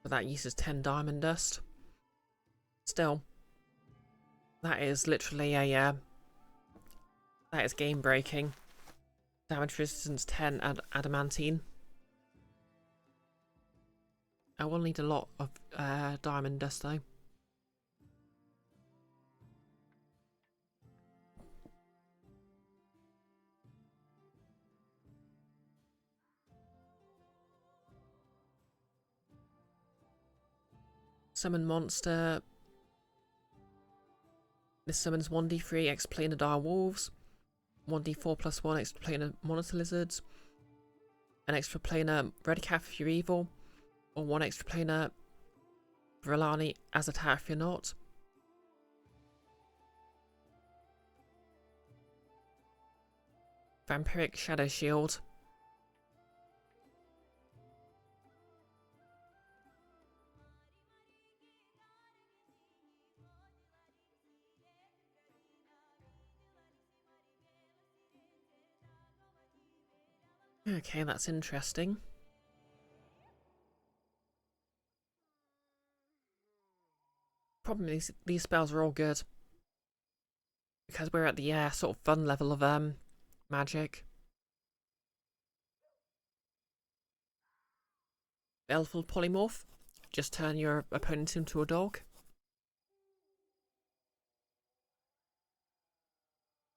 but that uses 10 Diamond Dust. Still, that is literally a that is game breaking. Damage resistance 10 adamantine. I will need a lot of Diamond Dust though. Summon monster. This summons 1d3 explainer dire wolves, 1d4 plus 1 extra planar monitor lizards, an extra planar Redicath if you're evil, or 1 extra planar Viralani Azatah if you're not. Vampiric Shadow Shield. Okay, that's interesting. Problem is, these spells are all good. Because we're at the sort of fun level of magic. Baleful Polymorph. Just turn your opponent into a dog.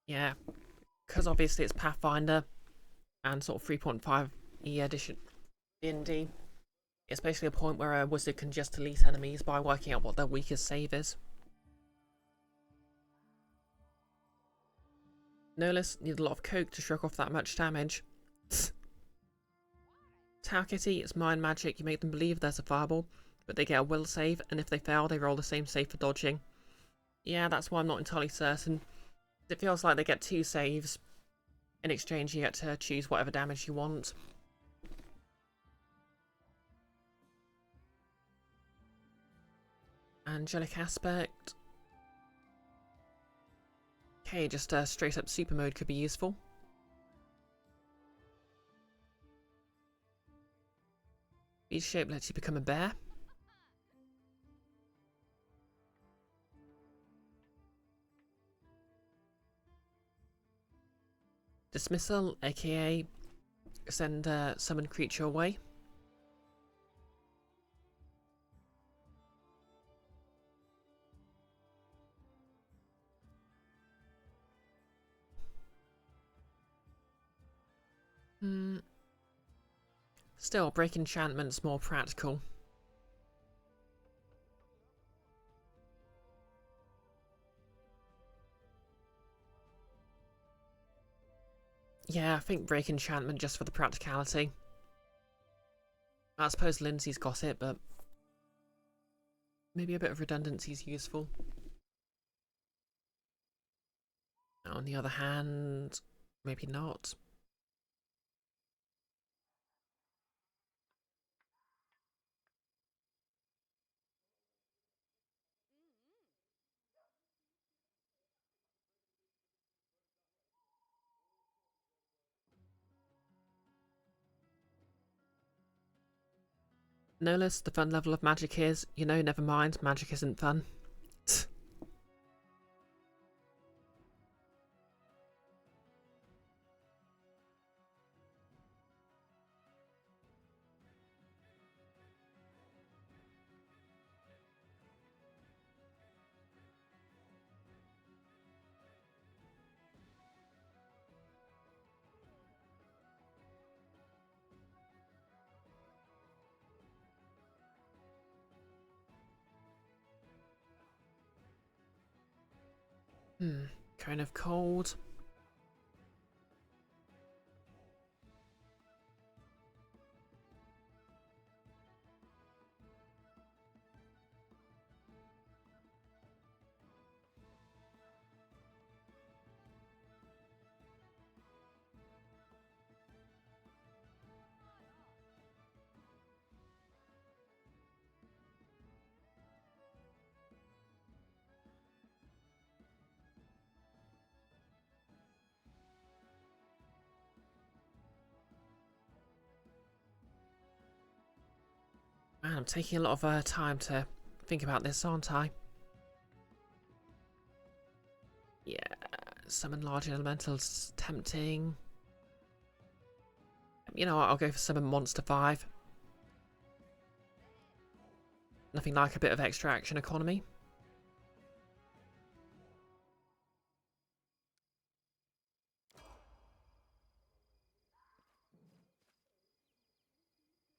Yeah, because obviously it's Pathfinder and sort of 3.5e edition D&D. It's basically a point where a wizard can just delete enemies by working out what their weakest save is. No less need a lot of coke to shrug off that much damage. Tau Kitty, it's mind magic. You make them believe there's a fireball, but they get a will save, and if they fail, they roll the same save for dodging. Yeah, that's why I'm not entirely certain. It feels like they get 2 saves. In exchange, you get to choose whatever damage you want. Angelic Aspect. Okay, just straight up super mode could be useful. Each shape lets you become a bear. Dismissal, aka send a summoned creature away. Still, break enchantment's more practical. Yeah, I think break enchantment just for the practicality. I suppose Lindsay's got it, but maybe a bit of redundancy is useful. On the other hand, maybe not. No less the fun level of magic is, you know, never mind, magic isn't fun. Kind of cold. Man, I'm taking a lot of time to think about this, aren't I? Yeah, summon large elementals, tempting. You know what, I'll go for summon monster 5. Nothing like a bit of extra action economy.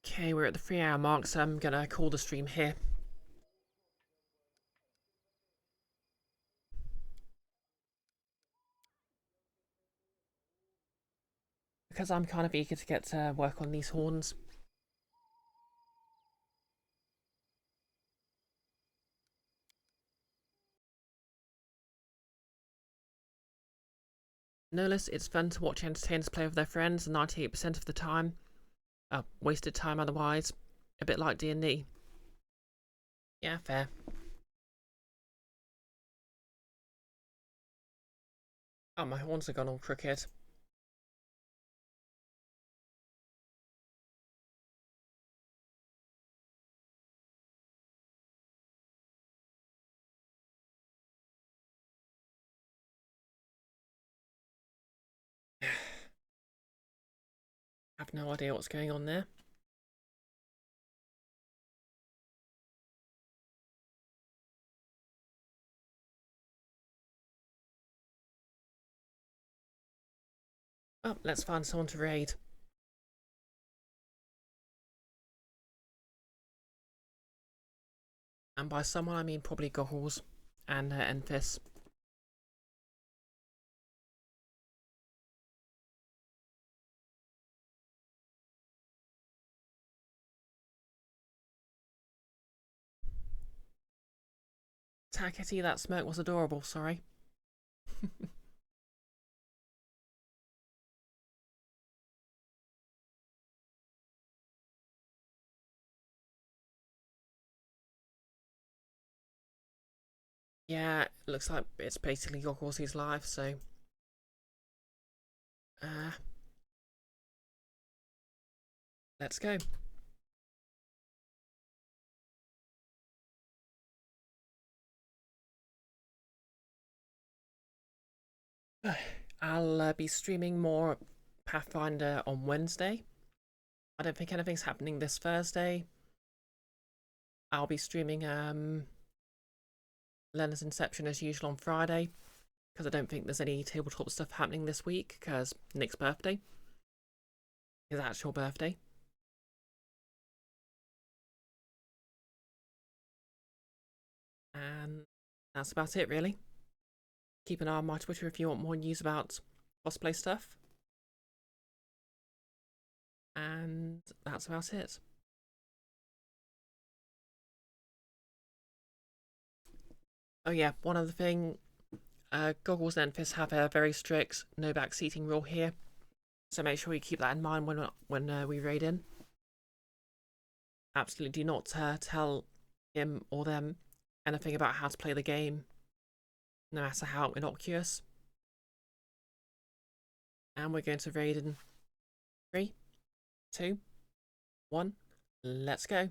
Okay, we're at the 3-hour mark, so I'm gonna call the stream here. Because I'm kind of eager to get to work on these horns. No less, it's fun to watch entertainers play with their friends 98% of the time. Wasted time otherwise. A bit like D&D. Yeah, fair. Oh, my horns have gone all crooked. Have no idea what's going on there. Oh, let's find someone to raid. And by someone, I mean probably Goggles and Enfys. Tackety, that smirk was adorable, sorry. Yeah, it looks like it's basically Goggles' life, so... let's go. I'll be streaming more Pathfinder on Wednesday. I don't think anything's happening this Thursday. I'll be streaming Leonard's Inception as usual on Friday, because I don't think there's any tabletop stuff happening this week, because Nick's birthday. His actual birthday. And that's about it, really. Keep an eye on my Twitter if you want more news about cosplay stuff. And that's about it. Oh yeah, one other thing. Goggles and Enfys have a very strict no back seating rule here, so make sure you keep that in mind when we raid in. Absolutely do not tell him or them anything about how to play the game, no matter how innocuous. And we're going to raid in 3, 2, 1, let's go.